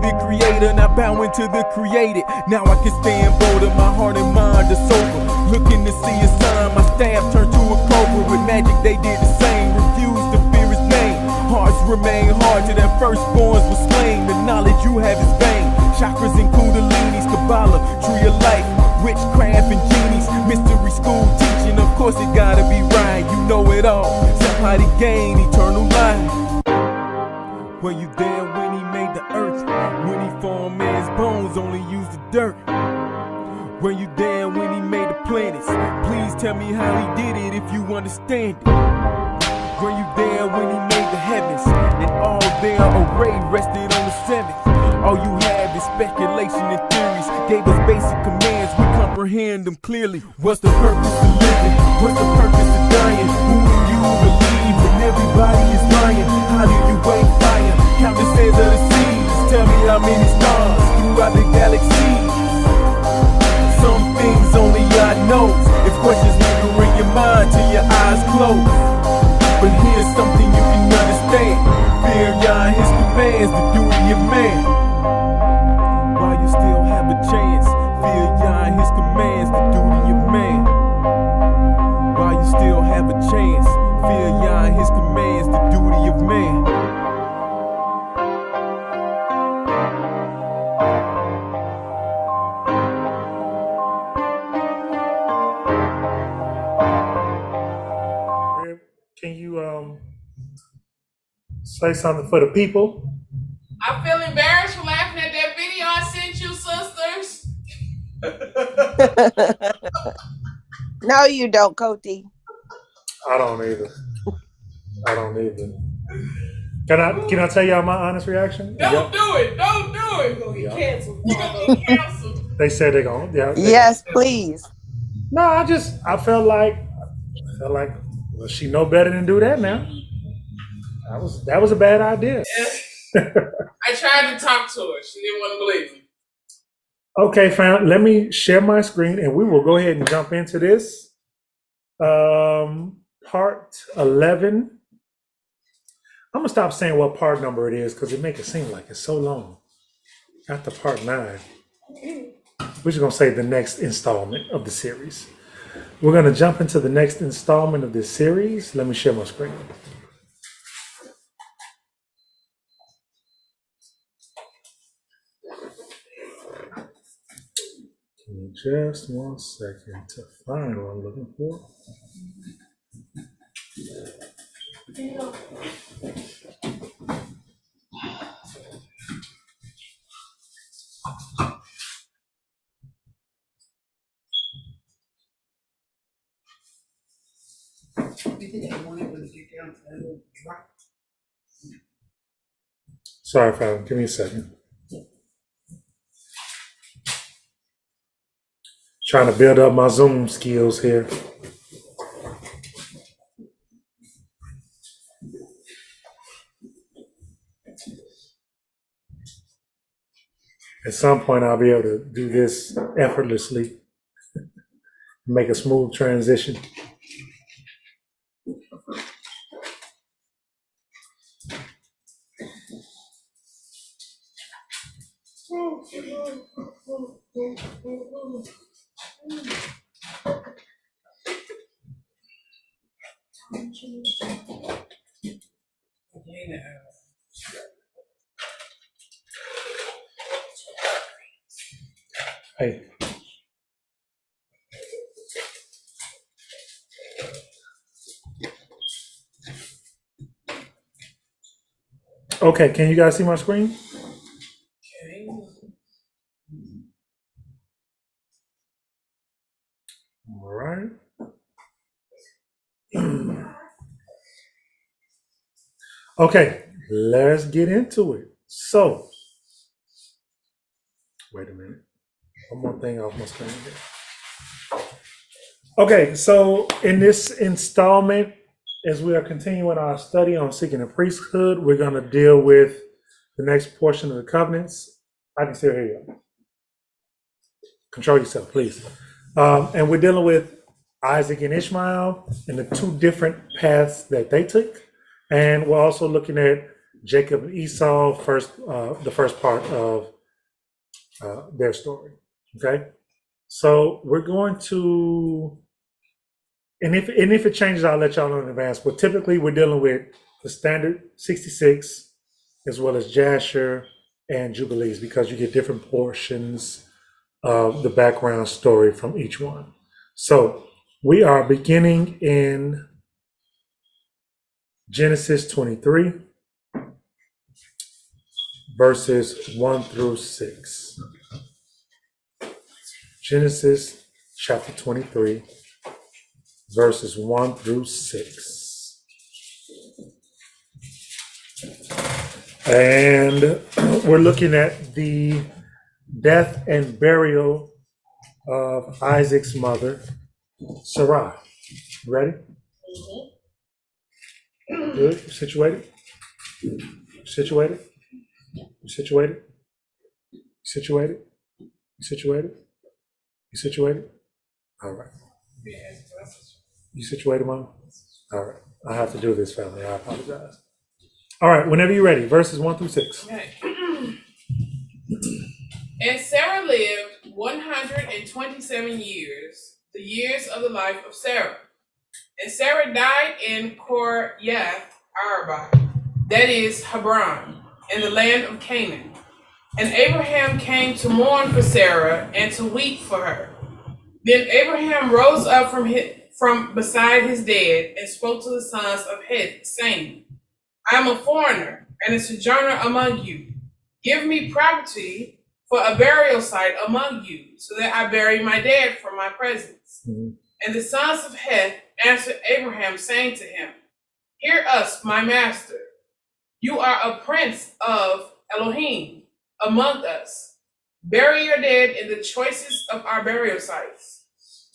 the creator, now bowing to the created. Now I can stand bolder, my heart and mind are sober. Looking to see a sign, my staff turned to a cobra. With magic they did the same, refused to fear his name. Hearts remain hard till their firstborns were slain. The knowledge you have is vain. Chakras and kundalinis, Kabbalah, tree of life, witchcraft and genies, mystery school teaching. Of course it gotta be right, you know it all. Somebody gain eternal life. Were you there when he made the earth? When he formed man's bones, only used the dirt? Were you there when he made the planets? Please tell me how he did it if you understand it. Were you there when he made the heavens? And all their array rested on the seventh. All you have is speculation and theories. Gave us basic commands, we comprehend them clearly. What's the purpose of living? What's the purpose of dying? Who do you believe when everybody is lying? How do you wait fire? Count the sands of the seas. Tell me how many stars throughout the galaxy. Some things only God knows. If questions linger in your mind till your eyes close. But here's something you can understand. Fear Yah and his commands, the duty of man. While you still have a chance, fear Yah and his commands, the duty of man. While you still have a chance, fear Yah and his commands, the duty of man. Can you say something for the people? I feel embarrassed for laughing at that video I sent you, sisters. No, you don't, Cody. I don't either. Can I tell y'all my honest reaction? Don't do it. Don't do it. You're gonna get canceled. You're gonna get canceled. They said they're gonna. Yeah. Yes, please. No, I felt like well, she know better than do that now. That was a bad idea. I tried to talk to her. She didn't want to believe me. Okay, fam. Let me share my screen and we will go ahead and jump into this. Part 11. I'm gonna stop saying what part number it is because it makes it seem like it's so long. After part 9. We're just gonna say the next installment of the series. We're gonna jump into the next installment of this series. Let me share my screen. Give me just 1 second to find what I'm looking for. Sorry, fam. Give me a second. Trying to build up my Zoom skills here. At some point, I'll be able to do this effortlessly, make a smooth transition. Hey. Okay, can you guys see my screen? Okay. All right. Okay, let's get into it. So, wait a minute. One more thing off my screen here. Okay, so in this installment, as we are continuing our study on seeking the priesthood, we're going to deal with the next portion of the covenants. I can still hear you. Control yourself, please. And we're dealing with Isaac and Ishmael and the two different paths that they took. And we're also looking at Jacob and Esau, the first part of their story. Okay, so we're going to, and if it changes, I'll let y'all know in advance. But typically, we're dealing with the standard 66, as well as Jasher and Jubilees, because you get different portions of the background story from each one. So we are beginning in Genesis 23, verses 1 through 6. Genesis chapter 23, verses 1 through 6. And we're looking at the death and burial of Isaac's mother, Sarai. Ready? Good? You situated? You situated? You situated? You situated? You situated? You situated? All right. You situated, Mom? All right. I have to do this, family. I apologize. All right. Whenever you're ready. Verses 1 through 6. Okay. And Sarah lived 127 years, the years of the life of Sarah. And Sarah died in Kiriath Arba, that is Hebron, in the land of Canaan. And Abraham came to mourn for Sarah and to weep for her. Then Abraham rose up from beside his dead and spoke to the sons of Heth, saying, I am a foreigner and a sojourner among you. Give me property for a burial site among you, so that I bury my dead from my presence. Mm-hmm. And the sons of Heth answered Abraham, saying to him, Hear us, my master. You are a prince of Elohim among us. Bury your dead in the choicest of our burial sites.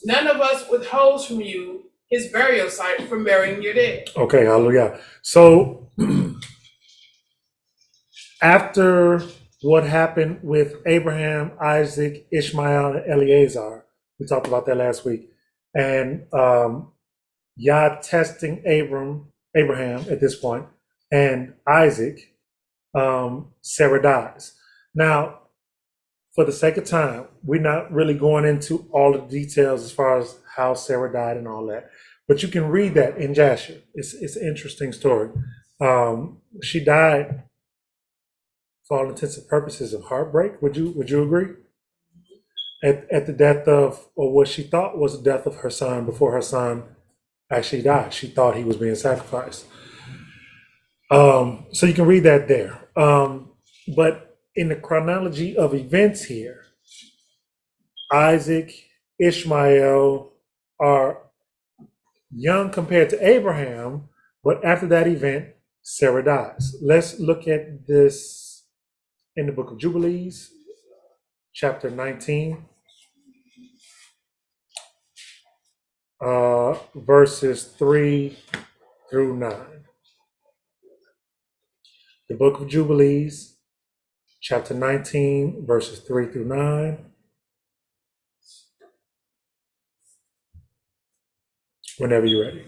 None of us withholds from you his burial site from burying your dead. Okay, hallelujah. So after what happened with Abraham, Isaac, Ishmael, and Eleazar, we talked about that last week, and Yah testing Abraham at this point, and Isaac, Sarah dies. Now, for the sake of time, we're not really going into all the details as far as how Sarah died and all that, but you can read that in Jasher. It's an interesting story. She died, for all intents and purposes, of heartbreak. Would you agree? At the death of, or what she thought was the death of her son before her son actually died. She thought he was being sacrificed. So you can read that there. But in the chronology of events here, Isaac, Ishmael are young compared to Abraham, but after that event, Sarah dies. Let's look at this in the book of Jubilees, chapter 19, verses 3 through 9. The book of Jubilees, chapter 19, verses 3 through 9. Whenever you're ready.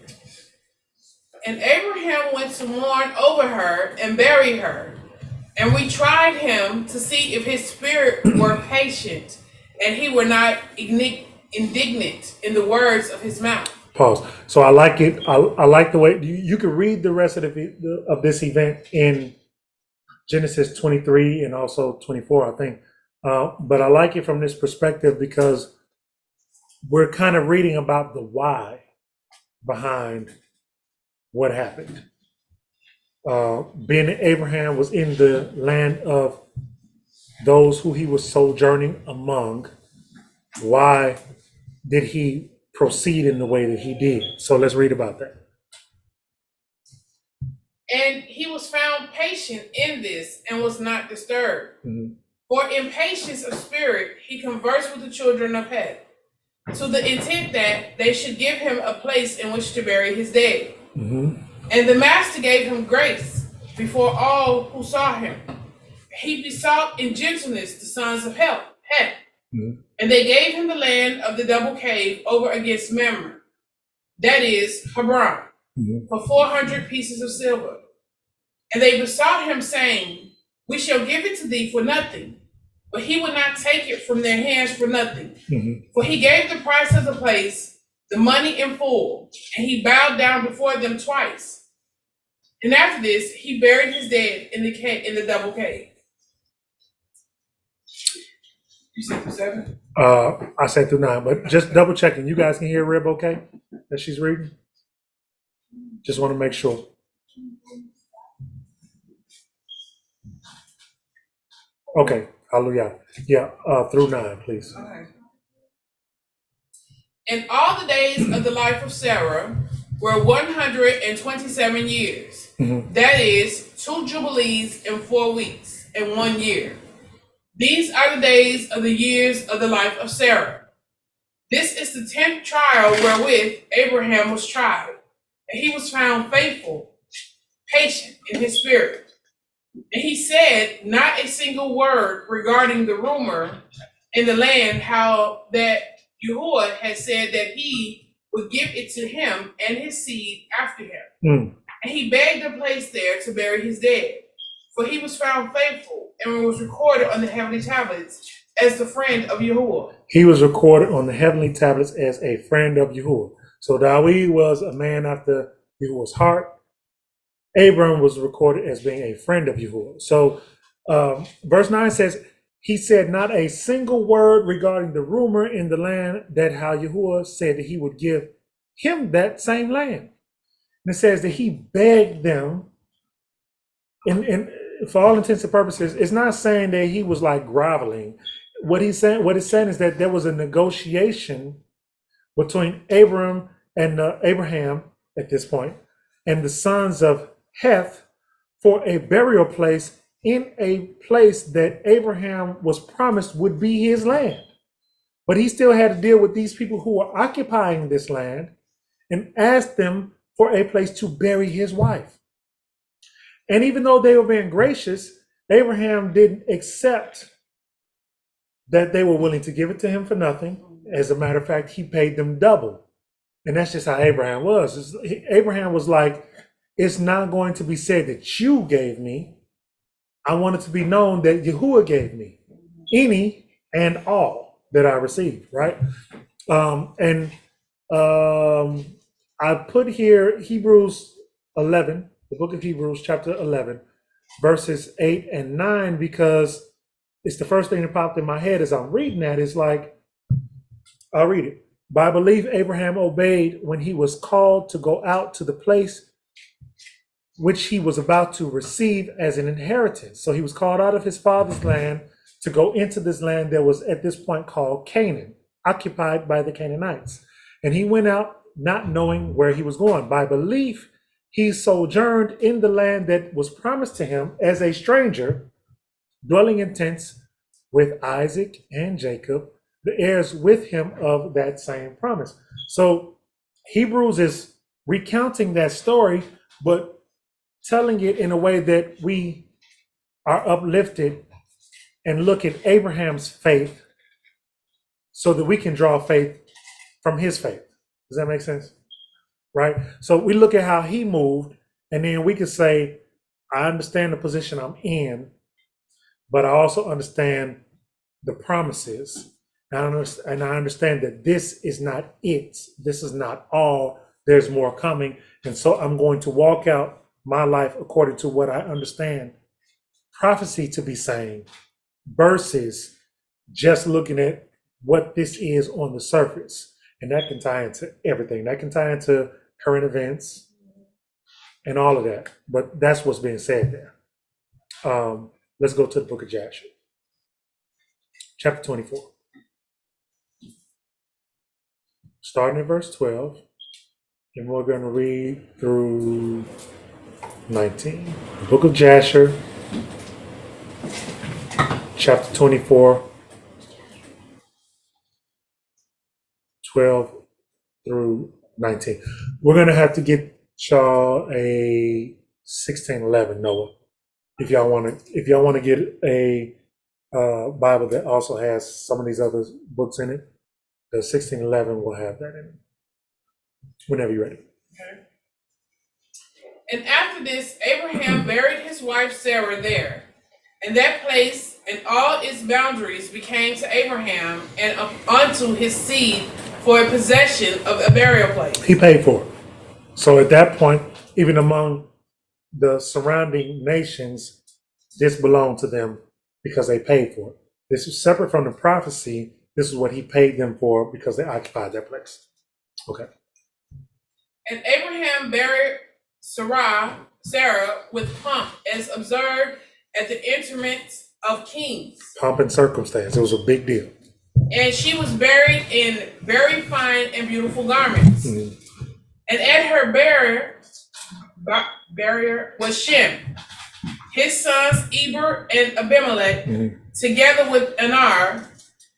And Abraham went to mourn over her and bury her. And we tried him to see if his spirit were patient and he were not indignant in the words of his mouth. Pause. So I like it. I like the way you can read the rest of this event in Genesis 23 and also 24, I think. But I like it from this perspective because we're kind of reading about the why behind what happened. Being Abraham was in the land of those who he was sojourning among, why did he proceed in the way that he did? So let's read about that. And he was found patient in this and was not disturbed. Mm-hmm. For in patience of spirit, he conversed with the children of Heth, to the intent that they should give him a place in which to bury his dead. Mm-hmm. And the master gave him grace before all who saw him. He besought in gentleness the sons of Heth, Mm-hmm. and they gave him the land of the double cave over against Mamre, that is Hebron, Mm-hmm. for 400 pieces of silver. And they besought him, saying, we shall give it to thee for nothing. But he would not take it from their hands for nothing. For he gave the price of the place, the money in full, and he bowed down before them twice. And after this, he buried his dead in the double cave. You said through 7? I said through 9, but just double checking. You guys can hear Rib okay that she's reading? Just want to make sure. Okay, hallelujah. Yeah, through 9, please. Okay. And all the days of the life of Sarah were 127 years. That is 2 jubilees and 4 weeks and 1 year. These are the days of the years of the life of Sarah. This is the 10th trial wherewith Abraham was tried, and he was found faithful, patient in his spirit. And he said not a single word regarding the rumor in the land, how that Yahuah had said that he would give it to him and his seed after him. And he begged a place there to bury his dead. For he was found faithful and was recorded on the heavenly tablets as the friend of Yahuah. He was recorded on the heavenly tablets as a friend of Yahuah. So Dawid was a man after Yahuah's heart. Abram was recorded as being a friend of Yahuah. So verse 9 says, he said not a single word regarding the rumor in the land that how Yahuah said that he would give him that same land. And it says that he begged them, and for all intents and purposes, it's not saying that he was like groveling. What it's saying is that there was a negotiation between Abraham at this point and the sons of Heth for a burial place in a place that Abraham was promised would be his land. But he still had to deal with these people who were occupying this land and asked them for a place to bury his wife. And even though they were being gracious, Abraham didn't accept that they were willing to give it to him for nothing. As a matter of fact, he paid them double. And that's just how Abraham was. Abraham was like, it's not going to be said that you gave me. I want it to be known that Yahuah gave me any and all that I received, right? I put here Hebrews 11, the book of Hebrews, chapter 11, verses 8 and 9, because it's the first thing that popped in my head as I'm reading that. It's like, I'll read it. By belief, Abraham obeyed when he was called to go out to the place which he was about to receive as an inheritance. So he was called out of his father's land to go into this land that was at this point called Canaan, occupied by the Canaanites. And he went out not knowing where he was going. By belief, he sojourned in the land that was promised to him as a stranger, dwelling in tents with Isaac and Jacob, the heirs with him of that same promise. So Hebrews is recounting that story, but telling it in a way that we are uplifted and look at Abraham's faith so that we can draw faith from his faith. Does that make sense? Right? So we look at how he moved, and then we can say, I understand the position I'm in, but I also understand the promises. And I understand that this is not it. This is not all. There's more coming. And so I'm going to walk out my life according to what I understand prophecy to be saying, versus just looking at what this is on the surface. And that can tie into everything. That can tie into current events and all of that. But that's what's being said there. Let's go to the book of Joshua, chapter 24. Starting at verse 12, and we're going to read through 19. The book of Jasher, chapter 24, 12 through 19. We're going to have to get y'all a 1611, Noah. If y'all want to get a Bible that also has some of these other books in it, the 1611 will have that in it. Whenever you're ready. Okay. And after this, Abraham buried his wife Sarah there. And that place and all its boundaries became to Abraham and unto his seed for a possession of a burial place. He paid for it. So at that point, even among the surrounding nations, this belonged to them because they paid for it. This is separate from the prophecy. This is what he paid them for because they occupied that place. Okay. And Abraham buried Sarah with pomp, as observed at the interments of kings. Pomp and circumstance. It was a big deal. And she was buried in very fine and beautiful garments. Mm-hmm. And at her burial was Shem, his sons Eber and Abimelech, together with Anar,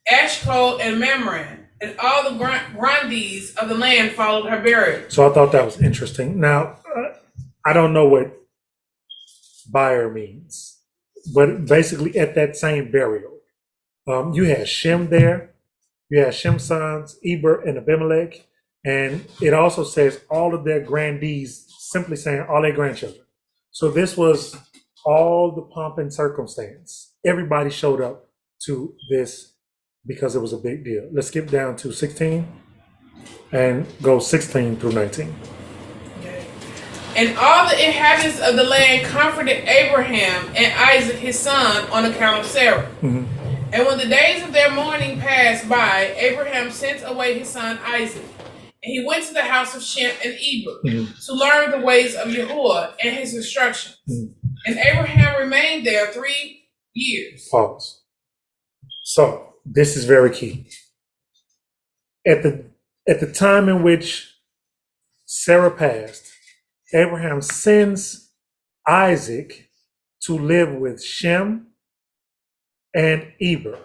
Ashcol, and Mamre, and all the grandees of the land followed her burial. So I thought that was interesting. Now, I don't know what buyer means, but basically at that same burial, you had Shem there, you had Shem's sons, Eber and Abimelech, and it also says all of their grandees, simply saying all their grandchildren. So this was all the pomp and circumstance. Everybody showed up to this because it was a big deal. Let's skip down to 16 and go 16 through 19. And all the inhabitants of the land comforted Abraham and Isaac his son on account of Sarah. Mm-hmm. And when the days of their mourning passed by, Abraham sent away his son Isaac. And he went to the house of Shem and Eber to learn the ways of Yahuah and his instructions. And Abraham remained there 3 years. Pause. So this is very key. At the time in which Sarah passed, Abraham sends Isaac to live with Shem and Eber,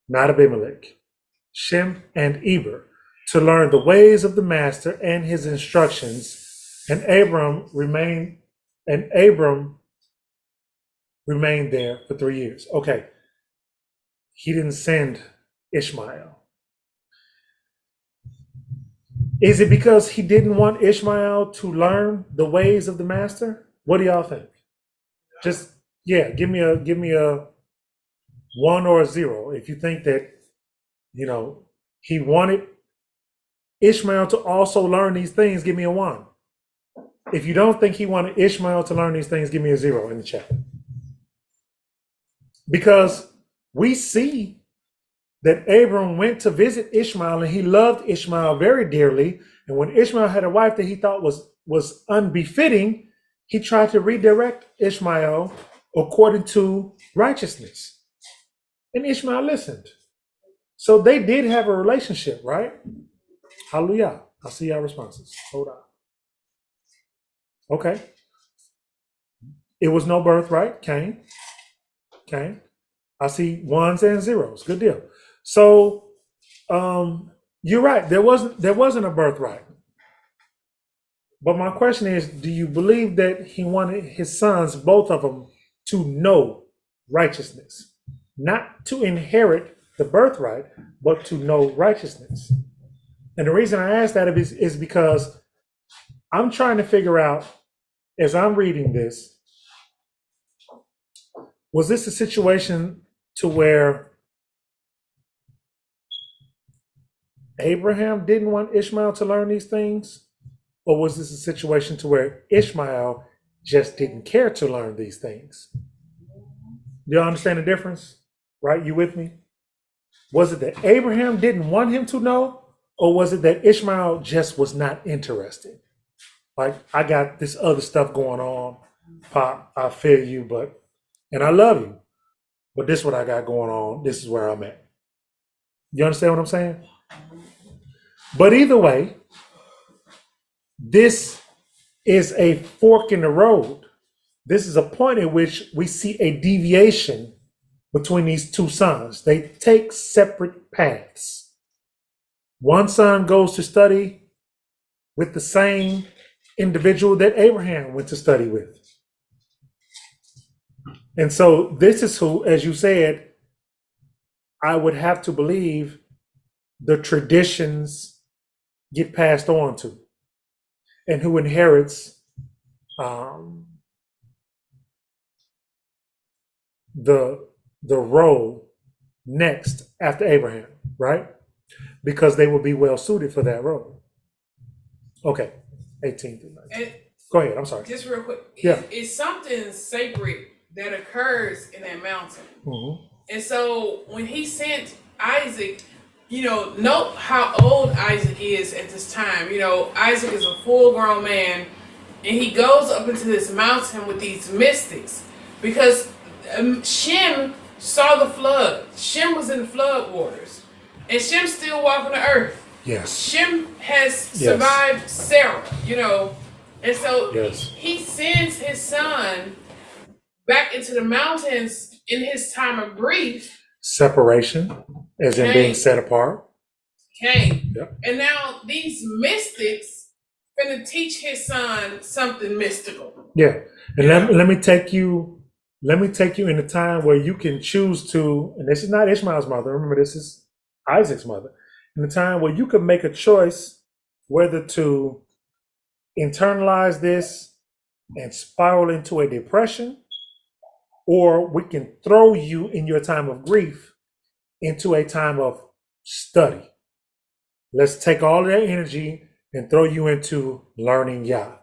not Abimelech. Shem and Eber, to learn the ways of the master and his instructions, and Abram remained there for 3 years. Okay. He didn't send Ishmael. Is it because he didn't want Ishmael to learn the ways of the master? What do y'all think? Just, give me a 1 or a 0 if you think that, he wanted Ishmael to also learn these things. Give me a 1. If you don't think he wanted Ishmael to learn these things, give me a 0 in the chat. Because we see that Abram went to visit Ishmael and he loved Ishmael very dearly. And when Ishmael had a wife that he thought was unbefitting, he tried to redirect Ishmael according to righteousness. And Ishmael listened. So they did have a relationship, right? Hallelujah. I'll see y'all responses. Hold on. Okay. It was no birthright, Cain. I see 1s and 0s. Good deal. So you're right. There wasn't a birthright. But my question is, do you believe that he wanted his sons, both of them, to know righteousness? Not to inherit the birthright, but to know righteousness. And the reason I ask that is because I'm trying to figure out, as I'm reading this, was this a situation to where Abraham didn't want Ishmael to learn these things? Or was this a situation to where Ishmael just didn't care to learn these things? Do you understand the difference? Right? You with me? Was it that Abraham didn't want him to know? Or was it that Ishmael just was not interested? Like, I got this other stuff going on. Pop, I feel you, and I love you. But this is what I got going on. This is where I'm at. You understand what I'm saying? But either way, this is a fork in the road. This is a point at which we see a deviation between these two sons. They take separate paths. One son goes to study with the same individual that Abraham went to study with. And so this is who, as you said, I would have to believe the traditions get passed on to, and who inherits um, the role next after Abraham, right? Because they would be well suited for that role. Okay, 18 through 19. And Go ahead. I'm sorry. just real quick, Yeah. it's something sacred that occurs in that mountain. Mm-hmm. And so when he sent Isaac, note how old Isaac is at this time. Isaac is a full-grown man, and he goes up into this mountain with these mystics because Shem saw the flood. Shem was in the flood waters, and Shem's still walking the earth. Yes. Shem has survived Sarah, and so Yes. he sends his son back into the mountains in his time of grief. Separation, as in being set apart. Came. Yep. And now these mystics finna teach his son something mystical. Yeah. And let me take you in a time where you can choose to, and this is not Ishmael's mother, remember this is Isaac's mother, in a time where you can make a choice whether to internalize this and spiral into a depression, or we can throw you in your time of grief into a time of study. Let's take all of that energy and throw you into learning Yah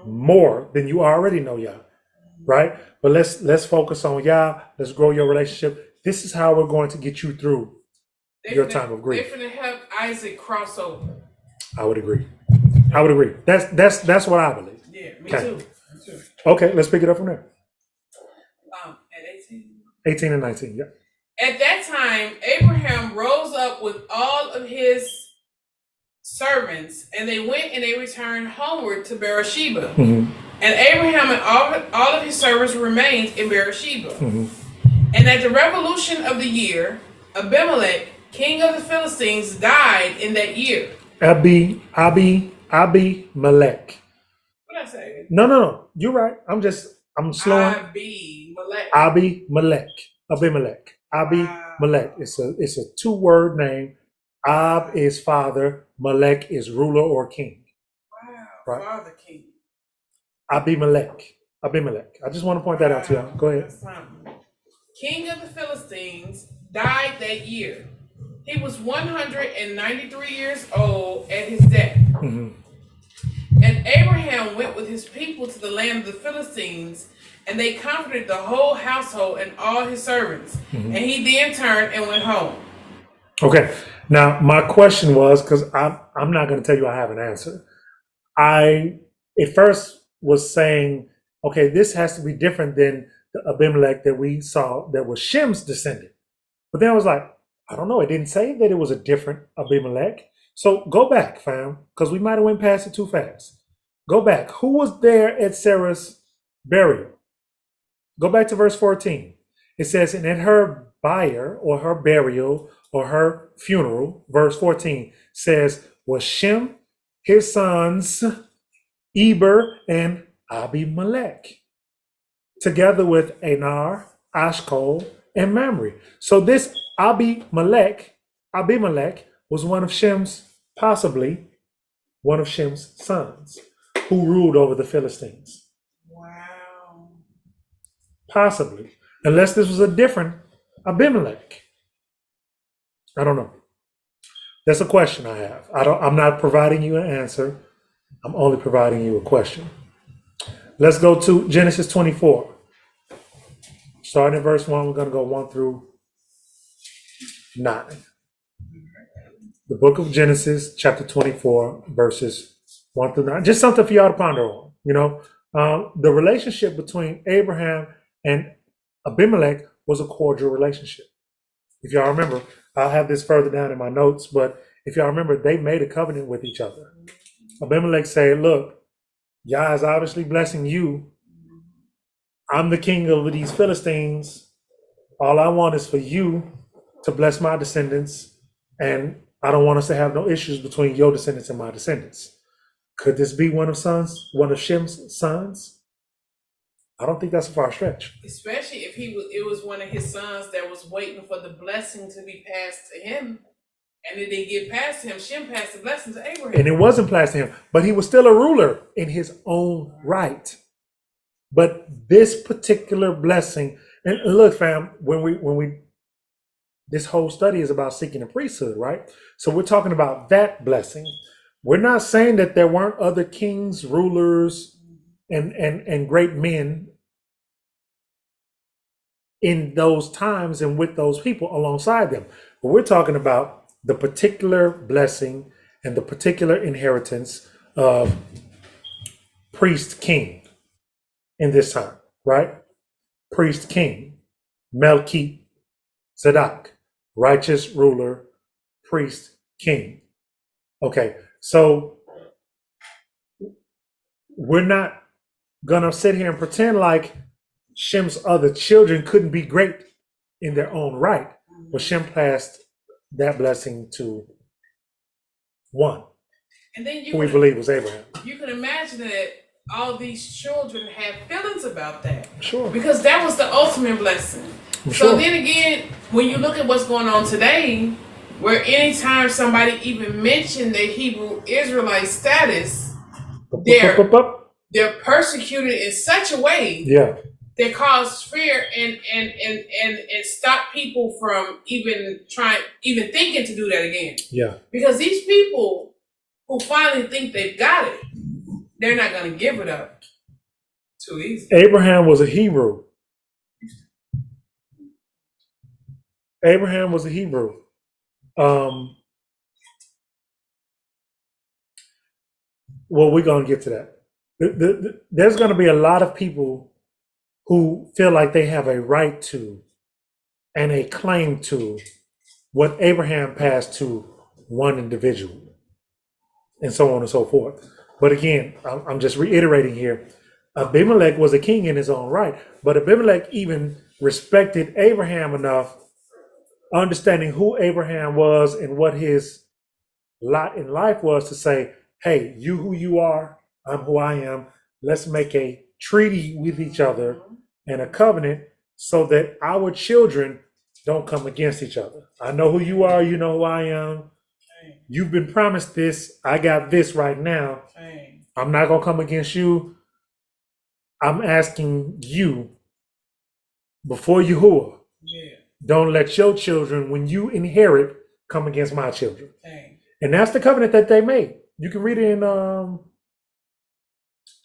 more than you already know Yah, right? But let's focus on Yah. Let's grow your relationship. This is how we're going to get you through your time of grief. They're going to help Isaac cross over. I would agree. That's what I believe. Yeah, me too. Okay, let's pick it up from there. At 18. 18 and 19, yeah. At that time, Abraham rose up with all of his servants, and they went and they returned homeward to Beersheba. Mm-hmm. And Abraham and all of his servants remained in Beersheba. Mm-hmm. And at the revolution of the year, Abimelech, king of the Philistines, died in that year. Abimelech. What did I say? No. You're right. I'm slowing. Abimelech. Abimelech. It's a two-word name. Ab is father. Melech is ruler or king. Wow. Right. Father king. Abimelech. I just want to point that out to y'all. Go ahead. King of the Philistines died that year. He was 193 years old at his death. Mm-hmm. And Abraham went with his people to the land of the Philistines, and they comforted the whole household and all his servants. Mm-hmm. And he then turned and went home. Okay. Now, my question was, because I'm not going to tell you I have an answer. I at first was saying, okay, this has to be different than the Abimelech that we saw that was Shem's descendant. But then I was like, I don't know. It didn't say that it was a different Abimelech. So go back, fam, because we might have went past it too fast. Go back. Who was there at Sarah's burial? Go back to verse 14. It says, and at her bier or her burial or her funeral, verse 14 says, was Shem, his sons, Eber, and Abimelech, together with Anar, Ashkol, and Mamre. So this Abimelech was possibly one of Shem's sons who ruled over the Philistines. Wow. Possibly. Unless this was a different Abimelech. I don't know. That's a question I have. I'm not providing you an answer. I'm only providing you a question. Let's go to Genesis 24. Starting in verse 1, we're going to go 1 through 9. The book of Genesis, chapter 24, verses 1 through 9. Just something for y'all to ponder on. The relationship between Abraham and Abimelech was a cordial relationship. If y'all remember, I'll have this further down in my notes, but if y'all remember, they made a covenant with each other. Abimelech said, look, Yah is obviously blessing you. I'm the king of these Philistines. All I want is for you to bless my descendants, and I don't want us to have no issues between your descendants and my descendants. Could this be one of Shem's sons? I don't think that's a far stretch. Especially if it was one of his sons that was waiting for the blessing to be passed to him. And it didn't get past him. Shem passed the blessing to Abraham. And it wasn't passed to him, but he was still a ruler in his own right. But this particular blessing, and look, fam, when we this whole study is about seeking a priesthood, right? So we're talking about that blessing. We're not saying that there weren't other kings, rulers, and great men in those times and with those people alongside them. But we're talking about the particular blessing and the particular inheritance of priest king in this time, right? Priest king, Melchizedek, righteous ruler, priest king. Okay, so we're not gonna sit here and pretend like Shem's other children couldn't be great in their own right, but Shem passed that blessing to one, And then who we believe was Abraham. You can imagine that all these children had feelings about that. Sure. Because that was the ultimate blessing. Sure. So then again, when you look at what's going on today, where anytime somebody even mentioned their Hebrew Israelite status, they're persecuted in such a way that cause fear and stop people from even thinking to do that again. Yeah. Because these people who finally think they've got it, they're not going to give it up too easy. Abraham was a Hebrew. Abraham was a Hebrew. Well, we're going to get to that. There's going to be a lot of people who feel like they have a right to and a claim to what Abraham passed to one individual, and so on and so forth. But again, I'm just reiterating here, Abimelech was a king in his own right, but Abimelech even respected Abraham enough, understanding who Abraham was and what his lot in life was, to say, hey, you who you are, I'm who I am. Let's make a treaty with each other and a covenant so that our children don't come against each other. I know who you are. You know who I am. You've been promised this. I got this right now. I'm not going to come against you. I'm asking you before Yahuah. Don't let your children, when you inherit, come against my children. And that's the covenant that they made. You can read it in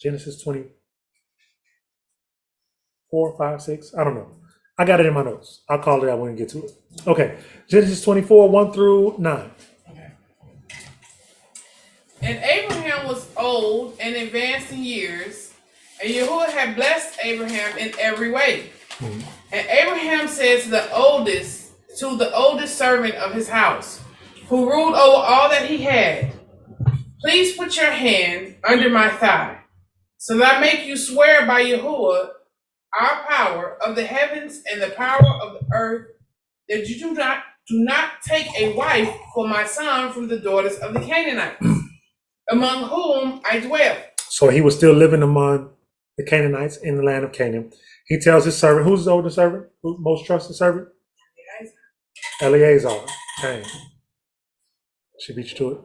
Genesis 24, 5, 6. I don't know. I got it in my notes. I'll call it out when we get to it. Okay. Genesis 24, 1 through 9. Okay. And Abraham was old and advanced in years, and Yahuah had blessed Abraham in every way. Mm-hmm. And Abraham said to the oldest servant of his house, who ruled over all that he had, please put your hand under my thigh, so that I make you swear by Yahuah, our power of the heavens and the power of the earth, that you do not take a wife for my son from the daughters of the Canaanites, among whom I dwell. So he was still living among the Canaanites in the land of Canaan. He tells his servant, who's the oldest servant? Who's the most trusted servant? Eleazar. Dang. She beat you to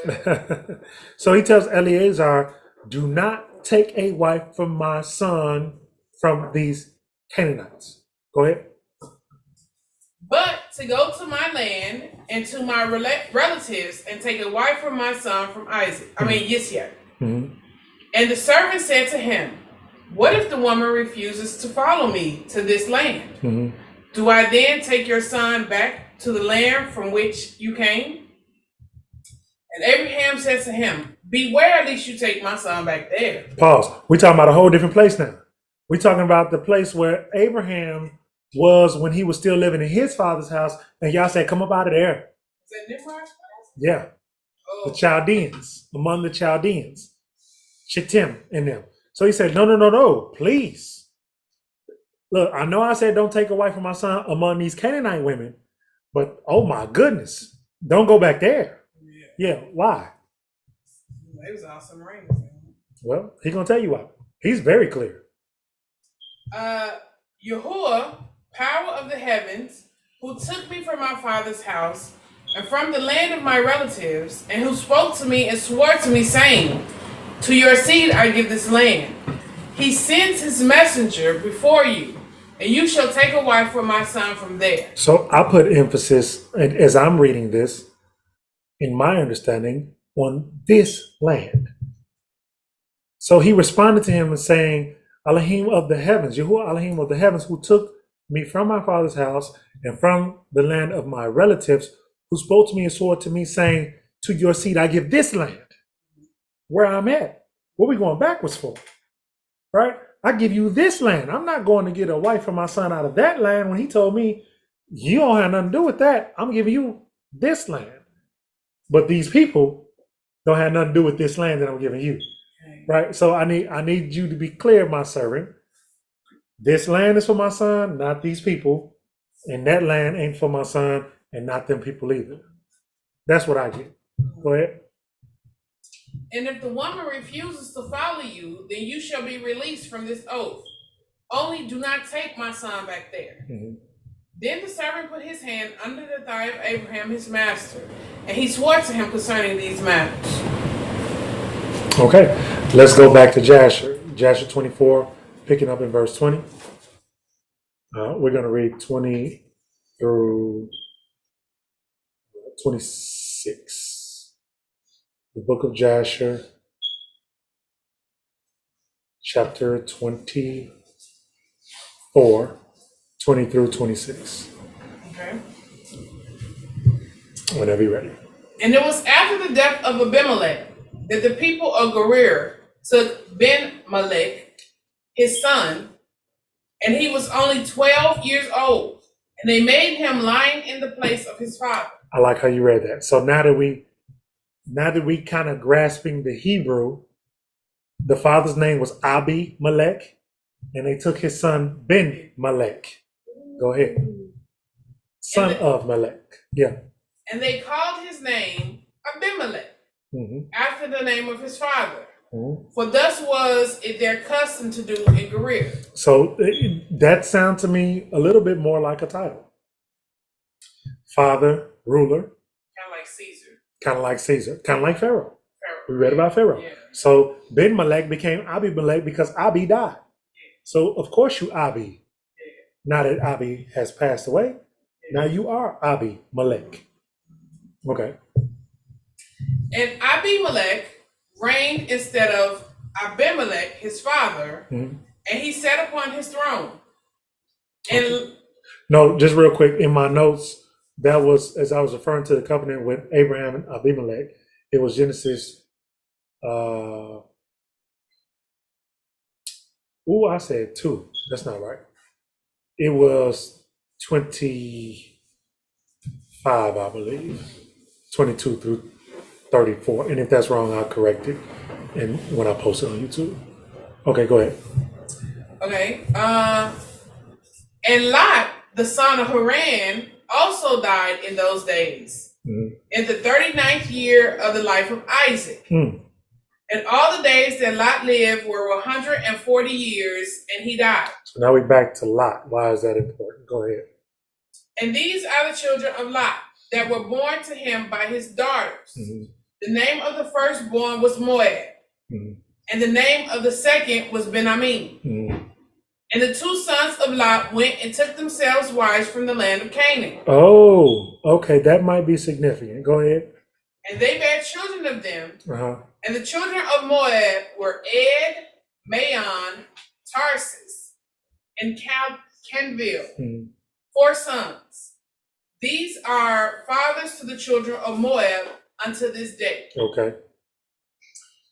it. So he tells Eleazar, do not take a wife from my son from these Canaanites. Go ahead. But to go to my land and to my relatives and take a wife from my son from Yisrael. Mm-hmm. And the servant said to him, what if the woman refuses to follow me to this land? Mm-hmm. Do I then take your son back to the land from which you came? And Abraham said to him, beware lest you take my son back there. Pause. We're talking about a whole different place now. We're talking about the place where Abraham was when he was still living in his father's house, and y'all said, come up out of there. Is that Nimrod's house? Yeah. Oh. The Chaldeans, among the Chaldeans. Shittim in them. So he said, no, please. Look, I know I said don't take a wife from my son among these Canaanite women, but oh my goodness, don't go back there. Yeah, why? It was awesome rain. Well, he's going to tell you why. He's very clear. Yahuah, power of the heavens, who took me from my father's house and from the land of my relatives, and who spoke to me and swore to me, saying, to your seed I give this land. He sends his messenger before you, and you shall take a wife for my son from there. So I put emphasis, as I'm reading this, in my understanding, on this land. So he responded to him and saying, Elohim of the heavens, Yahuah Elohim of the heavens, who took me from my father's house and from the land of my relatives, who spoke to me and swore to me, saying, to your seed I give this land, where I'm at. What are we going backwards for? Right? I give you this land. I'm not going to get a wife for my son out of that land when he told me, you don't have nothing to do with that. I'm giving you this land. But these people don't have nothing to do with this land that I'm giving you. Right? So I need you to be clear, my servant. This land is for my son, not these people. And that land ain't for my son and not them people either. That's what I get. Go ahead. And if the woman refuses to follow you, then you shall be released from this oath. Only do not take my son back there. Mm-hmm. Then the servant put his hand under the thigh of Abraham, his master, and he swore to him concerning these matters. Okay, let's go back to Jasher. Jasher 24, picking up in verse 20. We're going to read 20 through 26. The book of Jasher, chapter 24, 20 through 26. Okay. Whenever you're ready. And it was after the death of Abimelech that the people of Gerar took Ben-Melech, his son, and he was only 12 years old, and they made him lying in the place of his father. I like how you read that. So now that we kind of grasping the Hebrew, the father's name was Abimelech, and they took his son Ben-Melech. Go ahead. Son of Melech. Yeah. And they called his name Abimelech, after the name of his father. For thus was it their custom to do in Gerar. So that sounds to me a little bit more like a title. Father, ruler. Kind of like Caesar. Kind of like Caesar. Kind of like Pharaoh. We read about Pharaoh. Yeah. So Ben-Melech became Abimelech because Abi died. So of course you Abi. Now that Abi has passed away, now you are Abimelech. Okay. And Abimelech reigned instead of Abimelech, his father, and he sat upon his throne. And no, just real quick, in my notes, that was, as I was referring to the covenant with Abraham and Abimelech, it was Genesis, I said 2. That's not right. It was 25, I believe. 22 through 34. And if that's wrong, I'll correct it and when I post it on YouTube. Okay, go ahead. Okay. And Lot, the son of Haran, also died in those days, in the 39th year of the life of Isaac. And all the days that Lot lived were 140 years, and he died. So now we're back to Lot. Why is that important? Go ahead. And these are the children of Lot that were born to him by his daughters. The name of the firstborn was Moab, and the name of the second was Ben-Ammi. And the two sons of Lot went and took themselves wives from the land of Canaan. Oh, okay, that might be significant. Go ahead. And they bare children of them. And the children of Moab were Ed, Maon, Tarsus, and Canville, 4 sons. These are fathers to the children of Moab unto this day. Okay.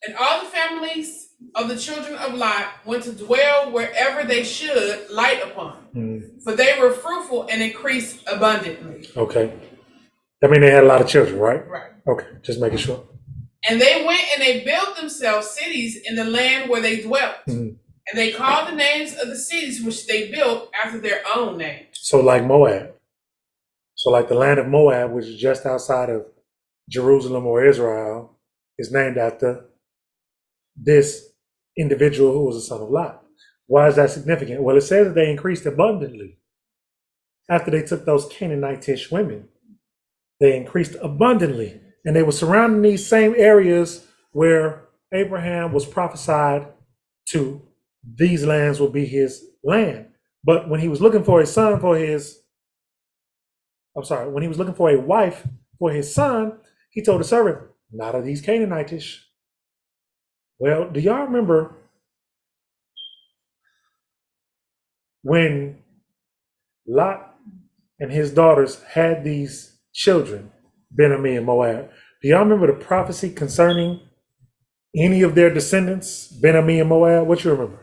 And all the families of the children of Lot went to dwell wherever they should light upon, for they were fruitful and increased abundantly. Okay. I mean, they had a lot of children, right? Right. Okay, just making sure. And they went and they built themselves cities in the land where they dwelt. And they called the names of the cities which they built after their own names. So like Moab. So like the land of Moab, which is just outside of Jerusalem or Israel, is named after this individual who was a son of Lot. Why is that significant? Well, it says that they increased abundantly after they took those Canaanitish women They increased abundantly, and they were surrounding these same areas where Abraham was prophesied to. These lands will be his land. But when he was looking for a son for his, when he was looking for a wife for his son, he told the servant, not of these Canaanitish. Well, do y'all remember when Lot and his daughters had these children, Ben-Ami and Moab? Do y'all remember the prophecy concerning any of their descendants, Ben-Ami and Moab? What you remember?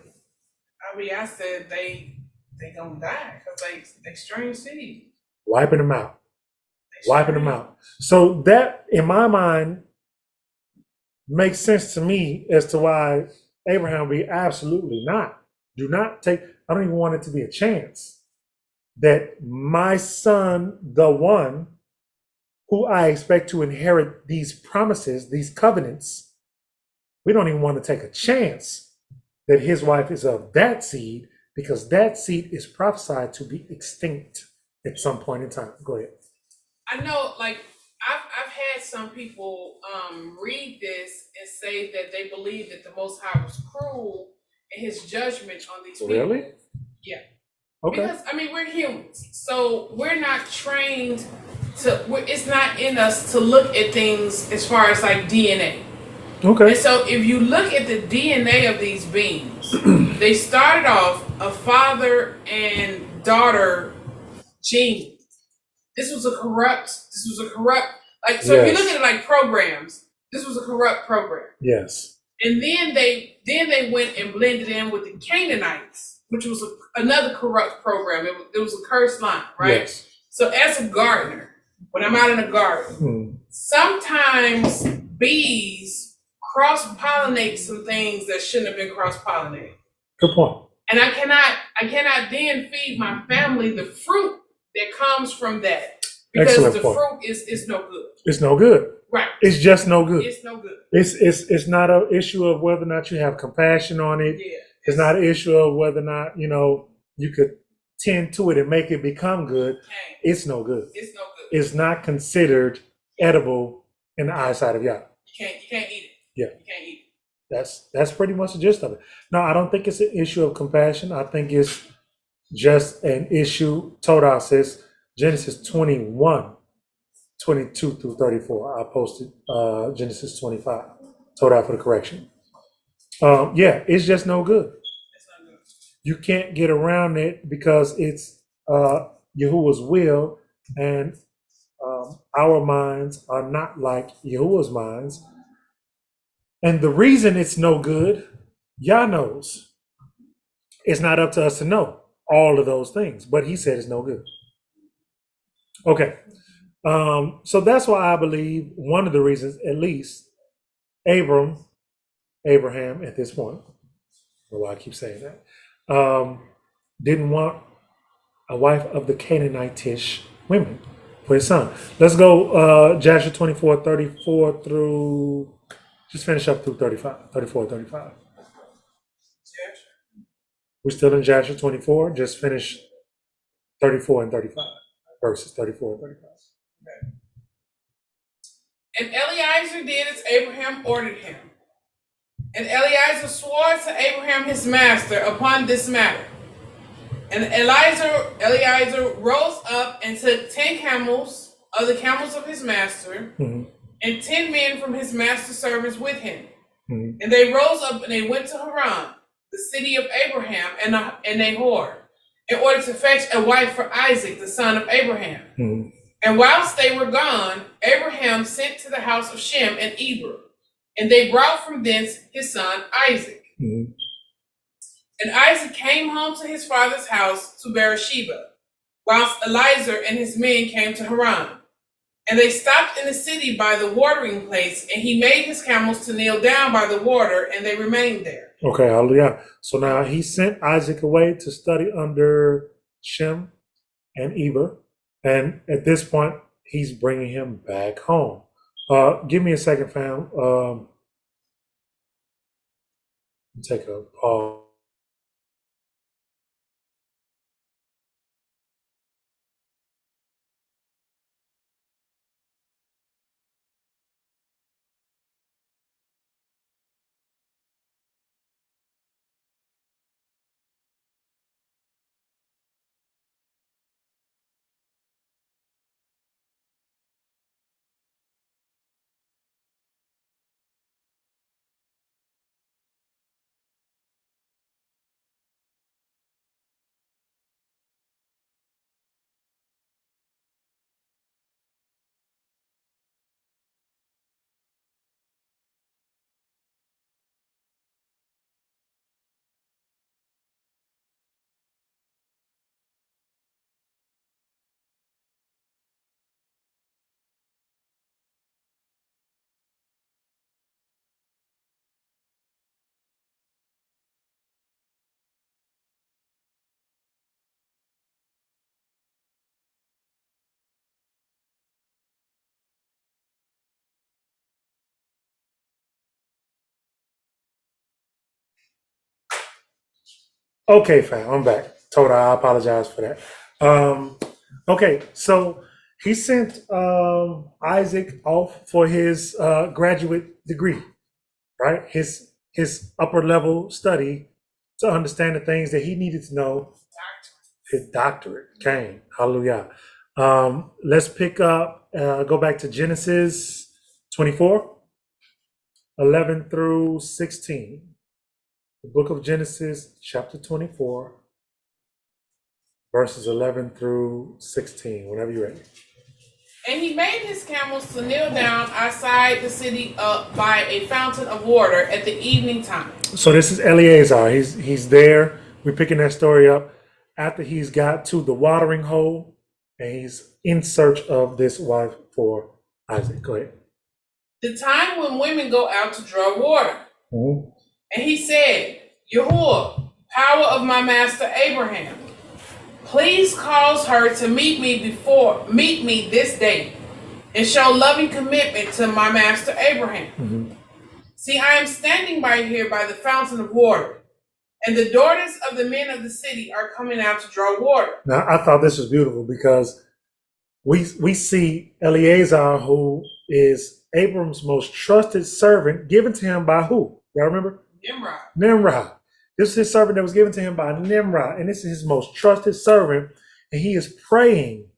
I mean, I said they gonna die because they strange seed. Wiping them out. Wiping them out. So that, in my mind, makes sense to me as to why Abraham would be absolutely not. Do not take, I don't even want it to be a chance that my son, the one who I expect to inherit these promises, these covenants, we don't even want to take a chance that his wife is of that seed, because that seed is prophesied to be extinct at some point in time. Go ahead. I know, like, I've had some people read this and say that they believe that the Most High was cruel in his judgment on these people. Really? Yeah. Okay. Because, I mean, we're humans, so we're not trained it's not in us to look at things as far as like DNA. Okay. And so if you look at the DNA of these beings, they started off a father and daughter gene. This was a corrupt, like, so if you look at it like programs, this was a corrupt program. Yes. And then they went and blended in with the Canaanites, which was another corrupt program. It was a cursed line, right? Yes. So as a gardener, when I'm out in a garden, sometimes bees cross-pollinate some things that shouldn't have been cross-pollinated. Good point. And I cannot then feed my family the fruit that comes from that, because Excellent the point. fruit is no good. It's no good. Right. It's just no good. It's no good. It's not an issue of whether or not you have compassion on it. Yeah. It's not an issue of whether or not, you could tend to it and make it become good. It's no good. It's no good. It's not considered edible in the eyesight of Yah. You can't eat it. Yeah. You can't eat it. That's pretty much the gist of it. No, I don't think it's an issue of compassion. I think it's just an issue. Torah says, Genesis 21, 22 through 34. I posted Genesis 25. Torah for the correction. Yeah, it's just no good. It's not good. You can't get around it because it's Yahuwah's will, and our minds are not like Yahuwah's minds. And the reason it's no good, Yah knows. It's not up to us to know all of those things, but he said it's no good. Okay. So that's why I believe one of the reasons, at least, Abraham at this point, I don't know why I keep saying that, didn't want a wife of the Canaanitish women for his son. Let's go Joshua 24, 34 through, just finish up through 35, 34, 35. We're still in Joshua 24, just finish 34 and 35, verses 34 and 35. Okay. And Eliezer did as Abraham ordered him. And Eliezer swore to Abraham his master upon this matter. And Eliezer rose up and took 10 camels of the camels of his master, and 10 men from his master's servants with him. And they rose up and they went to Haran, the city of Abraham and Nahor, in order to fetch a wife for Isaac, the son of Abraham. And whilst they were gone, Abraham sent to the house of Shem and Eber, and they brought from thence his son Isaac. And Isaac came home to his father's house to Beersheba, whilst Eliezer and his men came to Haran. And they stopped in the city by the watering place, and he made his camels to kneel down by the water, and they remained there. Okay, hallelujah. So now he sent Isaac away to study under Shem and Eber, and at this point, he's bringing him back home. Give me a second, fam. Take a pause. Okay, fam, I'm back. Told I apologize for that. Okay, so he sent Isaac off for his graduate degree, right? His upper level study to understand the things that he needed to know. His doctorate came. Hallelujah. Let's pick up, go back to Genesis 24, 11 through 16. The book of Genesis, chapter 24, verses 11 through 16, whenever you're ready. And he made his camels to kneel down outside the city by a fountain of water at the evening time. So this is Eleazar. He's there. We're picking that story up after he's got to the watering hole, and he's in search of this wife for Isaac. Go ahead. The time when women go out to draw water. Mm-hmm. And he said, Yahuah, power of my master Abraham, please cause her to meet me this day, and show loving commitment to my master Abraham. Mm-hmm. See, I am standing right here by the fountain of water, and the daughters of the men of the city are coming out to draw water. Now, I thought this was beautiful because we see Eleazar, who is Abram's most trusted servant, given to him by who? Y'all remember? Nimrod. This is his servant that was given to him by Nimrod, and this is his most trusted servant, and he is praying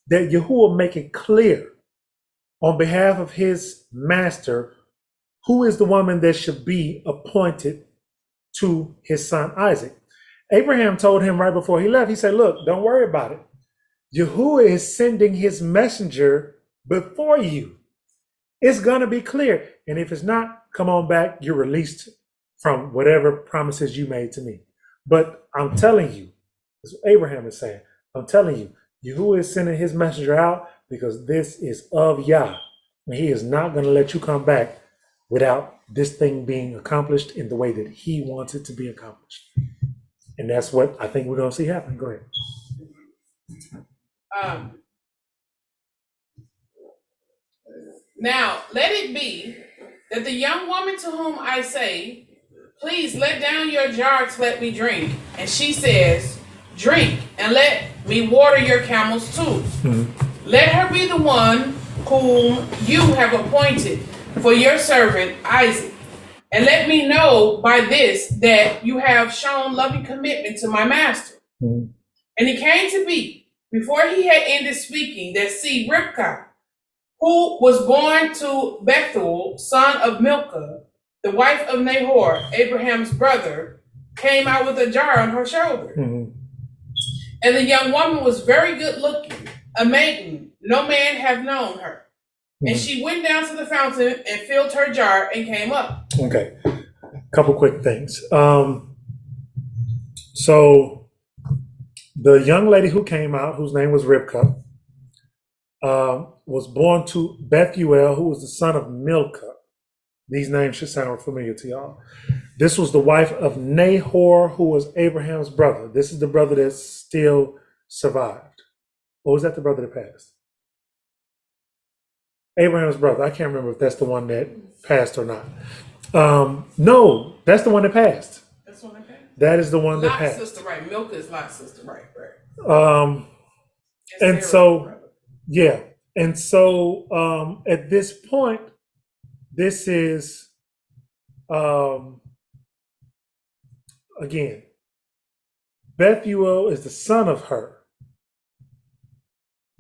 that Yahuah make it clear on behalf of his master who is the woman that should be appointed to his son Isaac. Abraham told him right before he left, he said, look, don't worry about it. Yahuah is sending his messenger before you. It's going to be clear. And if it's not, come on back. You're released from whatever promises you made to me. But I'm telling you, that's what Abraham is saying. I'm telling you, Yahuah is sending his messenger out because this is of Yah. And he is not going to let you come back without this thing being accomplished in the way that he wants it to be accomplished. And that's what I think we're going to see happen. Go ahead. Now, let it be that the young woman to whom I say, please let down your jar to let me drink. And she says, drink and let me water your camels too. Mm-hmm. Let her be the one whom you have appointed for your servant Isaac. And let me know by this that you have shown loving commitment to my master. Mm-hmm. And it came to be, before he had ended speaking, that see, Rivkah, who was born to Bethuel, son of Milcah, the wife of Nahor, Abraham's brother, came out with a jar on her shoulder. Mm-hmm. And the young woman was very good looking, a maiden, no man have known her. Mm-hmm. And she went down to the fountain and filled her jar and came up. Okay, a couple quick things. So the young lady who came out, whose name was Rivkah, was born to Bethuel, who was the son of Milcah. These names should sound familiar to y'all. This was the wife of Nahor, who was Abraham's brother. This is the brother that still survived. Or was that the brother that passed? Abraham's brother. I can't remember if that's the one that passed or not. No, that's the one that passed. That's the one that passed? That is the one that passed. Lot's sister, right. Milcah is Lot's sister, right. And so, yeah. And so at this point, this is, again, Bethuel is the son of her.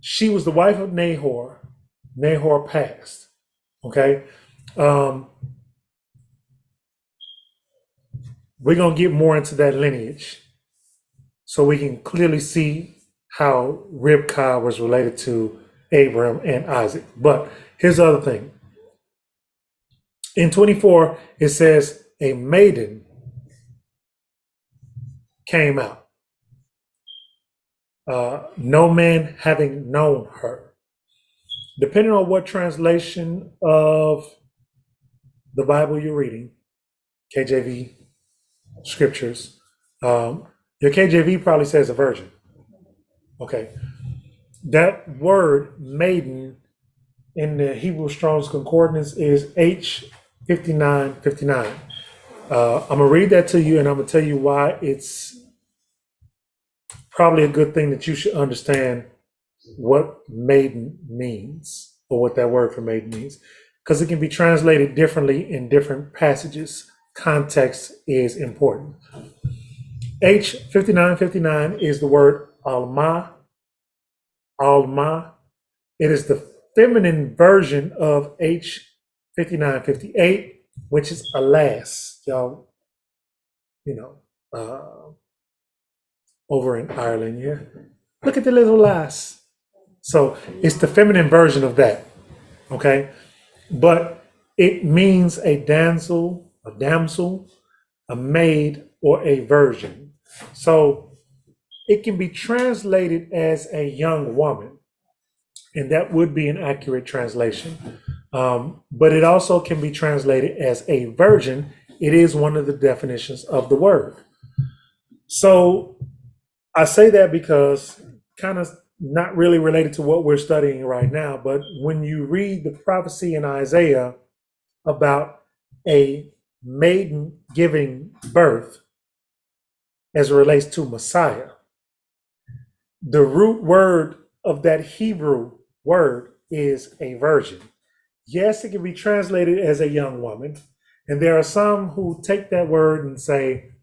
She was the wife of Nahor. Nahor passed. Okay. We're going to get more into that lineage so we can clearly see how Rivkah was related to Abraham and Isaac. But here's the other thing. In 24, it says a maiden came out. No man having known her. Depending on what translation of the Bible you're reading, KJV scriptures, your KJV probably says a virgin. Okay. That word maiden in the Hebrew Strong's Concordance is H5959. I'm going to read that to you, and I'm going to tell you why it's probably a good thing that you should understand what maiden means, or what that word for maiden means, because it can be translated differently in different passages. Context is important. H5959 is the word alma. Alma. It is the feminine version of H5958, which is alas. Y'all, over in Ireland, yeah. Look at the little lass. So it's the feminine version of that, okay? But it means a damsel, a maid, or a virgin. So it can be translated as a young woman, and that would be an accurate translation. But it also can be translated as a virgin. It is one of the definitions of the word. So I say that because kind of not really related to what we're studying right now, but when you read the prophecy in Isaiah about a maiden giving birth as it relates to Messiah, the root word of that Hebrew word is a virgin. Yes, it can be translated as a young woman, and there are some who take that word and say,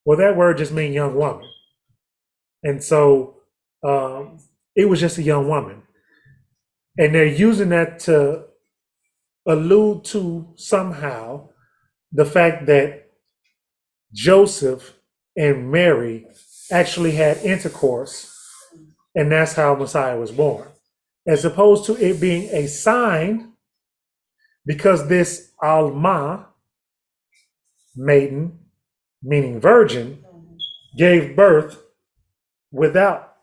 well, that word just means young woman. And so it was just a young woman. And they're using that to allude to somehow the fact that Joseph and Mary actually had intercourse, and that's how Messiah was born. As opposed to it being a sign, because this Alma, maiden, meaning virgin, gave birth without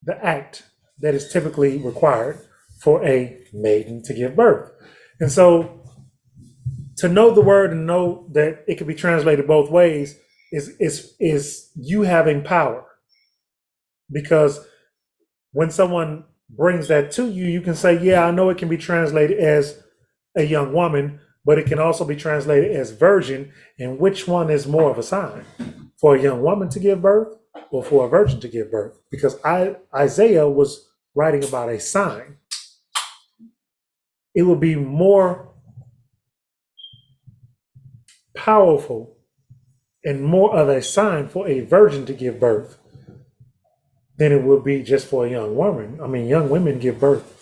the act that is typically required for a maiden to give birth. And so to know the word and know that it can be translated both ways is you having power. Because when someone brings that to you, you can say, yeah, I know it can be translated as a young woman, but it can also be translated as virgin. And which one is more of a sign? For a young woman to give birth or for a virgin to give birth? Because Isaiah was writing about a sign. It would be more powerful and more of a sign for a virgin to give birth than it would be just for a young woman. I mean, young women give birth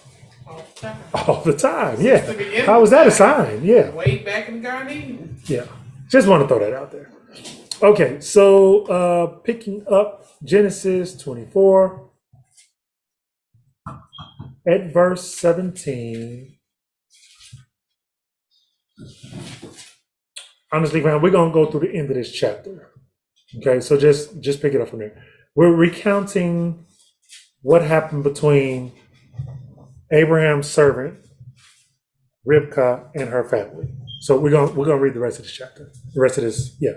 all the time. Yeah. How is that a sign? Yeah. Way back in the Garden of Eden. Yeah. Just want to throw that out there. Okay, so picking up Genesis 24 at verse 17. Honestly, man, we're going to go through the end of this chapter. Okay, so just pick it up from there. We're recounting what happened between Abraham's servant, Rivkah, and her family. So we're gonna read the rest of this chapter. The rest of this, yeah.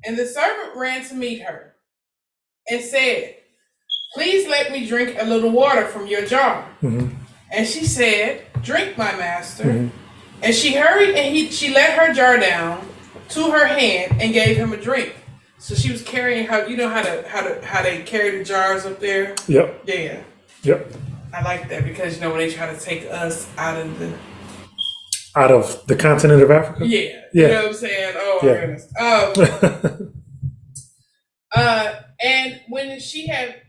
And the servant ran to meet her and said, please let me drink a little water from your jar. Mm-hmm. And she said, drink, my master. Mm-hmm. And she hurried and she let her jar down to her hand and gave him a drink. So she was carrying how they carry the jars up there. Yep. Yeah. Yep. I like that because when they try to take us out of the continent of Africa. Yeah. You know what I'm saying? Oh my goodness. And when she had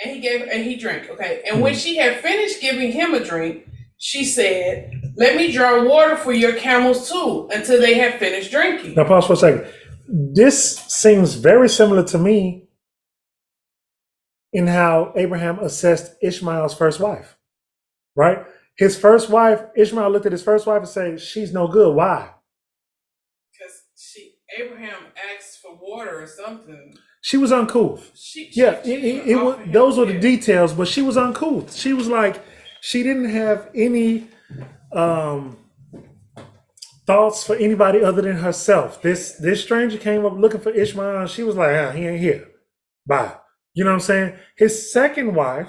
he drank, okay. And when she had finished giving him a drink, she said, let me draw water for your camels too, until they have finished drinking. Now pause for a second. This seems very similar to me in how Abraham assessed Ishmael's first wife, right? His first wife, Ishmael looked at his first wife and said, she's no good. Why? Because Abraham asked for water or something. She was uncouth. Those were the details, but she was uncouth. She was like, she didn't have any thoughts for anybody other than herself. This stranger came up looking for Ishmael, and she was like, he ain't here. Bye. You know what I'm saying? His second wife,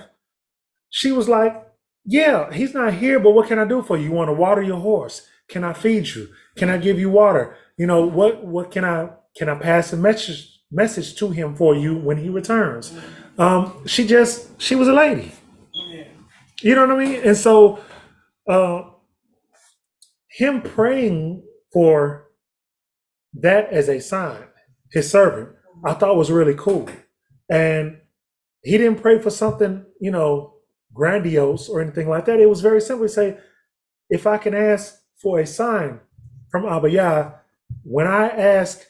she was like, yeah, he's not here, but what can I do for you? You want to water your horse? can I feed you? Can I give you water? You know, what can I pass a message to him for you when he returns? She was a lady. Yeah. You know what I mean? And so him praying for that as a sign, his servant, I thought was really cool. And he didn't pray for something, you know, grandiose or anything like that. It was very simple to say, if I can ask for a sign from Abba Yah, when I ask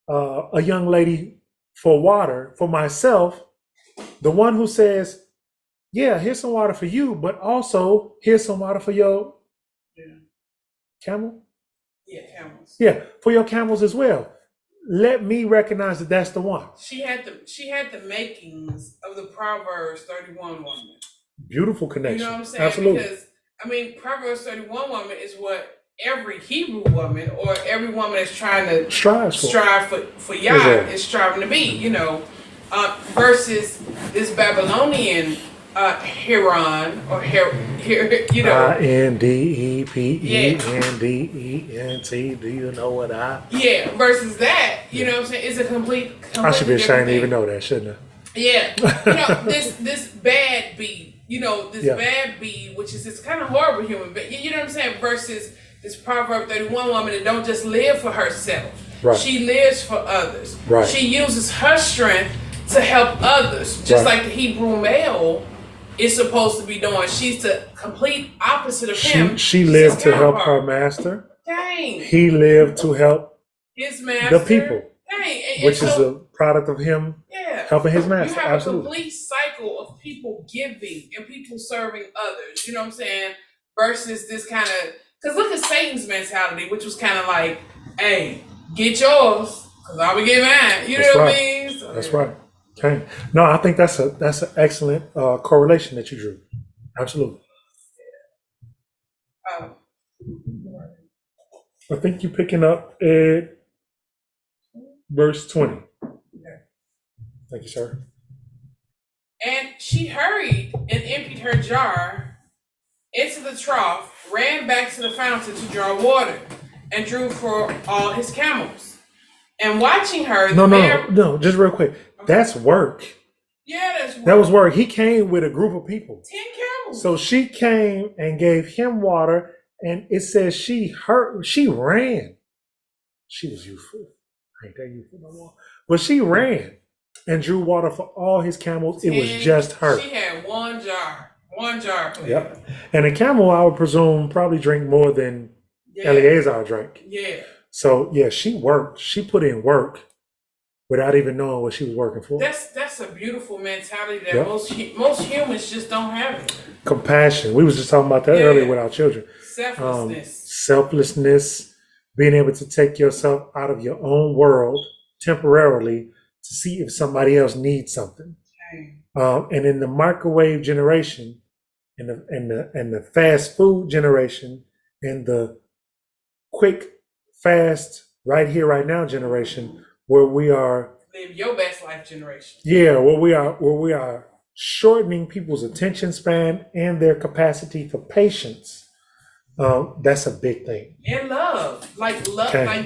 a young lady for water for myself, the one who says, yeah, here's some water for you, but also here's some water for your camel? Yeah, camels. Yeah, for your camels as well. Let me recognize that that's the one. She had the makings of the Proverbs 31 woman. Beautiful connection. You know what I'm saying? Absolutely. Because I mean, Proverbs 31 woman is what every Hebrew woman or every woman that's trying to strive for Yah exactly. is striving to be. You know, versus this Babylonian Heron or you know, INDEPENDENT. Do you know what I? Yeah, versus that, you know what I'm saying? It's a complete I should be ashamed to even know that, shouldn't I? Yeah, you know, this bad bee, you know, this bad bee, which is this kind of horrible human being, you know what I'm saying? Versus this Proverb 31 woman that don't just live for herself. Right. She lives for others. Right. She uses her strength to help others, just like the Hebrew male is supposed to be doing. She's the complete opposite of him. She lived to help her master. Dang. He lived to help his master. The people. Dang. Which is a product of him helping his master. You have Absolutely. a complete cycle of people giving and people serving others. You know what I'm saying? Versus this kind of, because look at Satan's mentality, which was kind of like, hey, get yours, because I'm going to get mine. You know what I mean? So, that's right. Okay. No, I think that's an excellent correlation that you drew. Absolutely. I think you're picking up at verse 20. Thank you, sir. And she hurried and emptied her jar into the trough, ran back to the fountain to draw water, and drew for all his camels. And watching her, no, just real quick. Okay. That's work. Yeah, that's work. That was work. He came with a group of people. 10 camels. So she came and gave him water, and it says she ran. She was youthful. I ain't that youthful no more. But she ran and drew water for all his camels. It was just her. She had one jar. Yep. And a camel, I would presume, probably drink more than Eleazar drank. Yeah. So yeah, she worked. She put in work without even knowing what she was working for. That's a beautiful mentality that most humans just don't have it. Compassion. We was just talking about that earlier with our children. Selflessness, being able to take yourself out of your own world temporarily to see if somebody else needs something. Okay. And in the microwave generation, and the fast food generation, and the quick, fast, right here, right now generation, where we are live your best life generation. Yeah, where we are shortening people's attention span and their capacity for patience. That's a big thing. And love, like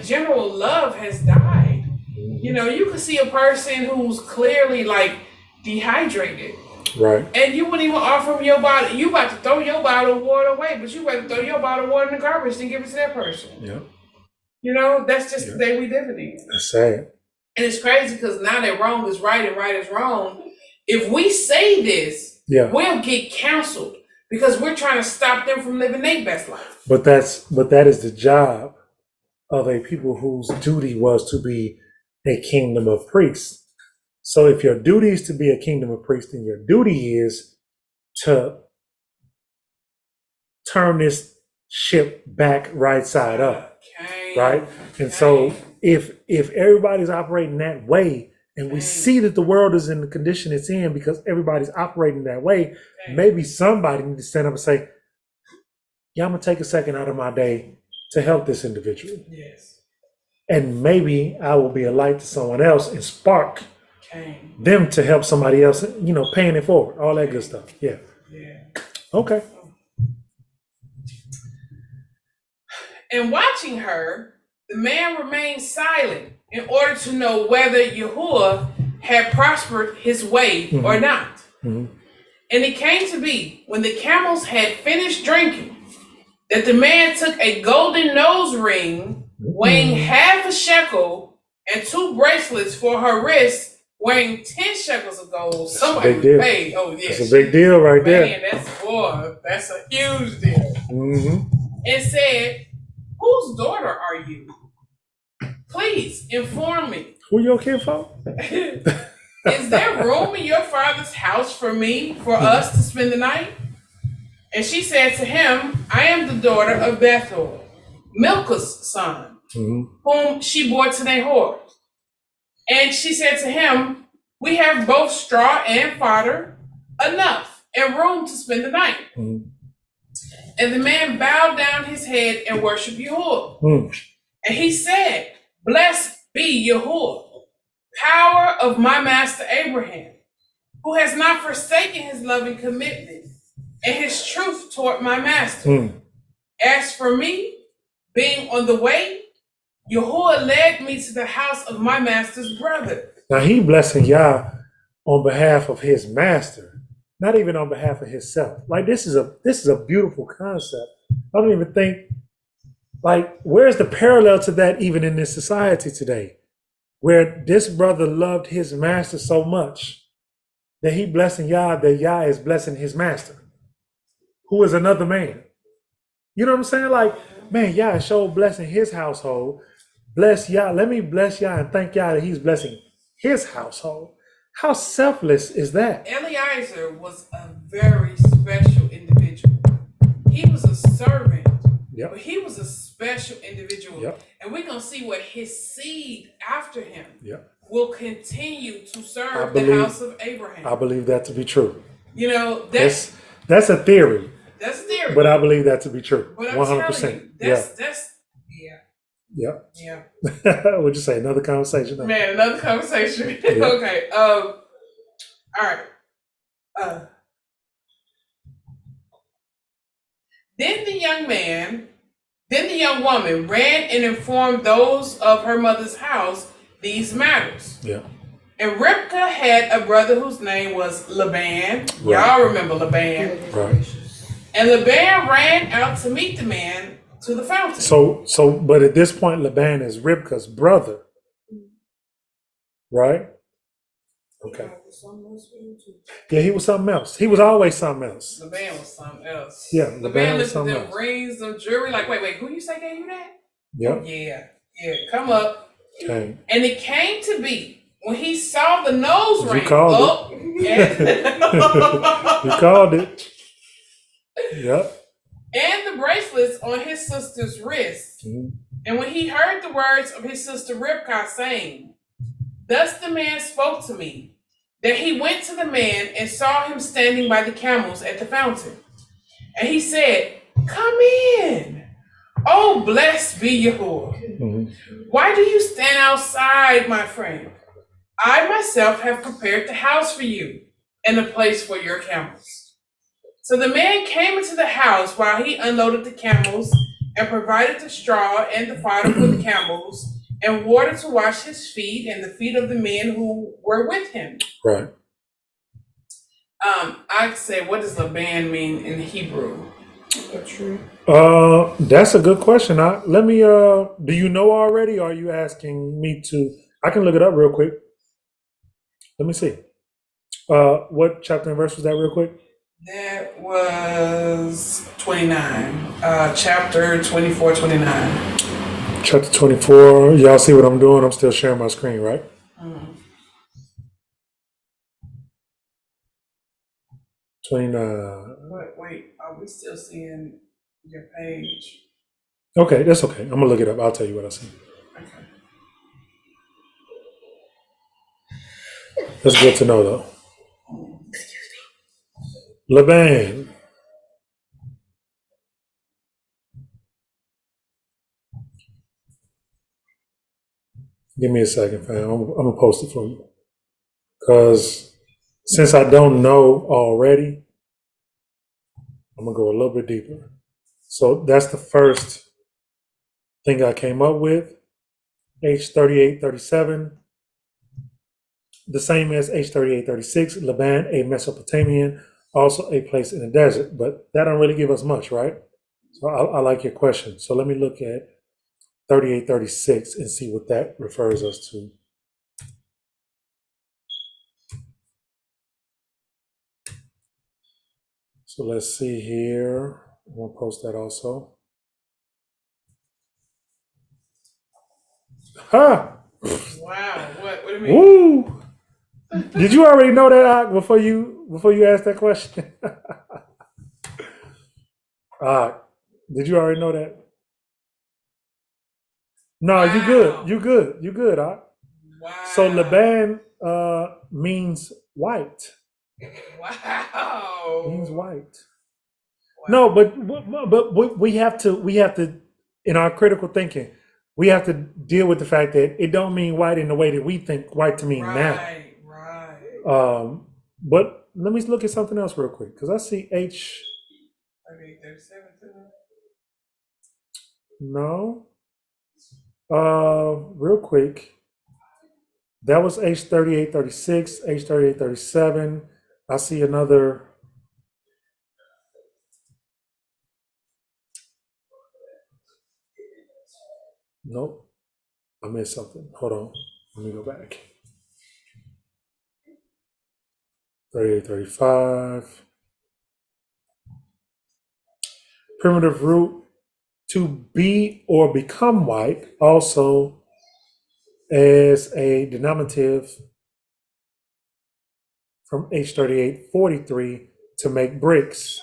general love has died. You know, you can see a person who's clearly like dehydrated. Right. And you wouldn't even offer them your bottle. You about to throw your bottle of water away, but you rather throw your bottle of water in the garbage than give it to that person. Yeah. You know, that's just the day we live in. That's sad. And it's crazy because now that wrong is right and right is wrong, if we say this, we'll get canceled because we're trying to stop them from living their best life. But that is the job of a people whose duty was to be a kingdom of priests. So if your duty is to be a kingdom of priests, then your duty is to turn this ship back right side up. Okay. Right? And so if everybody's operating that way, and we see that the world is in the condition it's in because everybody's operating that way, maybe somebody needs to stand up and say, yeah, I'm going to take a second out of my day to help this individual. Yes. And maybe I will be a light to someone else and spark them to help somebody else, you know, paying it forward, all that good stuff. Yeah. Yeah. Okay. And watching her, the man remained silent in order to know whether Yahuah had prospered his way or not. And it came to be, when the camels had finished drinking, that the man took a golden nose ring weighing half a shekel and 2 bracelets for her wrists weighing 10 shekels of gold. Somebody was paid. Oh, yeah. That's a big deal right there. Man, that's a huge deal. And said, "Whose daughter are you? Please inform me. Who your kinfolk? Is there room in your father's house for me, for us to spend the night?" And she said to him, "I am the daughter of Bethuel, Milcah's son, whom she bore to Nahor." And she said to him, "We have both straw and fodder, enough, and room to spend the night." And the man bowed down his head and worshiped Yahuah. And he said, "Blessed be Yahuah, power of my master Abraham, who has not forsaken his loving commitment and his truth toward my master. As for me, being on the way, Yahuah led me to the house of my master's brother." Now he blessing Yah on behalf of his master, not even on behalf of himself. Like this is a beautiful concept. I don't even think, like, where's the parallel to that even in this society today, where this brother loved his master so much that he blessing Yah, that Yah is blessing his master, who is another man. You know what I'm saying? Like, man, Yah showed blessing his household. Bless Yah. Let me bless Yah and thank Yah that he's blessing his household. How selfless is that? Eliezer was a very special individual. He was a servant, but he was a special individual. And we're going to see what his seed after him will continue to serve the house of Abraham. I believe that to be true. You know, that's a theory. That's a theory. But I believe that to be true. But I'm 100%. telling you, that's What'd you say? Another conversation? Man, another conversation. Okay. All right. Then the young woman ran and informed those of her mother's house these matters. And Rivkah had a brother whose name was Laban. Y'all remember Laban. And Laban ran out to meet the man to the fountain. So, but at this point, Laban is Rivkah's brother, right? Okay. Yeah, he was something else. He was always something else. Laban was something else. Yeah, Laban looked at them rings, them jewelry, like, wait, who you say gave you that? Yeah, come up. Okay. And it came to be, when he saw the nose ring, you called it. You called it. And the bracelets on his sister's wrists. And when he heard the words of his sister Rivkah saying, "Thus the man spoke to me," that he went to the man and saw him standing by the camels at the fountain. And he said, "Come in. Oh, blessed be Yahuah. Why do you stand outside, my friend? I myself have prepared the house for you and a place for your camels." So the man came into the house while he unloaded the camels and provided the straw and the fodder for the camels and water to wash his feet and the feet of the men who were with him. Right. I said, what does Laban mean in Hebrew? That's a good question. Let me, do you know already, or are you asking me to? I can look it up real quick. Let me see. What chapter and verse was that real quick? That was 29. Chapter 24, 29. Chapter 24. Y'all see what I'm doing? I'm still sharing my screen, right? 29. Wait, are we still seeing your page? Okay, that's okay. I'm gonna look it up. I'll tell you what I see. Okay. That's good to know, though. Laban. Give me a second, fam. I'm gonna post it for you. Because since I don't know already, I'm gonna go a little bit deeper. So that's the first thing I came up with. H3837, the same as H3836, Laban, a Mesopotamian, also a place in the desert. But that don't really give us much, right? So I like your question. So let me look at 3836 and see what that refers us to. So let's see here. I'm going to post that also. Ha! Wow. What do you mean? Woo! Did you already know that Ak, before you asked that question? Did you already know that? No, Wow. you good, Ak. Wow. So Laban means white. Wow. Means white. Wow. No, but we have to in our critical thinking, we have to deal with the fact that it don't mean white in the way that we think white to mean now. Right. But let me look at something else real quick because I see H. 3837 too. No. Real quick. That was H3836, H3837. I see another. Nope. I missed something. Hold on. Let me go back. 3835. Primitive root to be or become white, also as a denominative from H3843 to make bricks,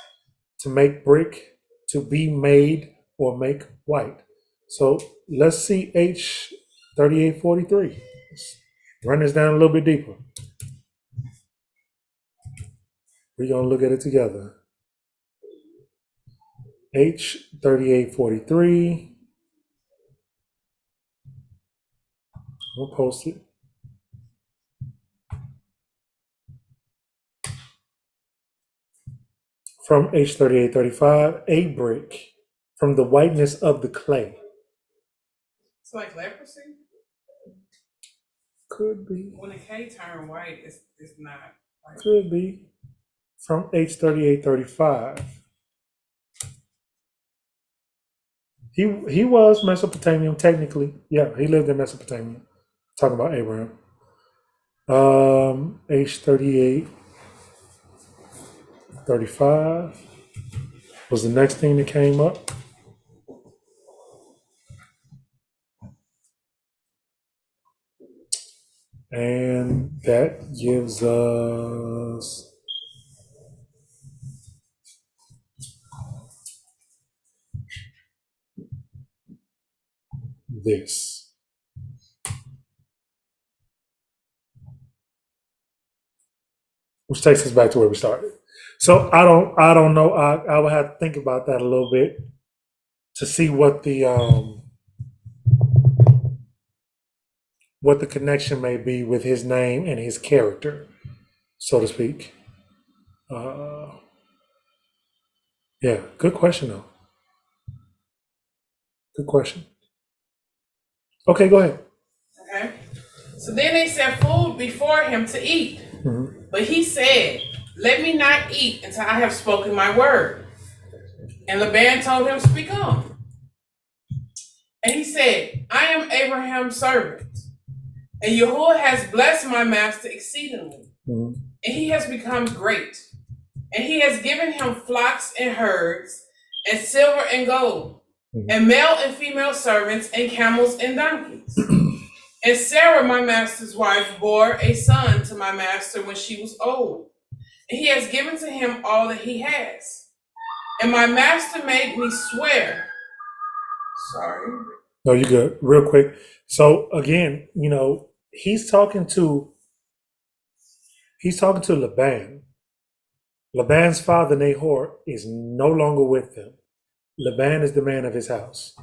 to make brick, to be made or make white. So let's see H3843. Let's run this down a little bit deeper. We're going to look at it together. H3843. We'll post it. From H3835, a brick from the whiteness of the clay. It's like leprosy? Could be. When the K turn white, it's not. White. Could be. From H3835. He was Mesopotamian, technically. Yeah, he lived in Mesopotamia. Talking about Abraham. H3835 was the next thing that came up. And that gives us this. Which takes us back to where we started. So I don't know. I would have to think about that a little bit to see what the connection may be with his name and his character, so to speak. Yeah, good question though. Good question. Okay, go ahead. Okay. So then they set food before him to eat. Mm-hmm. But he said, "Let me not eat until I have spoken my word." And Laban told him, "Speak on." And he said, "I am Abraham's servant, and Yahuah has blessed my master exceedingly, Mm-hmm. and he has become great. And he has given him flocks and herds, and silver and gold, and male and female servants, and camels and donkeys. And Sarah, my master's wife, bore a son to my master when she was old. And he has given to him all that he has. And my master made me swear." Sorry. No, you're good. Real quick. So again, he's talking to Laban. Laban's father, Nahor, is no longer with them. Laban is the man of his house.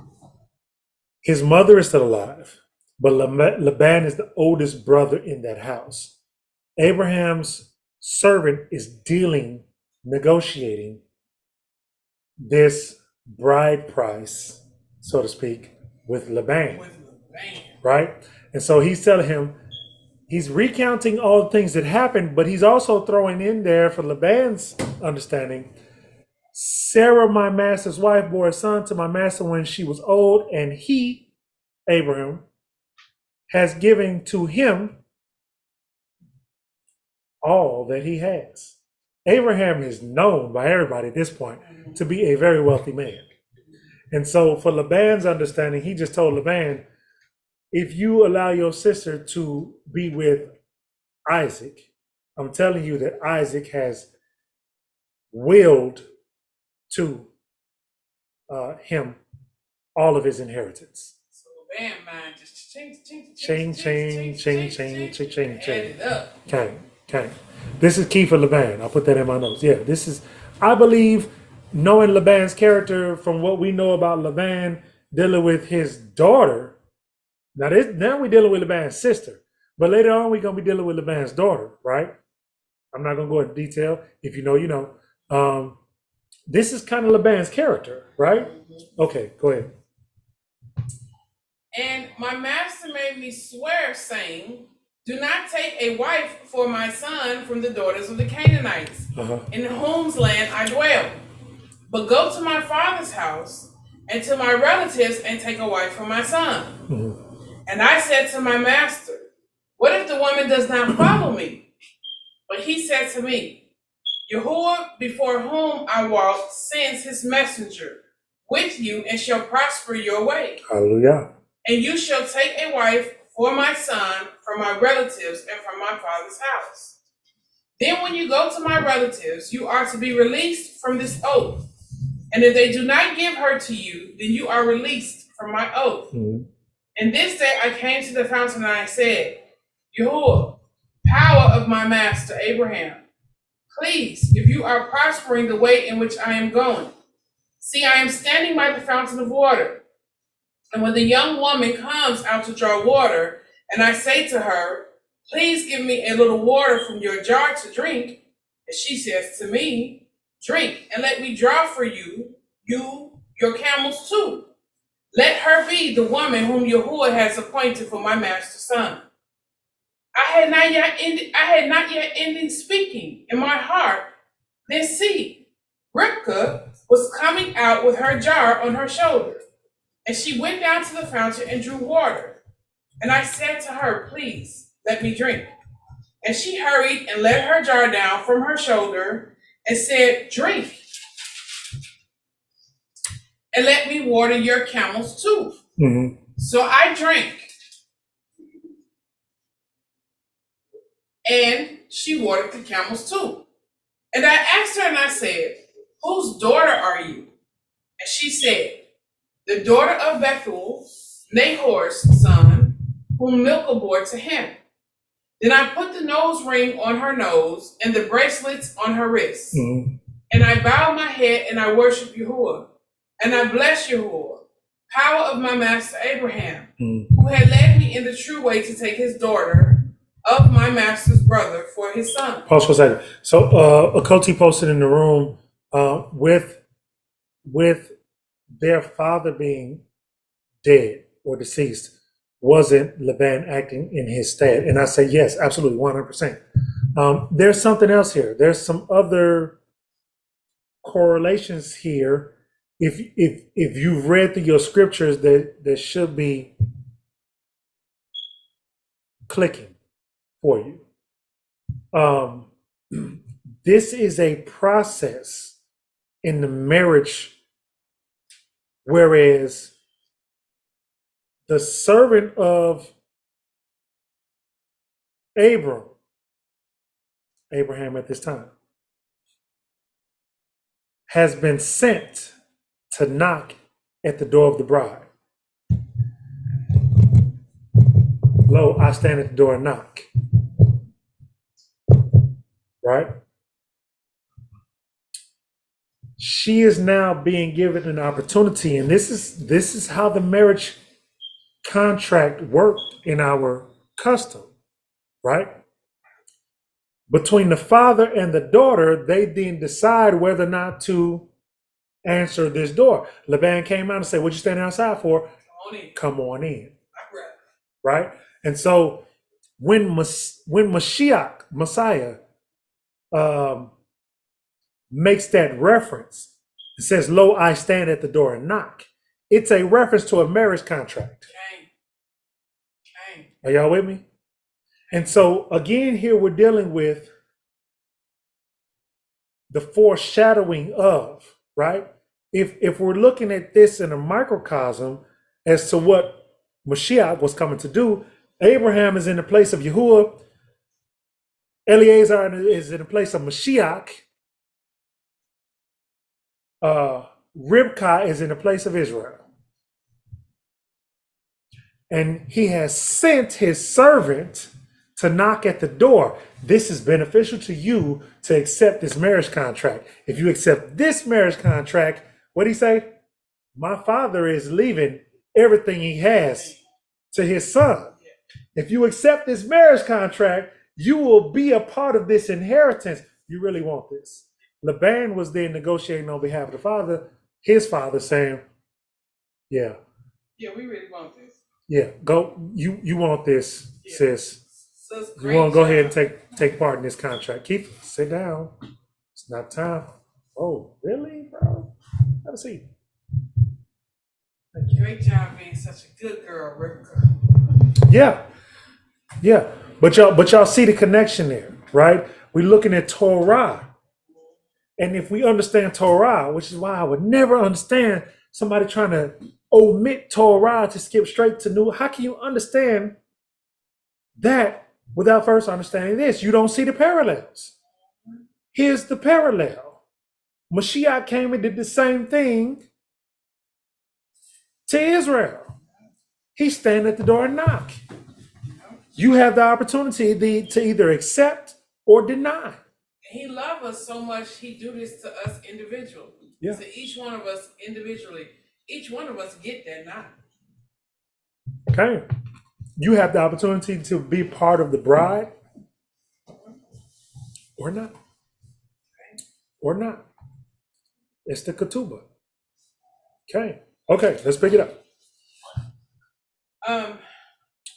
His mother is still alive, but Laban is the oldest brother in that house. Abraham's servant is negotiating this bride price, so to speak, with Laban, With Laban. right? And so he's telling him, he's recounting all the things that happened, but he's also throwing in there for Laban's understanding. Sarah, my master's wife, bore a son to my master when she was old, and he, Abraham, has given to him all that he has. Abraham is known by everybody at this point to be a very wealthy man. And so for Laban's understanding, he just told Laban, if you allow your sister to be with Isaac, I'm telling you that Isaac has willed to him all of his inheritance. So Laban mind just change. Change. Add it up. Okay. This is key for Laban. I'll put that in my notes. Yeah, this is, I believe, knowing Laban's character from what we know about Laban dealing with his daughter. Now we're dealing with Laban's sister, but later on we're going to be dealing with Laban's daughter, right? I'm not going to go into detail. If you know, you know. This is kind of Laban's character, right? Okay, go ahead. And my master made me swear, saying, do not take a wife for my son from the daughters of the Canaanites, in whose land I dwell, but go to my father's house and to my relatives and take a wife for my son. And I said to my master, what if the woman does not follow me? But he said to me, Yahuah, before whom I walk, sends his messenger with you and shall prosper your way. Hallelujah. And you shall take a wife for my son from my relatives and from my father's house. Then when you go to my relatives, you are to be released from this oath. And if they do not give her to you, then you are released from my oath. And this day I came to the fountain and I said, Yahuah, power of my master Abraham, please, if you are prospering the way in which I am going, see, I am standing by the fountain of water. And when the young woman comes out to draw water, and I say to her, please give me a little water from your jar to drink, and she says to me, drink, and let me draw for you, your camels too. Let her be the woman whom Yahuah has appointed for my master's son. I had not yet ended speaking in my heart. Then see, Rivkah was coming out with her jar on her shoulder, and she went down to the fountain and drew water. And I said to her, please, let me drink. And she hurried and let her jar down from her shoulder and said, drink, and let me water your camels too. So I drank. And she watered the camels too. And I asked her and I said, whose daughter are you? And she said, the daughter of Bethuel, Nahor's son, whom Milcah bore to him. Then I put the nose ring on her nose and the bracelets on her wrists. And I bowed my head and I worshiped Yahuah. And I blessed Yahuah, power of my master Abraham, who had led me in the true way to take his daughter of my master's brother for his son. Pause for a second. So Okoti posted in the room with their father being dead or deceased, wasn't Laban acting in his stead? And I say yes, absolutely, 100%. There's something else here. There's some other correlations here. If you've read through your scriptures, that should be clicking for you. This is a process in the marriage, whereas the servant of Abraham at this time, has been sent to knock at the door of the bride. Lo, I stand at the door and knock. Right? She is now being given an opportunity, and this is how the marriage contract worked in our custom, right? Between the father and the daughter, they then decide whether or not to answer this door. Laban came out and said, what you standing outside for? come on in. Right. Right? And so when Mashiach, Messiah, makes that reference, it says, "Lo, I stand at the door and knock." It's a reference to a marriage contract. Okay. Are y'all with me? And so again, here we're dealing with the foreshadowing of, right? If we're looking at this in a microcosm as to what Mashiach was coming to do, Abraham is in the place of Yahuah, Eleazar is in the place of Mashiach, Ribkah is in the place of Israel. And he has sent his servant to knock at the door. This is beneficial to you to accept this marriage contract. If you accept this marriage contract, what did he say? My father is leaving everything he has to his son. If you accept this marriage contract, you will be a part of this inheritance. You really want this. Laban was there negotiating on behalf of the father, his father saying, yeah, we really want this. Yeah, go. You want this, sis? So You want to go ahead and take part in this contract? Keith, sit down. It's not time. Oh, really, bro? Have a seat. Great job being such a good girl, Rebecca. Yeah. But y'all see the connection there, right? We're looking at Torah, and if we understand Torah, which is why I would never understand somebody trying to omit Torah to skip straight to New. How can you understand that without first understanding this? You don't see the parallels. Here's the parallel. Mashiach came and did the same thing to Israel. He stand at the door and knock. You have the opportunity to either accept or deny. He loves us so much, he do this to us individually. Yeah. To each one of us individually. Each one of us get that now. Okay. You have the opportunity to be part of the bride or not. Or not. It's the ketubah. Okay, let's pick it up.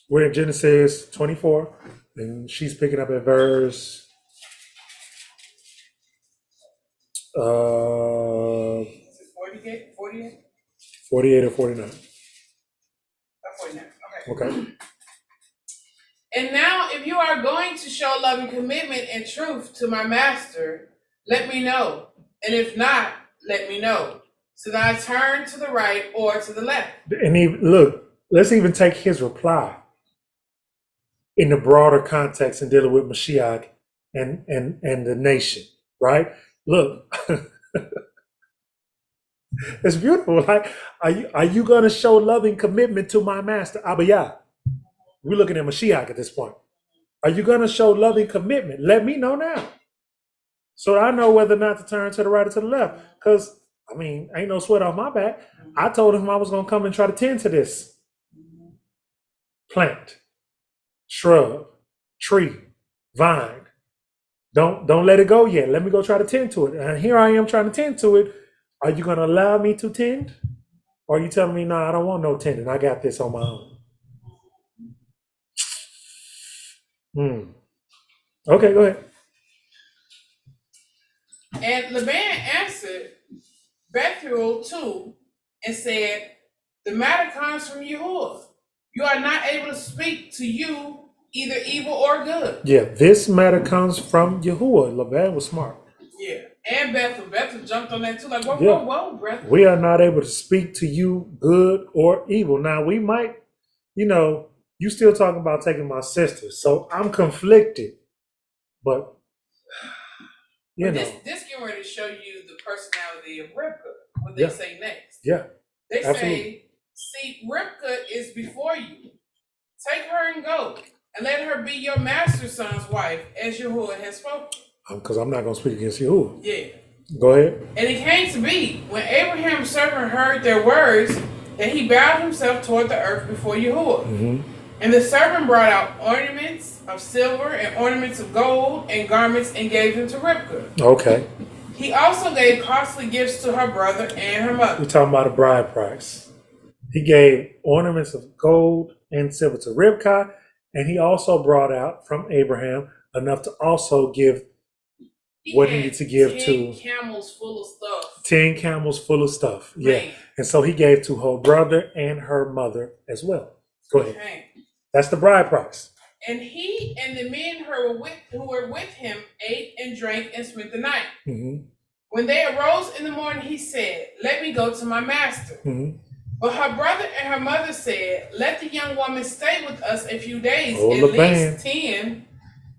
We're in Genesis 24, and she's picking up at verse 48? 48 or 49. 49. Okay. And now, if you are going to show love and commitment and truth to my master, let me know. And if not, let me know, so that I turn to the right or to the left. And look, let's even take his reply in the broader context and dealing with Mashiach and the nation, right? Look, it's beautiful. Like, are you going to show loving commitment to my master, Abba Yah? We're looking at Mashiach at this point. Are you going to show loving commitment? Let me know now, so I know whether or not to turn to the right or to the left. Because, I mean, ain't no sweat off my back. I told him I was going to come and try to tend to this plant, shrub, tree, vine. Don't let it go yet. Let me go try to tend to it. And here I am trying to tend to it. Are you going to allow me to tend? Or are you telling me, no, I don't want no tending. I got this on my own. Okay, go ahead. And Laban answered Bethuel too and said, the matter comes from Yahuah. You are not able to speak to you either evil or good. Yeah, this matter comes from Yahuah. Laban was smart. Yeah, and Bethel jumped on that too. Like, whoa, brother. We are not able to speak to you good or evil. Now, we might, you still talking about taking my sister. So I'm conflicted. But, This getting ready to show you the personality of Rivka, what they say next. Yeah. They Absolutely. say, see, Rivka is before you. Take her and go, and let her be your master's son's wife, as Yahuah has spoken. Because I'm not going to speak against Yahuah. Yeah. Go ahead. And it came to be, when Abraham's servant heard their words, that he bowed himself toward the earth before Yahuah. Mm-hmm. And the servant brought out ornaments of silver and ornaments of gold and garments and gave them to Rivka. Okay. He also gave costly gifts to her brother and her mother. We're talking about a bride price. He gave ornaments of gold and silver to Rivkah, and he also brought out from Abraham enough to also give what he needed to give 10 to camels full of stuff. 10 camels full of stuff. Yeah. Man. And so he gave to her brother and her mother as well. Go ahead. Okay. That's the bride price. And he and the men who were with him ate and drank and spent the night. Mm-hmm. When they arose in the morning, he said, "Let me go to my master." Mm-hmm. But her brother and her mother said, "Let the young woman stay with us a few days, Oh, at Laban. least 10.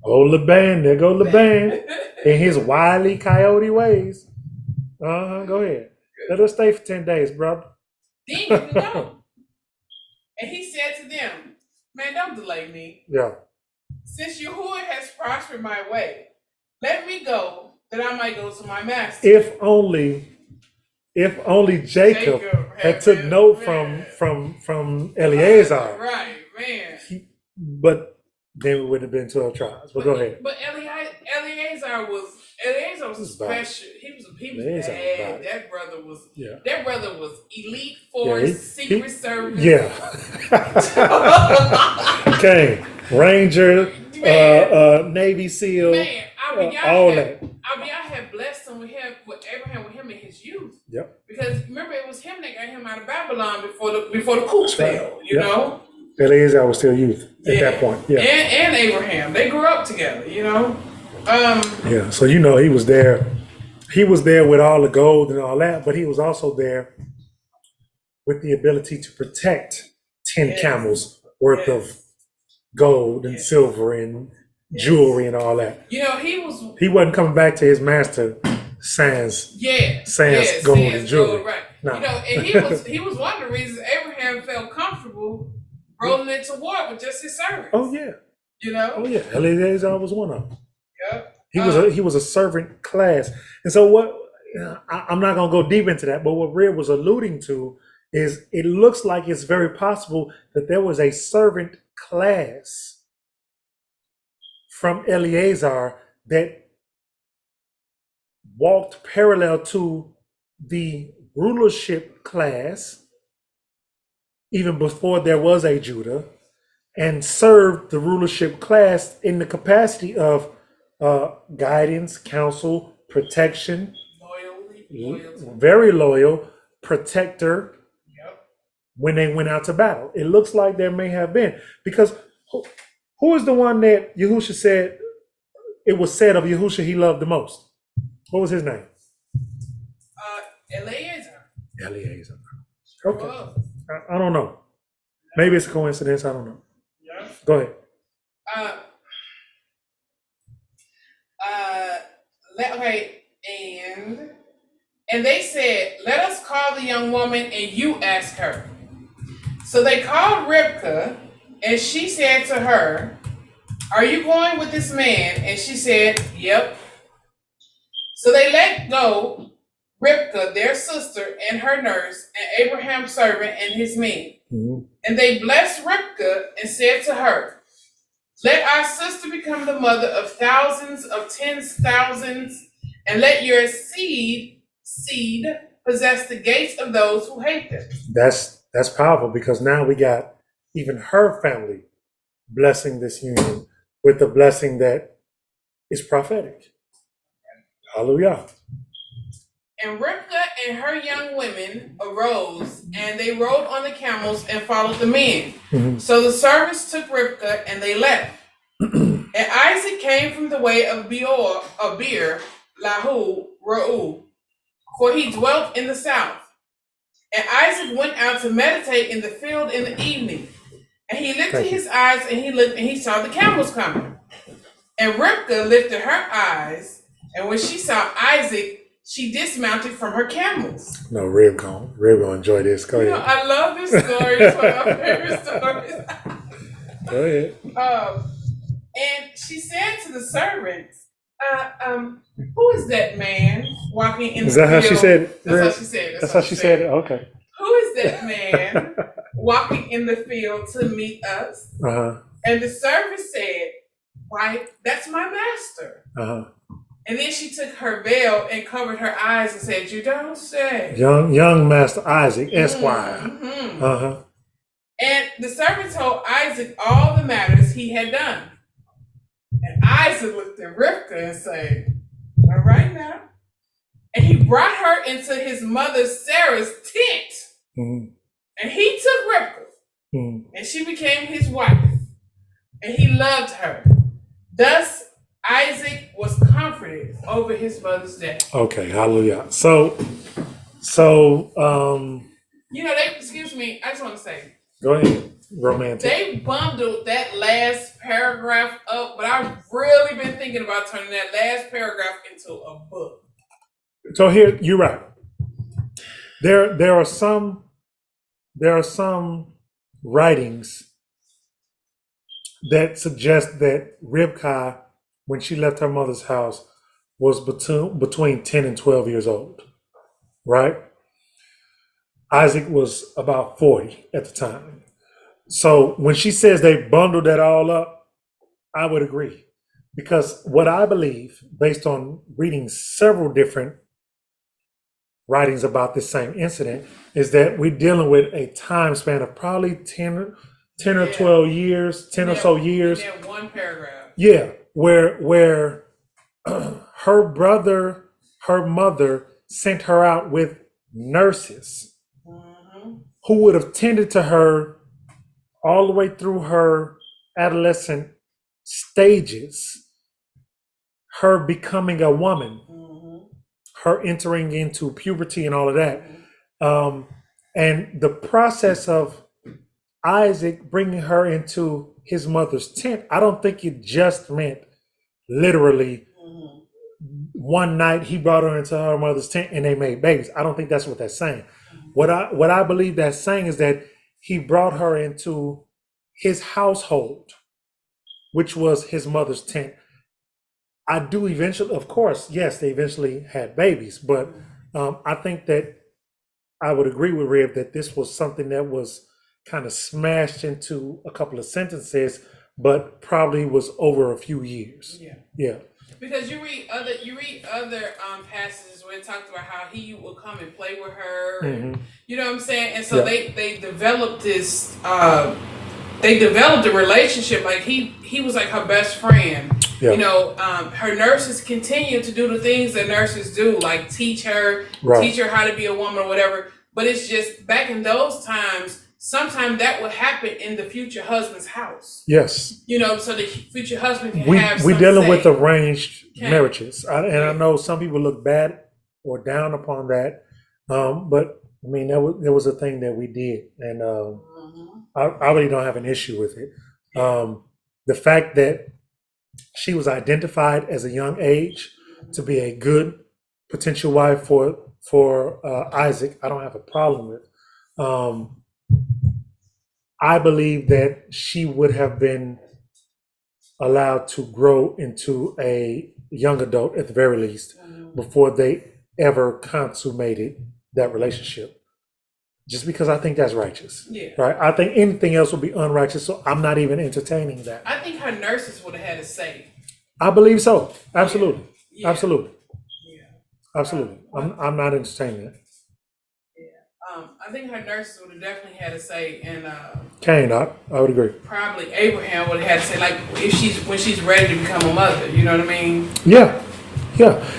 Oh, Laban. There go Laban in his wily coyote ways. Go ahead. Let us stay for 10 days, brother. Then you can go." And he said to them, "Man, don't delay me. Yeah. Since Yahuah has prospered my way, let me go that I might go to my master." If only Jacob had took note from Eleazar. Right, man. But then we would have been 12 tribes. But go ahead. But Eleazar was special. He was bad. That brother was elite force, secret service. Yeah. Okay. Ranger, Navy SEAL, Man, all that. I had blessed him with Abraham with him in his youth. Yep. Because remember, it was him that got him out of Babylon before the coup fell. You know. Eleazar was still youth at that point. Yeah. And Abraham, they grew up together. You know. Yeah. So he was there. He was there with all the gold and all that, but he was also there with the ability to protect 10 camels worth of gold and silver and jewelry and all that. You know, he wasn't coming back to his master sans gold and jewelry. Gold, right. No. You know, and he was one of the reasons Abraham felt comfortable rolling into war with just his servants. Oh yeah. You know? Oh yeah. Eleazar was one of them. Yep. He was a servant class. And so what I'm not gonna go deep into that, but what Red was alluding to is it looks like it's very possible that there was a servant class from Eleazar that walked parallel to the rulership class even before there was a Judah, and served the rulership class in the capacity of guidance, counsel, protection, Loyalty. very loyal, protector. Yep. When they went out to battle. It looks like there may have been, because who is the one that Yahushua said, it was said of Yahushua he loved the most? What was his name? Eleazar. Okay. I don't know. Maybe it's a coincidence. I don't know. Yeah. Go ahead. Okay, and they said, "Let us call the young woman and you ask her." So they called Rivkah, and she said to her, "Are you going with this man?" And she said, "Yep." So they let go Rivkah, their sister, and her nurse, and Abraham's servant and his men. Mm-hmm. And they blessed Rivkah and said to her, "Let our sister become the mother of thousands, of tens thousands, and let your seed possess the gates of those who hate them." That's powerful, because now we got even her family blessing this union with the blessing that is prophetic. Hallelujah. And Rivkah and her young women arose, and they rode on the camels and followed the men. Mm-hmm. So the servants took Rivkah, and they left. And Isaac came from the way of Beer, Lahu, Ra'u, for he dwelt in the south. And Isaac went out to meditate in the field in the evening. And he lifted his eyes, and he looked, and he saw the camels coming. And Rivkah lifted her eyes, and when she saw Isaac, she dismounted from her camels. No, Rib gonna enjoy this. Go ahead. I love this story. It's one of my favorite stories. Go ahead. And she said to the servants, "Who is that man walking in the field?" Is that how she said it? That's how she said it. That's how she said it. Okay. "Who is that man walking in the field to meet us?" Uh-huh. And the servant said, "Why, that's my master." Uh-huh. And then she took her veil and covered her eyes and said, "You don't say." Young Master Isaac, Esquire. Mm-hmm. Uh-huh. And the servant told Isaac all the matters he had done. And Isaac looked at Rivkah and said, "All right now." And he brought her into his mother Sarah's tent. Mm-hmm. And he took Rivkah. Mm-hmm. And she became his wife. And he loved her. Thus, Isaac was comforted over his mother's death. Okay, hallelujah. So, Excuse me, I just want to say, go ahead, romantic. they bundled that last paragraph up, but I've really been thinking about turning that last paragraph into a book. So here, you're right. There are some writings that suggest that Rivkah, when she left her mother's house, was between 10 and 12 years old, right? Isaac was about 40 at the time. So when she says they bundled that all up, I would agree. Because what I believe, based on reading several different writings about this same incident, is that we're dealing with a time span of probably 10 or 12 years, 10 or so years. In that one paragraph. Yeah, where her mother sent her out with nurses who would have tended to her all the way through her adolescent stages, her becoming a woman, her entering into puberty and all of that. And the process of Isaac bringing her into his mother's tent, I don't think it just meant literally one night he brought her into her mother's tent and they made babies. I don't think that's what that's saying. What I believe that's saying is that he brought her into his household, which was his mother's tent. I do eventually, of course, yes, they eventually had babies, but I think that I would agree with Rib that this was something that was kind of smashed into a couple of sentences, but probably was over a few years. Yeah. Because you read other passages where it talks about how he will come and play with her, and, you know what I'm saying? And so they developed this. They developed a relationship. Like he was like her best friend. Yeah. You know, her nurses continue to do the things that nurses do, like teach her how to be a woman or whatever. But it's just back in those times. Sometimes that would happen in the future husband's house. Yes. You know, so the future husband can have we're dealing with arranged marriages. I know some people look bad or down upon that. But I mean, there was a thing that we did. And I really don't have an issue with it. The fact that she was identified as a young age to be a good potential wife for Isaac, I don't have a problem with. I believe that she would have been allowed to grow into a young adult at the very least before they ever consummated that relationship. Just because I think that's righteous. Yeah. Right? I think anything else would be unrighteous, so I'm not even entertaining that. I think her nurses would have had a say. I believe so. Absolutely. Yeah. Absolutely. Yeah. Absolutely. I'm not entertaining that. I think her nurses would have definitely had a say, and Cain, I would agree. Probably Abraham would have had to say, like, when she's ready to become a mother. You know what I mean? Yeah.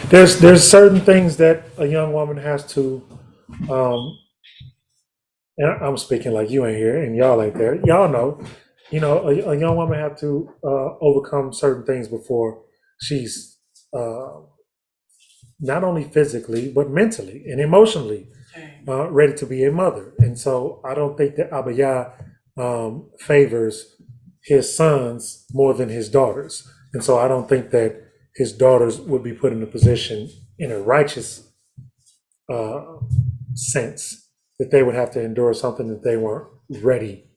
There's certain things that a young woman has to, and I'm speaking like you ain't here and y'all ain't there. Y'all know, a young woman have to overcome certain things before she's not only physically but mentally and emotionally. Ready to be a mother. And so I don't think that Abba Yah favors his sons more than his daughters. And so I don't think that his daughters would be put in a position in a righteous sense that they would have to endure something that they weren't ready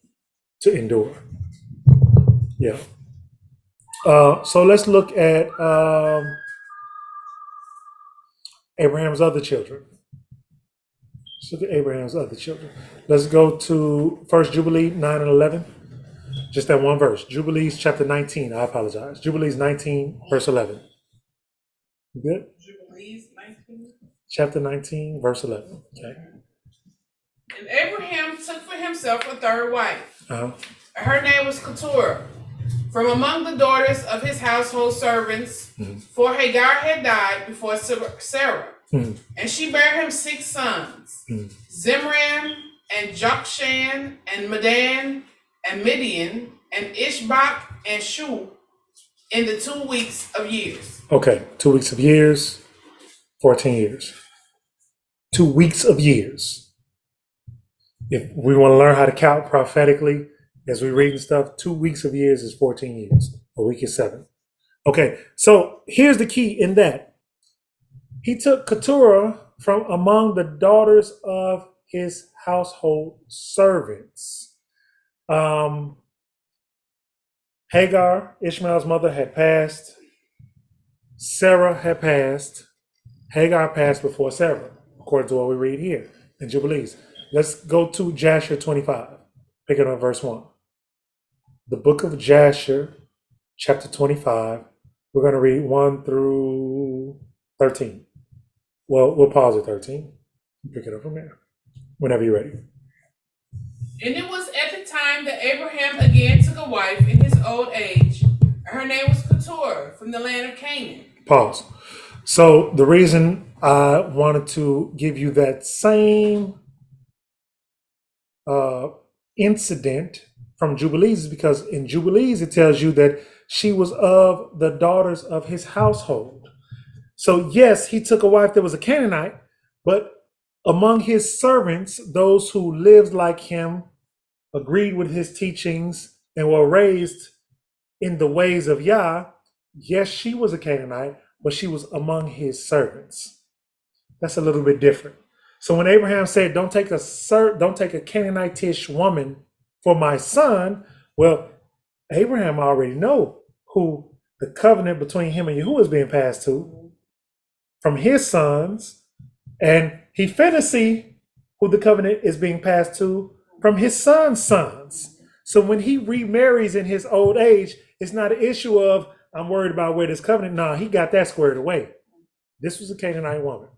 to endure. Yeah. So let's look at Abraham's other children. Look at Abraham's other children. Let's go to 1 Jubilee 9 and 11. Just that one verse. Jubilees chapter 19. I apologize. Jubilees 19, verse 11. You good? Jubilees 19. Chapter 19, verse 11. Okay. And Abraham took for himself a third wife. Uh-huh. Her name was Keturah, from among the daughters of his household servants, for Hagar had died before Sarah. And she bare him 6 sons, Zimran, and Jokshan, and Medan, and Midian, and Ishbak, and Shu, in the 2 weeks of years. Okay, 2 weeks of years, 14 years. 2 weeks of years. If we want to learn how to count prophetically, as we read and stuff, 2 weeks of years is 14 years. A week is 7. Okay, so here's the key in that. He took Keturah from among the daughters of his household servants. Hagar, Ishmael's mother, had passed. Sarah had passed. Hagar passed before Sarah, according to what we read here in Jubilees. Let's go to Jasher 25, picking up verse 1. The book of Jasher, chapter 25. We're going to read 1 through 13. Well, we'll pause at 13. Pick it up from there, whenever you're ready. And it was at the time that Abraham again took a wife in his old age. Her name was Keturah, from the land of Canaan. Pause. So the reason I wanted to give you that same incident from Jubilees is because in Jubilees it tells you that she was of the daughters of his household. So yes, he took a wife that was a Canaanite, but among his servants, those who lived like him, agreed with his teachings, and were raised in the ways of Yah, yes, she was a Canaanite, but she was among his servants. That's a little bit different. So when Abraham said, don't take a Canaanitish woman for my son, well, Abraham already know who the covenant between him and Yahuah is being passed to from his sons, and he finna see who the covenant is being passed to from his son's sons. So when he remarries in his old age, it's not an issue of, I'm worried about where this covenant, no, he got that squared away. This was a Canaanite woman.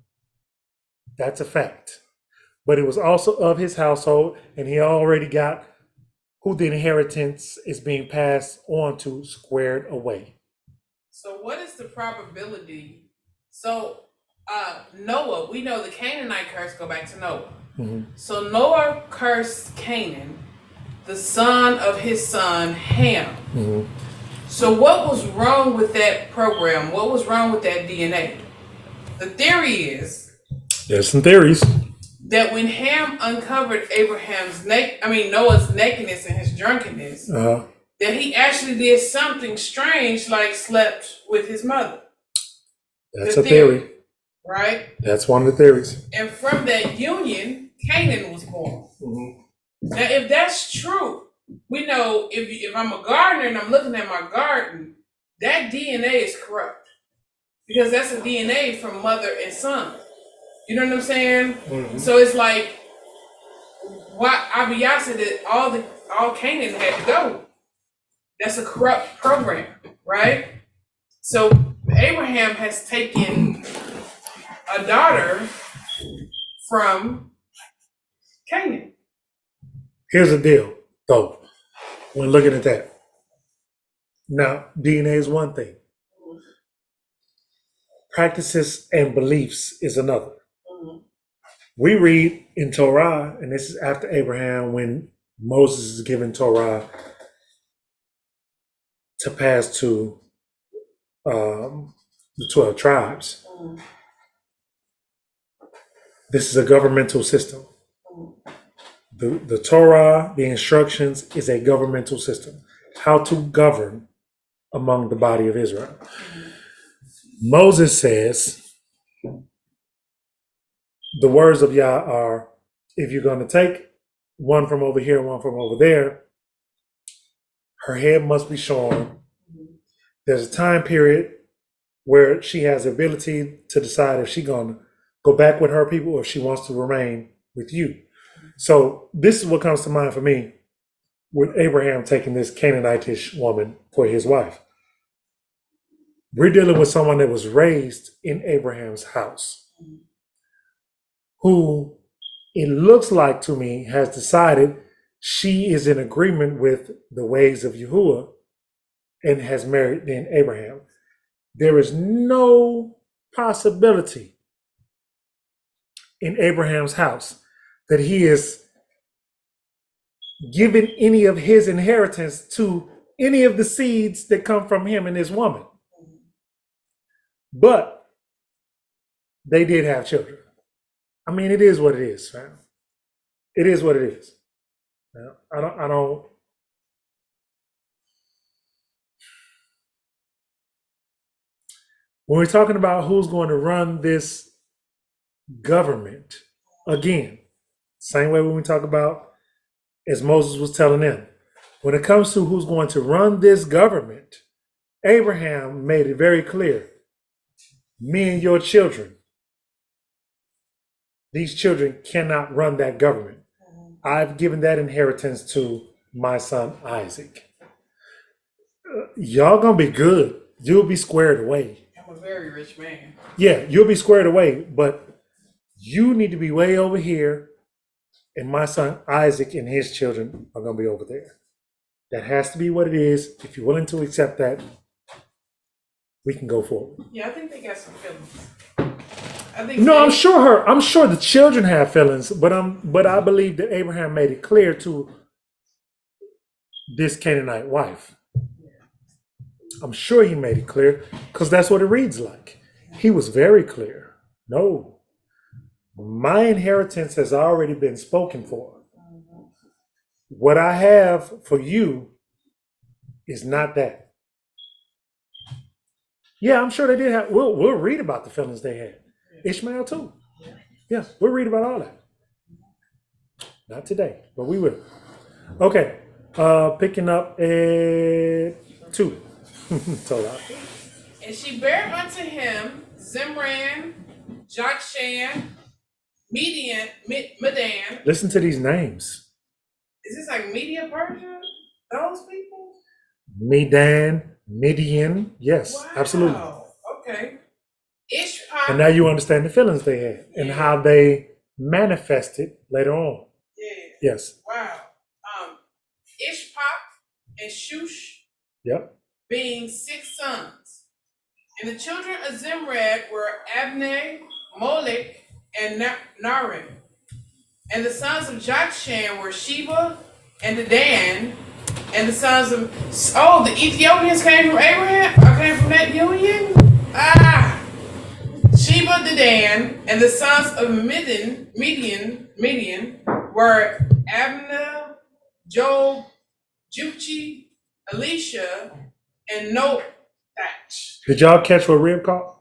That's a fact. But it was also of his household, and he already got who the inheritance is being passed on to squared away. So what is the probability? So Noah, we know the Canaanite curse go back to Noah. So Noah cursed Canaan, the son of his son Ham. So what was wrong with that program? What was wrong with that DNA? The theory is, there's some theories, that when Ham uncovered Noah's nakedness and his drunkenness, that he actually did something strange, like slept with his mother. That's a theory. Right? That's one of the theories. And from that union, Canaan was born. Now, if that's true, we know if I'm a gardener and I'm looking at my garden, that DNA is corrupt. Because that's a DNA from mother and son. You know what I'm saying? So it's like, why Abiyah said that all Canaan had to go. That's a corrupt program, right? So Abraham has taken a daughter from Canaan. Here's the deal, though, when looking at that. Now, DNA is one thing. Practices and beliefs is another. We read in Torah, and this is after Abraham, when Moses is given Torah to pass to the 12 tribes. This is a governmental system. The Torah, the instructions, is a governmental system. How to govern among the body of Israel. Moses says, the words of Yah are, if you're going to take one from over here and one from over there, her head must be shorn. There's a time period where she has the ability to decide if she's going to go back with her people or if she wants to remain with you. So this is what comes to mind for me with Abraham taking this Canaanitish woman for his wife. We're dealing with someone that was raised in Abraham's house, who it looks like to me has decided she is in agreement with the ways of Yahuah and has married then Abraham. There is no possibility in Abraham's house that he is giving any of his inheritance to any of the seeds that come from him and his woman. But they did have children. I mean, it is what it is, fam. It is what it is. I don't. When we're talking about who's going to run this government, again, same way when we talk about, as Moses was telling them, when it comes to who's going to run this government, Abraham made it very clear, me and your children, these children cannot run that government. I've given that inheritance to my son Isaac. Y'all gonna be good. You'll be squared away. I'm a very rich man. Yeah, you'll be squared away, but you need to be way over here, and my son Isaac and his children are gonna be over there. That has to be what it is. If you're willing to accept that, we can go forward. Yeah, I think they got some feelings. I think No, I'm sure the children have feelings, but I believe that Abraham made it clear to this Canaanite wife. I'm sure he made it clear because that's what it reads like. He was very clear. No, my inheritance has already been spoken for. What I have for you is not that. Yeah, I'm sure they did have. We'll read about the feelings they had. Ishmael too. Yeah, we'll read about all that. Not today, but we will. Okay, picking up at 2. And she bare unto him Zimran, Jokshan, Medan. Listen to these names. Is this like Media Persia? Those people? Medan, Midian. Yes, Wow. absolutely. Okay. Ishpa. And now you understand the feelings they had and how they manifested later on. Yeah. Yes. Wow. Ishpa and Shush Yep. being 6 sons. And the children of Zimrad were Abner, Molech, and Narin. And the sons of Jokshan were Sheba and Dedan. And the sons of the Ethiopians came from Abraham? Or came from that union? Sheba, Dedan, and the sons of Median were Abner, Job, Jukchi, Elisha, and Noach. Did y'all catch what Rib caught?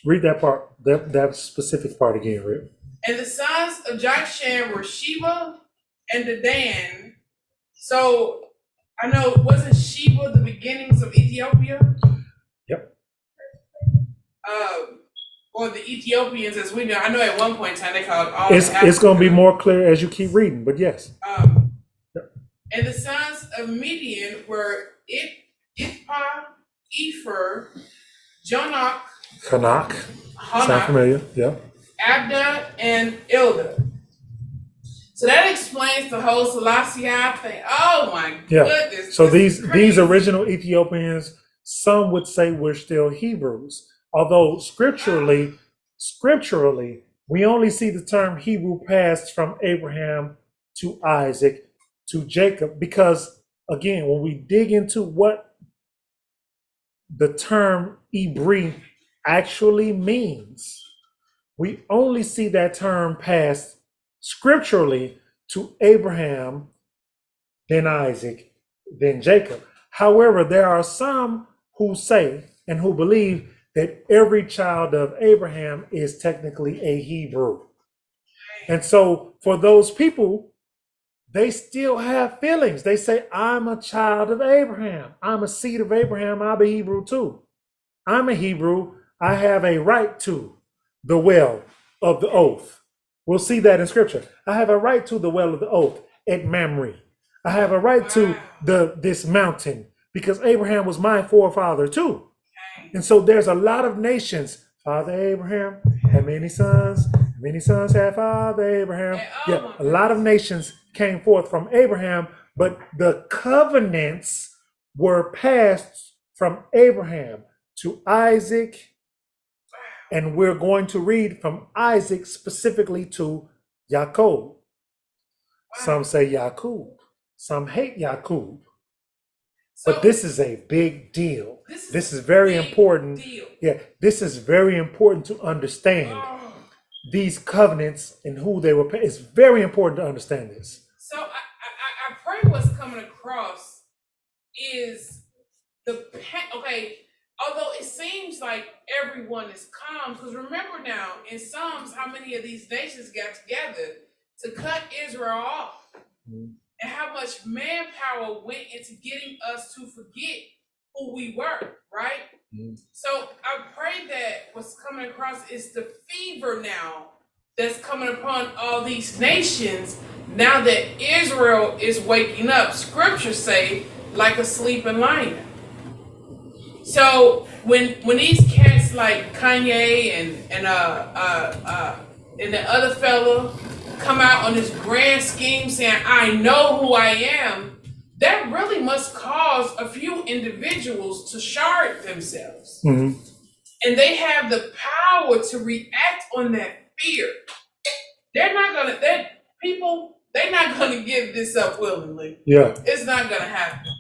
Read that part, that specific part again, Rib. And the sons of Jokshan were Sheba and Dedan. So I know, wasn't Sheba the beginnings of Ethiopia? Yep. Or the Ethiopians, as we know. I know at one point in time they called all. It's going to be more clear as you keep reading, but yes. And the sons of Midian were Ithpa, Epher, Jonach, Hanak. Sound familiar? Yeah. Abda, and Ilda. So that explains the whole Selassie thing. Oh my goodness. So these original Ethiopians, some would say we're still Hebrews. Although scripturally, we only see the term Hebrew passed from Abraham to Isaac to Jacob, because again, when we dig into what the term Hebrew actually means, we only see that term passed scripturally to Abraham, then Isaac, then Jacob. However, there are some who say and who believe that every child of Abraham is technically a Hebrew. And so for those people, they still have feelings. They say, I'm a child of Abraham. I'm a seed of Abraham. I'm a Hebrew too. I'm a Hebrew. I have a right to the well of the oath. We'll see that in scripture. I have a right to the well of the oath at Mamre. I have a right to this mountain because Abraham was my forefather too. And so there's a lot of nations. Father Abraham had many sons. Many sons had Father Abraham. Yeah, a lot of nations came forth from Abraham, but the covenants were passed from Abraham to Isaac. And we're going to read from Isaac specifically to Yaakov. Some say Yaakov. Some hate Yaakov. But this is a big deal. This is very important. Yeah, this is very important to understand these covenants and who they were. It's very important to understand this. So I pray what's coming across is okay. Although it seems like everyone is calm, because remember now in Psalms how many of these nations got together to cut Israel off. And how much manpower went into getting us to forget who we were, right? So I pray that what's coming across is the fever now that's coming upon all these nations now that Israel is waking up. Scriptures say, like a sleeping lion. So when these cats like Kanye and the other fella come out on this grand scheme saying, I know who I am, that really must cause a few individuals to shard themselves. And they have the power to react on that fear. They're not gonna give this up willingly. Yeah. It's not gonna happen.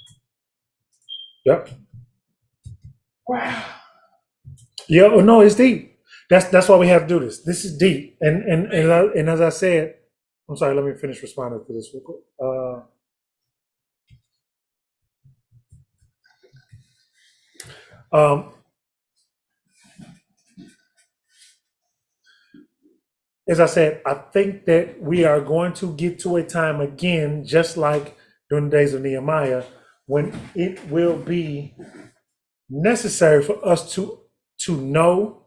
Yep. Wow. Yeah, well, no, it's deep. That's why we have to do this. This is deep. And as I said, I'm sorry, let me finish responding to this real quick. As I said, I think that we are going to get to a time again, just like during the days of Nehemiah, when it will be necessary for us to know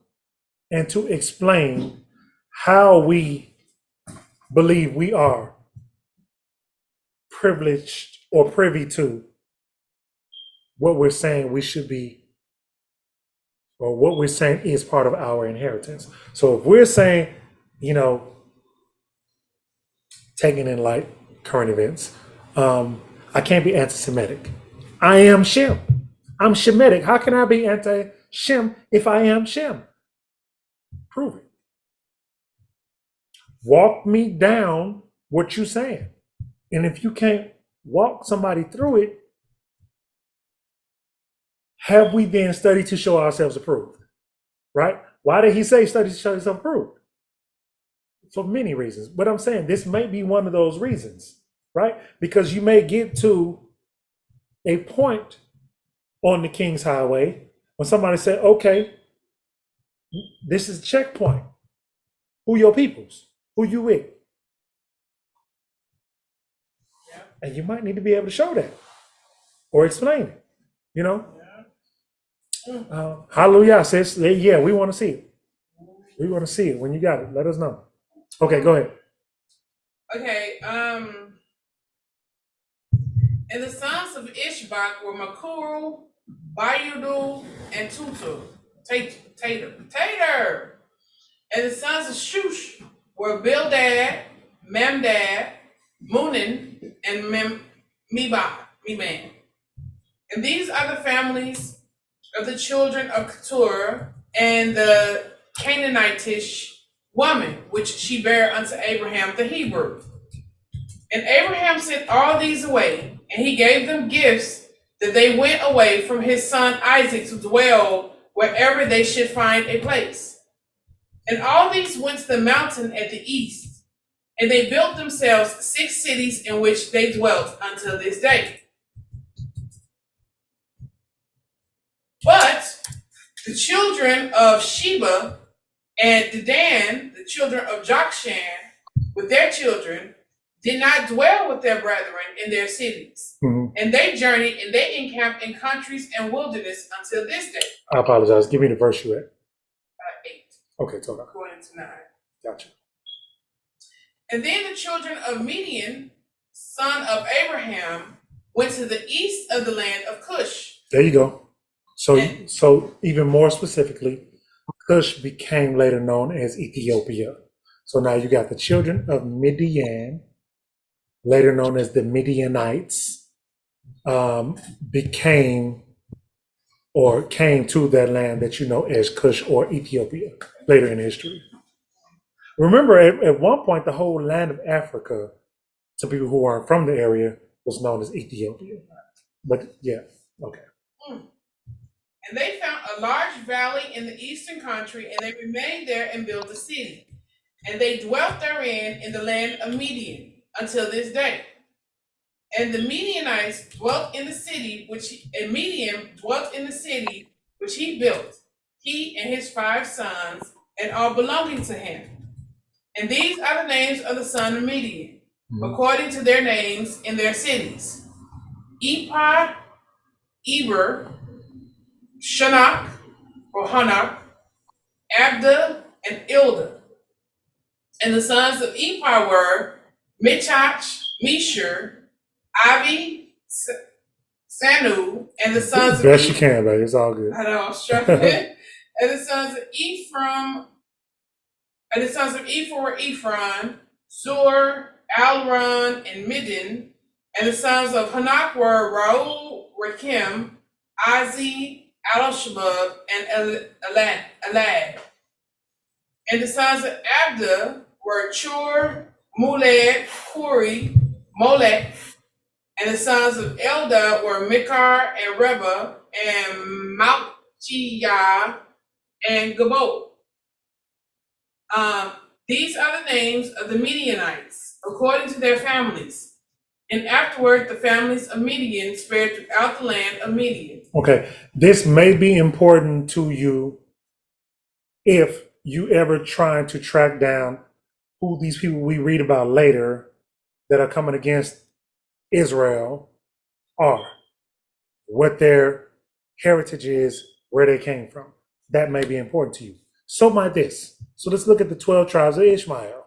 and to explain how we believe we are privileged or privy to what we're saying we should be, or what we're saying is part of our inheritance. So if we're saying, taking in light current events, I can't be anti-Semitic. I am Shem. I'm Shemitic. How can I be anti-Shem if I am Shem? Prove it. Walk me down what you're saying. And if you can't walk somebody through it, have we then studied to show ourselves approved? Right? Why did he say study to show yourself approved? For many reasons. But I'm saying this may be one of those reasons, right? Because you may get to a point on the King's Highway when somebody said, okay, this is a checkpoint. Who your peoples? Who you with? Yeah. And you might need to be able to show that or explain it, Hallelujah says, yeah, we want to see it. We want to see it. When you got it, let us know. Okay, go ahead. Okay, and the sons of Ishbak were Makuru, Bayudu, and Tater. And the sons of Shush were Bildad, Memdad, Munin, and Meban. And these are the families of the children of Keturah and the Canaanitish woman, which she bare unto Abraham the Hebrew. And Abraham sent all these away, and he gave them gifts that they went away from his son Isaac to dwell wherever they should find a place. And all these went to the mountain at the east, and they built themselves 6 cities in which they dwelt until this day. But the children of Sheba and Dedan, the children of Jokshan, with their children, did not dwell with their brethren in their cities. And they journeyed and they encamped in countries and wilderness until this day. I apologize. Give me the verse you at. 8. Okay, talk about. Going into 9. Gotcha. And then the children of Midian, son of Abraham, went to the east of the land of Cush. There you go. So even more specifically, Cush became later known as Ethiopia. So now you got the children of Midian, later known as the Midianites, became or came to that land that you know as Cush or Ethiopia later in history. Remember, at one point, the whole land of Africa, to people who aren't from the area, was known as Ethiopia. But yeah, okay. And they found a large valley in the eastern country, and they remained there and built a city. And they dwelt therein in the land of Midian until this day. And the Midianites dwelt in the city and Midian dwelt in the city which he built, he and his 5 sons, and all belonging to him. And these are the names of the son of Midian, according to their names in their cities: Ephah, Eber, Shanak, or Hanak, Abda, and Ilda. And the sons of Ephah were Mishach, Meshur, Avi, Sanu, and the sons of Best you can, baby. It's all good. I know, I'm struggling. And the sons of Ephraim, and the sons of Ephraim were Ephron, Zur, Alron, and Midden. And the sons of Hanak were Raul, Rakim, Azi, Aloshbab, and Alad. And the sons of Abda were Chur, Muled, Kuri, Molech. And the sons of Elda were Mikar and Reba and MashiYahch and Gabo. These are the names of the Midianites, according to their families. And afterward, the families of Midian spread throughout the land of Midian. Okay, this may be important to you if you ever trying to track down who these people we read about later that are coming against Israel are, what their heritage is, where they came from. That may be important to you. So might this. So let's look at the 12 tribes of Ishmael.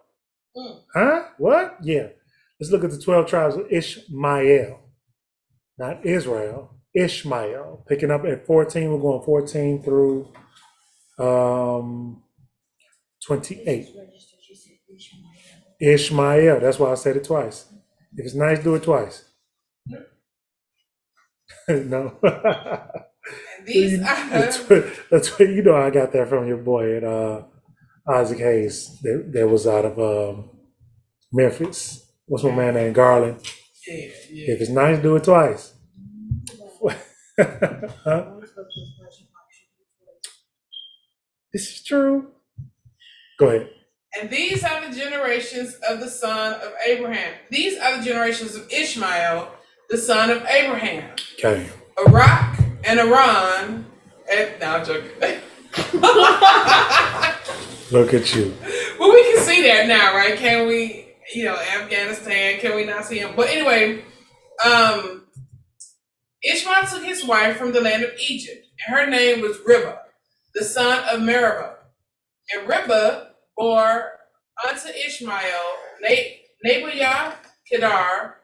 Huh? What? Yeah. Let's look at the 12 tribes of Ishmael. Not Israel, Ishmael. Picking up at 14, we're going 14 through 28. Ishmael. That's why I said it twice. If it's nice, do it twice. No. And these that's what you know. I got that from your boy at Isaac Hayes. That was out of Memphis. What's my man named Garland? Yeah. If it's nice, do it twice. Huh? This is true. Go ahead. And these are the generations of the son of Abraham. These are the generations of Ishmael, the son of Abraham. Okay. Iraq and Iran. No, I'm joking. Look at you. Well, we can see that now, right? Can we? Afghanistan. Can we not see him? But anyway, Ishmael took his wife from the land of Egypt, and her name was Ribah, the son of Meribah. And Ribah bore unto Ishmael Nabiah, Kedar,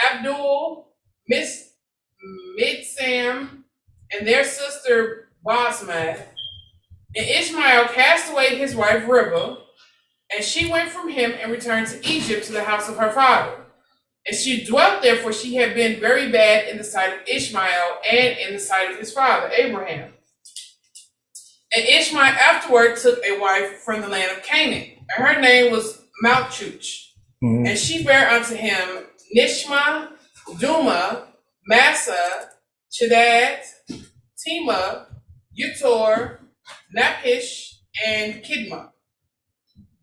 Abdul, Midsam, and their sister Basmath. And Ishmael cast away his wife Ribah, and she went from him and returned to Egypt to the house of her father. And she dwelt there, for she had been very bad in the sight of Ishmael and in the sight of his father Abraham. And Ishmael afterward took a wife from the land of Canaan, and her name was Malchuch. And she bare unto him Nishma, Duma, Massa, Chedad, Tema, Utor, Nakish, and Kidma.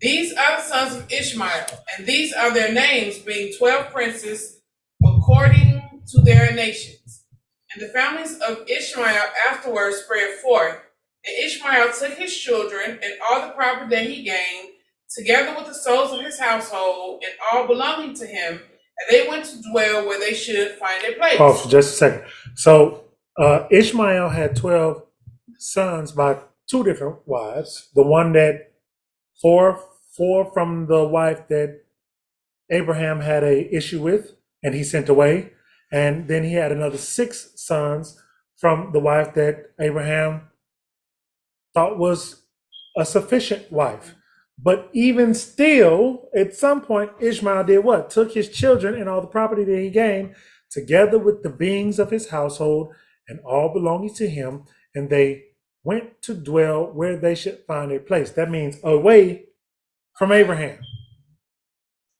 These are the sons of Ishmael, and these are their names, being 12 princes according to their nations. And the families of Ishmael afterwards spread forth. And Ishmael took his children and all the property that he gained, together with the souls of his household, and all belonging to him, and they went to dwell where they should find a place. Pause for just a second. So Ishmael had 12 sons by 2 different wives. The one that four from the wife that Abraham had a issue with, and he sent away. And then he had another 6 sons from the wife that Abraham thought was a sufficient wife. But even still, at some point, Ishmael did what? Took his children and all the property that he gained, together with the beings of his household and all belonging to him, and they went to dwell where they should find a place. That means away from Abraham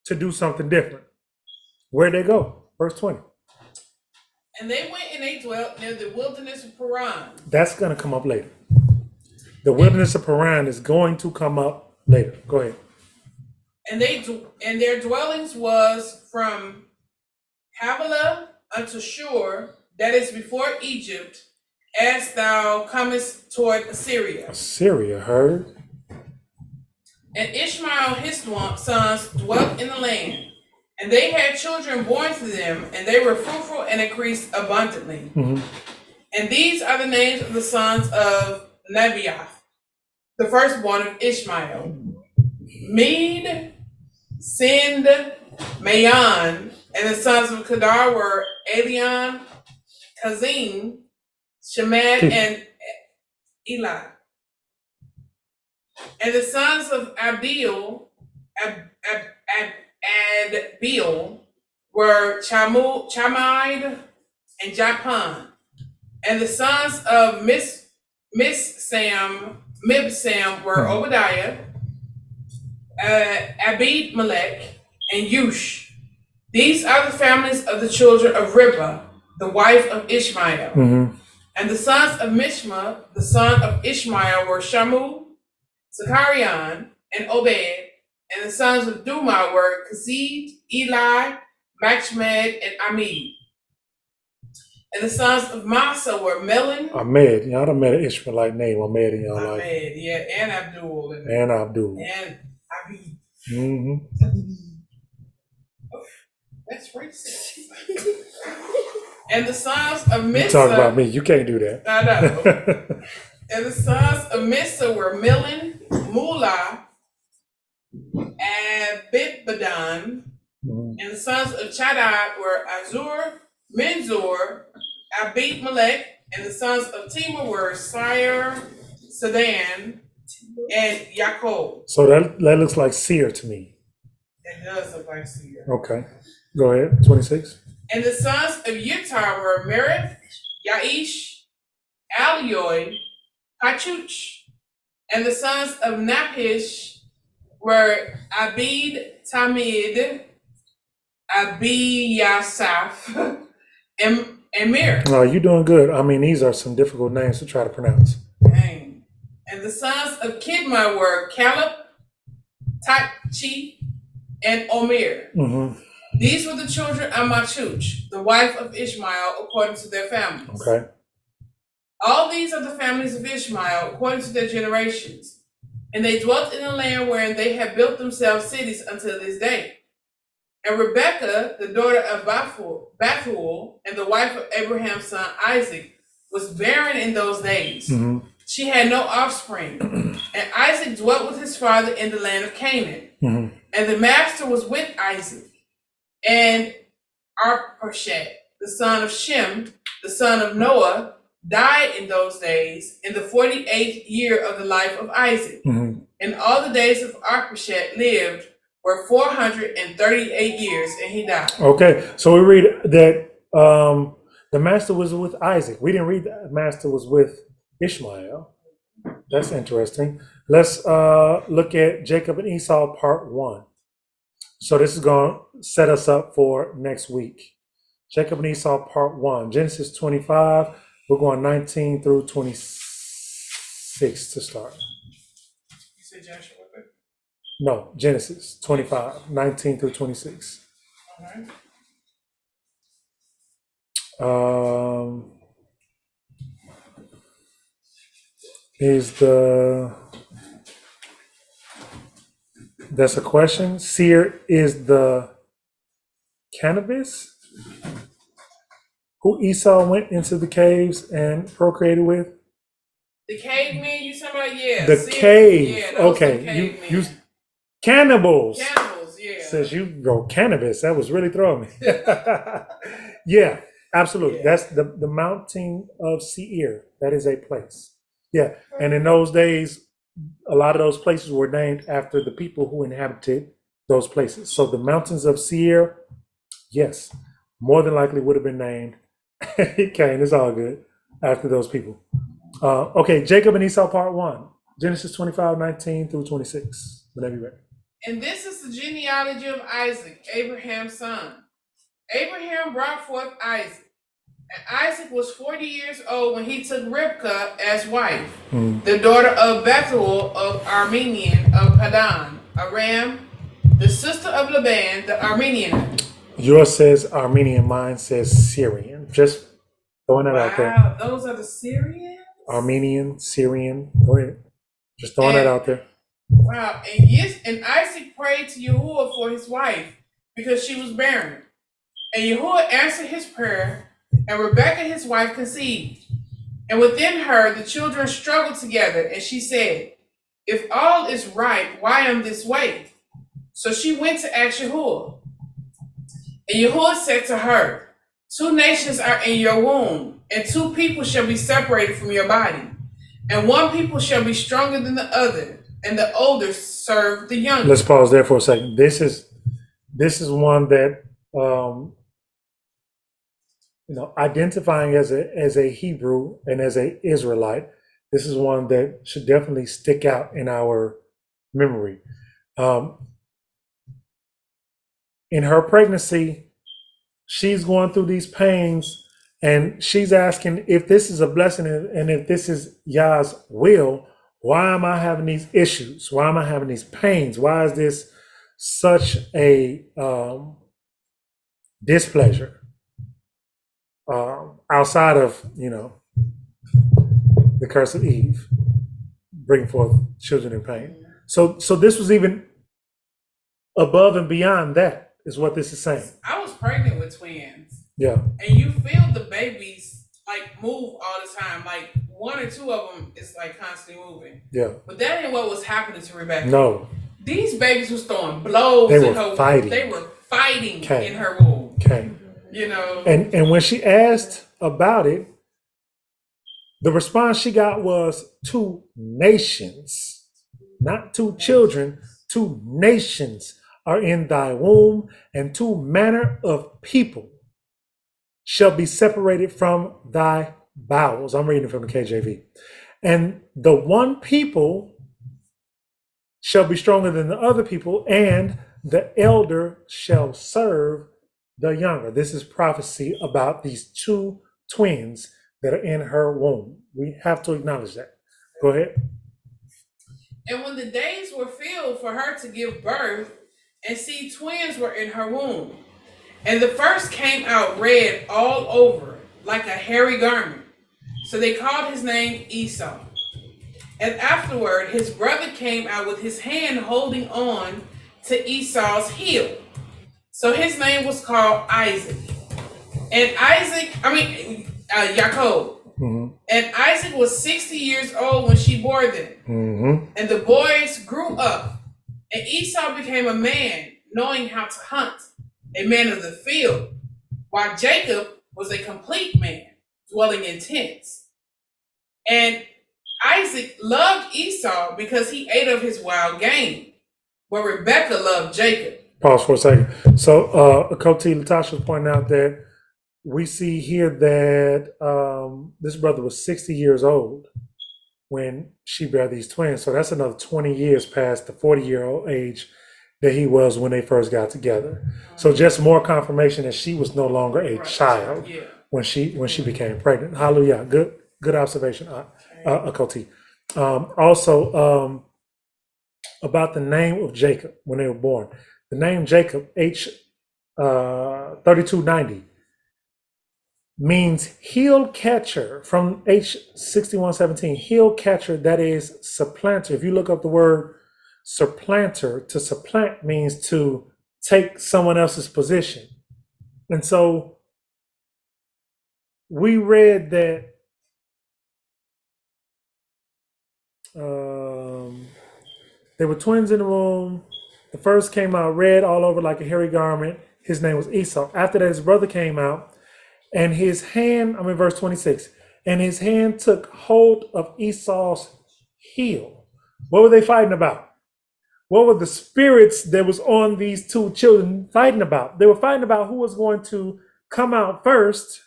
to do something different. Where'd they go? Verse 20. And they went and they dwelt near the wilderness of Paran. That's going to come up later. The wilderness of Paran is going to come up later. Go ahead. And their dwellings was from Havilah unto Shur, that is before Egypt, as thou comest toward Assyria. Assyria, heard. And Ishmael his sons dwelt in the land, and they had children born to them, and they were fruitful and increased abundantly. Mm-hmm. And these are the names of the sons of Nebaioth, the firstborn of Ishmael: Med, Sind, Mayon. And the sons of Kedar were Elion, Kazim, Shemad, and Eli. And the sons of Adbeel were Chamid and Japan. And the sons of Mibsam were Obadiah, Abid Melech, and Yush. These are the families of the children of Ribah, the wife of Ishmael. Mm-hmm. And the sons of Mishma, the son of Ishmael, were Shamu, Zechariah, and Obed. And the sons of Duma were Kazid, Eli, Machmed, and Amid. And the sons of Masa were Melon. Ahmed. Y'all done met an Ishmaelite name, Ahmed, in y'all life. Ahmed, yeah, and Abdul. And Abdul. And Abid. Mm-hmm. That's racist. And the sons of Misa. You talk about me. You can't do that. I know. And the sons of Misa were Milon, Mula, and Bidbadan. Mm-hmm. And the sons of Chadad were Azur, Menzor, Abid Melech. And the sons of Timur were Sire, Sedan, and Yaakov. So that looks like seer to me. It does look like Seir. Okay. Go ahead. 26. And the sons of Yitar were Merith, Yaish, Alioi, Hachuch. And the sons of Napish were Abid Tamid, Abiyasaph, and Mir. Oh, you're doing good. I mean, these are some difficult names to try to pronounce. Dang. And the sons of Kidma were Caleb, Tachi, and Omer. Mm-hmm. These were the children of Machuch, the wife of Ishmael, according to their families. Okay. All these are the families of Ishmael, according to their generations. And they dwelt in the land wherein they have built themselves cities until this day. And Rebekah, the daughter of Bethuel, and the wife of Abraham's son Isaac, was barren in those days. Mm-hmm. She had no offspring. And Isaac dwelt with his father in the land of Canaan. Mm-hmm. And the master was with Isaac. And Arpachshad, the son of Shem, the son of Noah, died in those days in the 48th year of the life of Isaac. Mm-hmm. And all the days of Arpachshad lived were 438 years, and he died. Okay, so we read that the master was with Isaac. We didn't read that the master was with Ishmael. That's interesting. Let's look at Jacob and Esau part 1. So this is going to set us up for next week. Jacob and Esau part 1. Genesis 25. We're going 19 through 26 to start. You said Joshua? No, Genesis 25, 19 through 26. All right. That's a question. Seer is the cannabis who Esau went into the caves and procreated with. The cavemen you talking about? Yeah. The cave. Yeah, those okay. cavemen. You cannibals. Cannibals, yeah. Says you wrote cannabis. That was really throwing me. Yeah. Absolutely. Yeah. That's the mountain of Seir. That is a place. Yeah. And in those days, a lot of those places were named after the people who inhabited those places. So the mountains of Seir, yes, more than likely would have been named. Cain, it's all good, after those people. Okay, Jacob and Esau, part 1. Genesis 25:19 through 26. Whenever you're ready. And this is the genealogy of Isaac, Abraham's son. Abraham brought forth Isaac. And Isaac was 40 years old when he took Rivkah as wife, the daughter of Bethuel of Armenian of Padan, Aram, the sister of Laban, the Armenian. Yours says Armenian, mine says Syrian. Just throwing that out there. Wow, those are the Syrians? Armenian, Syrian. Go ahead. Just throwing that out there. Wow, and Isaac prayed to Yahuah for his wife because she was barren. And Yahuah answered his prayer, and Rebekah his wife conceived. And within her the children struggled together, and she said, if all is right, why am this way? So she went to ask Yahuah. And Yahuah said to her, 2 nations are in your womb, and 2 people shall be separated from your body. And 1 people shall be stronger than the other, and the older serve the younger. Let's pause there for a second. This is one that identifying as a Hebrew and as a Israelite, this is one that should definitely stick out in our memory. In her pregnancy, she's going through these pains, and she's asking if this is a blessing and if this is Yah's will. Why am I having these issues? Why am I having these pains? Why is this such a displeasure? Outside of, the curse of Eve, bring forth children in pain. So this was even above and beyond that, is what this is saying. I was pregnant with twins. Yeah. And you feel the babies move all the time. 1 or 2 of them is constantly moving. Yeah. But that ain't what was happening to Rebecca. No. These babies was throwing blows in her fighting. womb. They were fighting Okay. in her womb. Okay. And when she asked about it, the response she got was 2 nations, not 2 children, 2 nations are in thy womb, and 2 manner of people shall be separated from thy bowels. I'm reading from the KJV. And the 1 people shall be stronger than the other people, and the elder shall serve the younger. This is prophecy about these 2 twins that are in her womb. We have to acknowledge that. Go ahead. And when the days were filled for her to give birth, and see, twins were in her womb. And the first came out red all over, like a hairy garment. So they called his name Esau. And afterward, his brother came out with his hand holding on to Esau's heel. So his name was called Isaac. And Yaakov. Mm-hmm. And Isaac was 60 years old when she bore them. Mm-hmm. And the boys grew up. And Esau became a man, knowing how to hunt, a man of the field, while Jacob was a complete man, dwelling in tents. And Isaac loved Esau because he ate of his wild game, but Rebekah loved Jacob. Pause for a second. So, Koti Latasha was pointing out that we see here that this brother was 60 years old when she bare these twins. So that's another 20 years past the 40-year-old age that he was when they first got together. So just more confirmation that she was no longer a child when she became pregnant. Hallelujah. Good observation, Koti. Also, about the name of Jacob when they were born. The name Jacob, H3290, means heel catcher, from H6117, heel catcher, that is supplanter. If you look up the word supplanter, to supplant means to take someone else's position. And so we read that they were twins in the womb. The first came out red all over like a hairy garment. His name was Esau. After that, his brother came out, And his hand, I'm in verse 26, and his hand took hold of Esau's heel. What were they fighting about? What were the spirits that was on these two children fighting about? They were fighting about who was going to come out first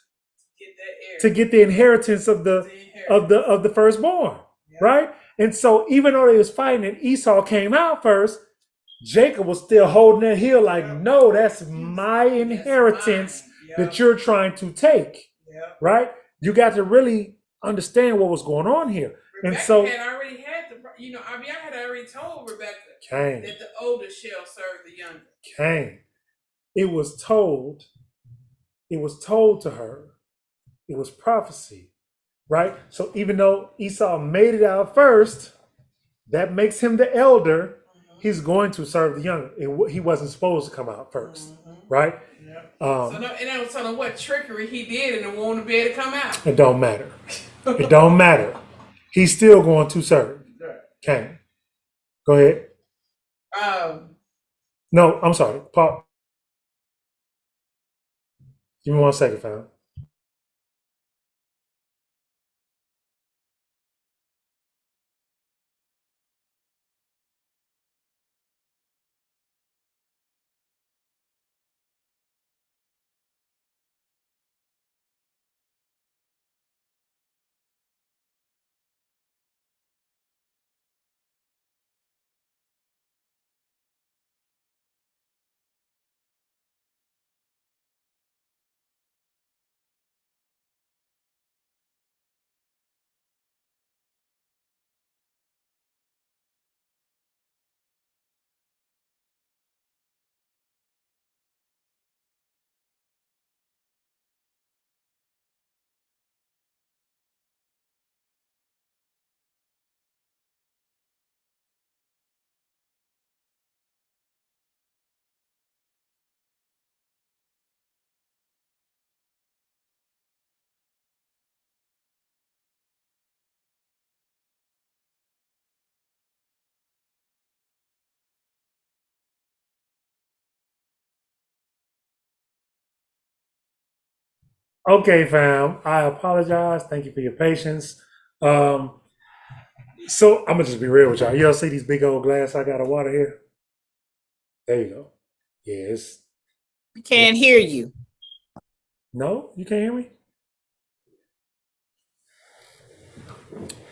to get the inheritance of the firstborn, right? And so even though they was fighting and Esau came out first, Jacob was still holding that heel like, no, that's my inheritance that you're trying to take, right? You got to really understand what was going on here. Rebecca and so had already had Abiyah had already told Rebecca Cain, that the older shall serve the younger. Cain, it was told to her, it was prophecy, right? So even though Esau made it out first, that makes him the elder. He's going to serve the younger. He wasn't supposed to come out first, right? So no what trickery he did and won't be able to come out. It don't matter. It don't matter. He's still going to serve. Cain. Go ahead. No, I'm sorry. Paul. Give me 1 second, fam. Okay, fam. I apologize. Thank you for your patience. So I'm gonna just be real with y'all. Y'all see these big old glass I got of water here? There you go. Yes. We can't hear you. No, you can't hear me?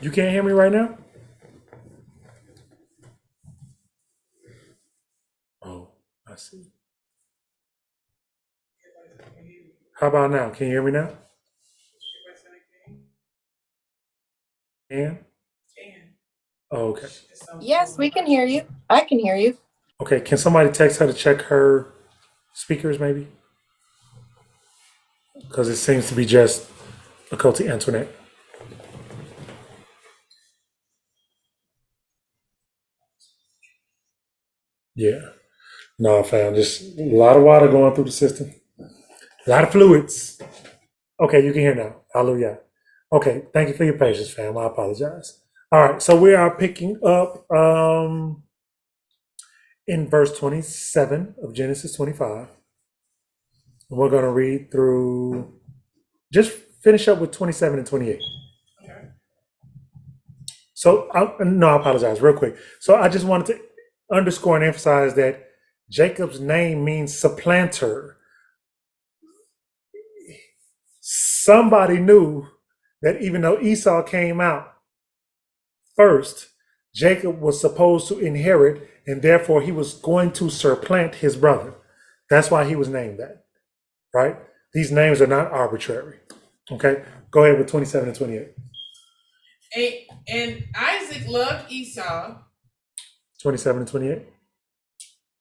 You can't hear me right now? Oh, I see. How about now? Can you hear me now? Can? Oh, okay. Yes, we can hear you. I can hear you. Okay, can somebody text her to check her speakers maybe? Because it seems to be just a Coty Antoinette. Yeah. No, fam, just a lot of water going through the system. A lot of fluids. Okay, you can hear now. Hallelujah. Okay, thank you for your patience, fam. I apologize. All right, so we are picking up in verse 27 of Genesis 25. And we're going to read through, just finish up with 27 and 28. Okay. So, I apologize real quick. So I just wanted to underscore and emphasize that Jacob's name means supplanter. Somebody knew that even though Esau came out first, Jacob was supposed to inherit, and therefore he was going to supplant his brother. That's why he was named that, right? These names are not arbitrary. Okay, go ahead with 27 and 28. And Isaac loved Esau. 27 and 28.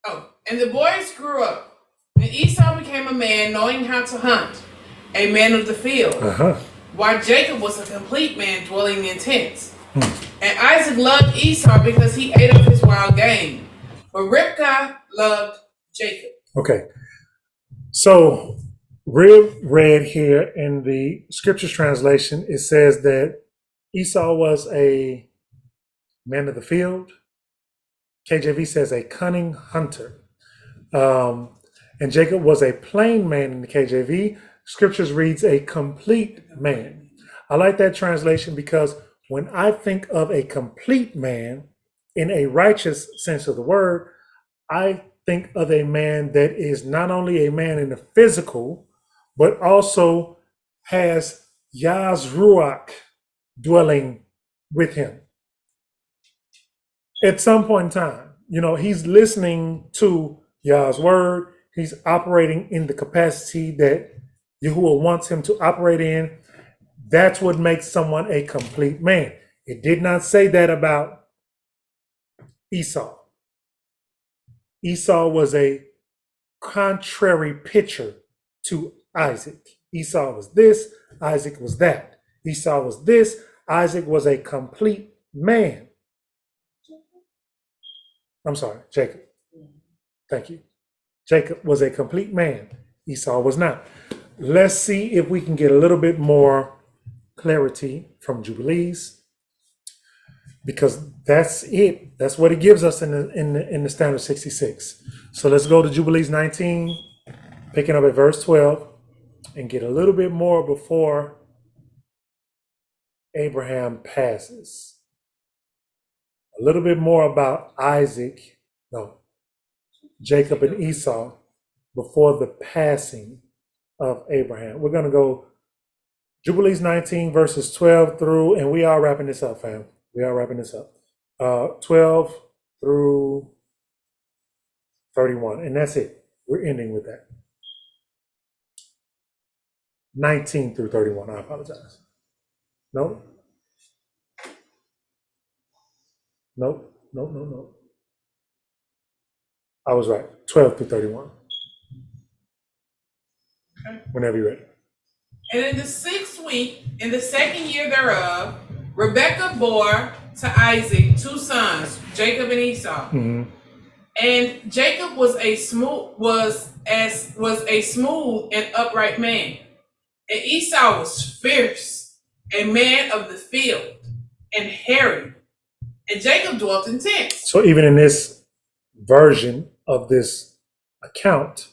Oh, and the boys grew up, and Esau became a man knowing how to hunt, a man of the field, while Jacob was a complete man dwelling in tents. And Isaac loved Esau because he ate of his wild game, but Rivkah loved Jacob. Okay, so read here in the scriptures translation, it says that Esau was a man of the field. KJV says a cunning hunter. And Jacob was a plain man in the KJV. scriptures reads a complete man. I like that translation because when I think of a complete man in a righteous sense of the word, I think of a man that is not only a man in the physical, but also has Yah's Ruach dwelling with him. At some point in time, he's listening to Yah's word. He's operating in the capacity that Yahuah wants him to operate in. That's what makes someone a complete man. It did not say that about Esau. Esau was a contrary picture to Isaac. Esau was this, Isaac was that. Esau was this, Isaac was a complete man. I'm sorry, Jacob. Thank you. Jacob was a complete man. Esau was not. Let's see if we can get a little bit more clarity from Jubilees, because that's it. That's what it gives us in the Standard 66. So let's go to Jubilees 19, picking up at verse 12, and get a little bit more before Abraham passes. A little bit more about Jacob and Esau before the passing of Abraham. We're going to go Jubilees 19 verses 12 through, and we are wrapping this up, fam. We are wrapping this up. 12 through 31, and that's it. We're ending with that. 19 through 31, I apologize. No. I was right. 12 through 31. Okay. Whenever you're ready. And in the 6th week, in the 2nd year thereof, Rebekah bore to Isaac 2 sons, Jacob and Esau. Mm-hmm. And Jacob was a smooth and upright man, and Esau was fierce, a man of the field, and hairy. And Jacob dwelt in tents. So even in this version of this account,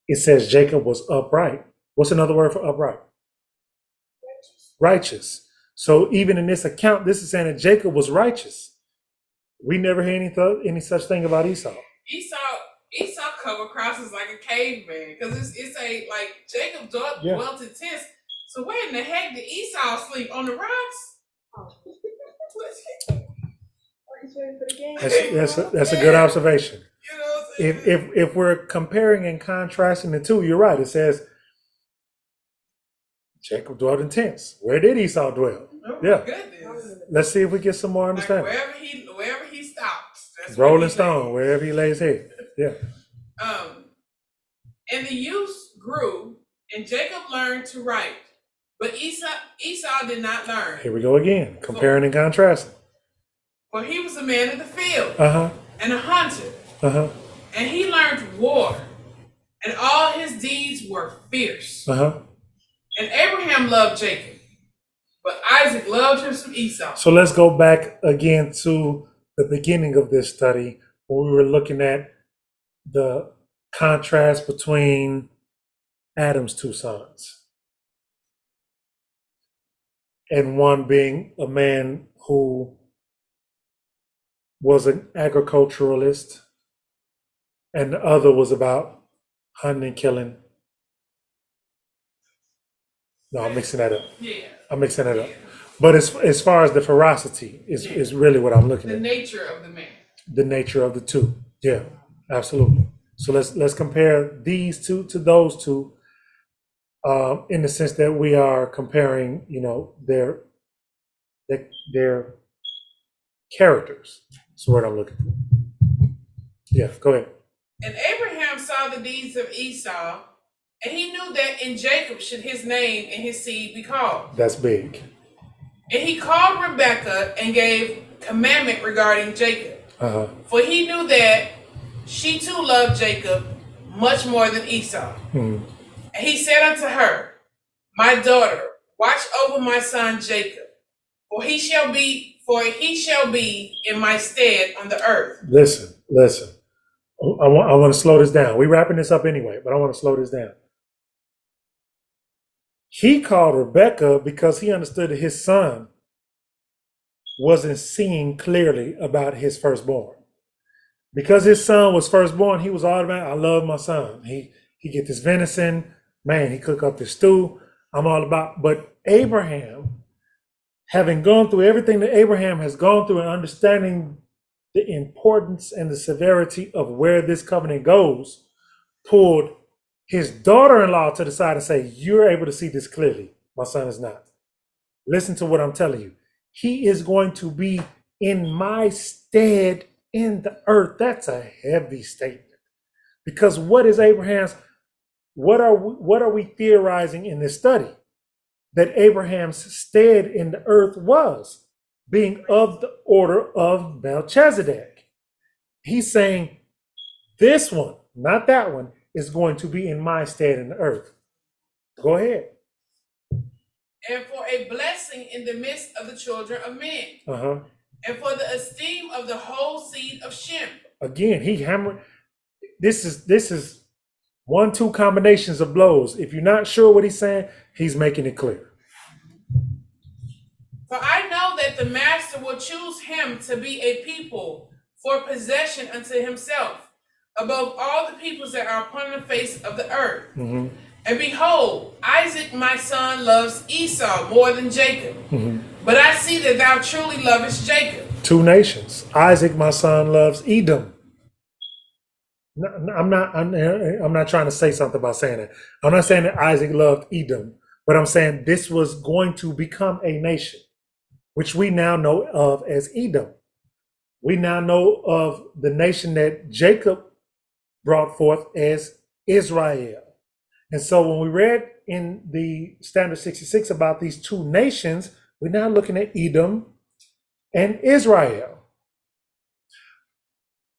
it says Jacob was upright. What's another word for upright? Righteous. So even in this account, this is saying that Jacob was righteous. We never hear any such thing about Esau. Esau covered crosses like a caveman, because it's a like Jacob dwelt in tents. So where in the heck did Esau sleep, on the rocks? That's a good observation. You know what I'm saying? If we're comparing and contrasting the two, you're right. It says Jacob dwelt in tents. Where did Esau dwell? Oh Yeah. Goodness. Let's see if we get some more Like understanding. wherever he stops. That's Rolling Stone, wherever he lays head. Yeah. And the youth grew, and Jacob learned to write, but Esau did not learn. Here we go again, comparing and contrasting. For he was a man of the field, and a hunter, and he learned war, and all his deeds were fierce. And Abraham loved Jacob, but Isaac loved him some Esau. So let's go back again to the beginning of this study, when we were looking at the contrast between Adam's 2 sons, and one being a man who was an agriculturalist, and the other was about hunting and killing. No, I'm mixing that up. Yeah. I'm mixing that up. But as far as the ferocity is really what I'm looking The at. nature of the man. The nature of the two. Yeah, absolutely. So let's compare these two to those two, in the sense that we are comparing, their characters. That's what I'm looking for. Yeah, go ahead. And Abraham saw the deeds of Esau, and he knew that in Jacob should his name and his seed be called. That's big. And he called Rebekah and gave commandment regarding Jacob. For he knew that she too loved Jacob much more than Esau. And he said unto her, my daughter, watch over my son Jacob, for he shall be in my stead on the earth. Listen. I want to slow this down. We're wrapping this up anyway, but I want to slow this down. He called Rebekah because he understood that his son wasn't seeing clearly about his firstborn. Because his son was firstborn, he was automatic. I love my son. He get this venison, man. He cook up this stew. I'm all about. But Abraham, having gone through everything that Abraham has gone through and understanding the importance and the severity of where this covenant goes, pulled his daughter-in-law to the side and say, "You're able to see this clearly. My son is not. Listen to what I'm telling you. He is going to be in my stead in the earth." That's a heavy statement. Because what is Abraham's, what are we theorizing in this study? That Abraham's stead in the earth was being of the order of Melchizedek. He's saying this one, not that one, is going to be in my stead in the earth. Go ahead. And for a blessing in the midst of the children of men. And for the esteem of the whole seed of Shem. Again, he hammered. This is 1-2 combinations of blows. If you're not sure what he's saying, he's making it clear. For I know that the master will choose him to be a people for possession unto himself, above all the peoples that are upon the face of the earth. And behold, Isaac my son loves Esau more than Jacob. But I see that thou truly lovest Jacob. 2 nations. Isaac my son loves Edom. I'm not trying to say something about saying that. I'm not saying that Isaac loved Edom, but I'm saying this was going to become a nation, which we now know of as Edom. We now know of the nation that Jacob brought forth as Israel. And so when we read in the Standard 66 about these 2 nations, we're now looking at Edom and Israel.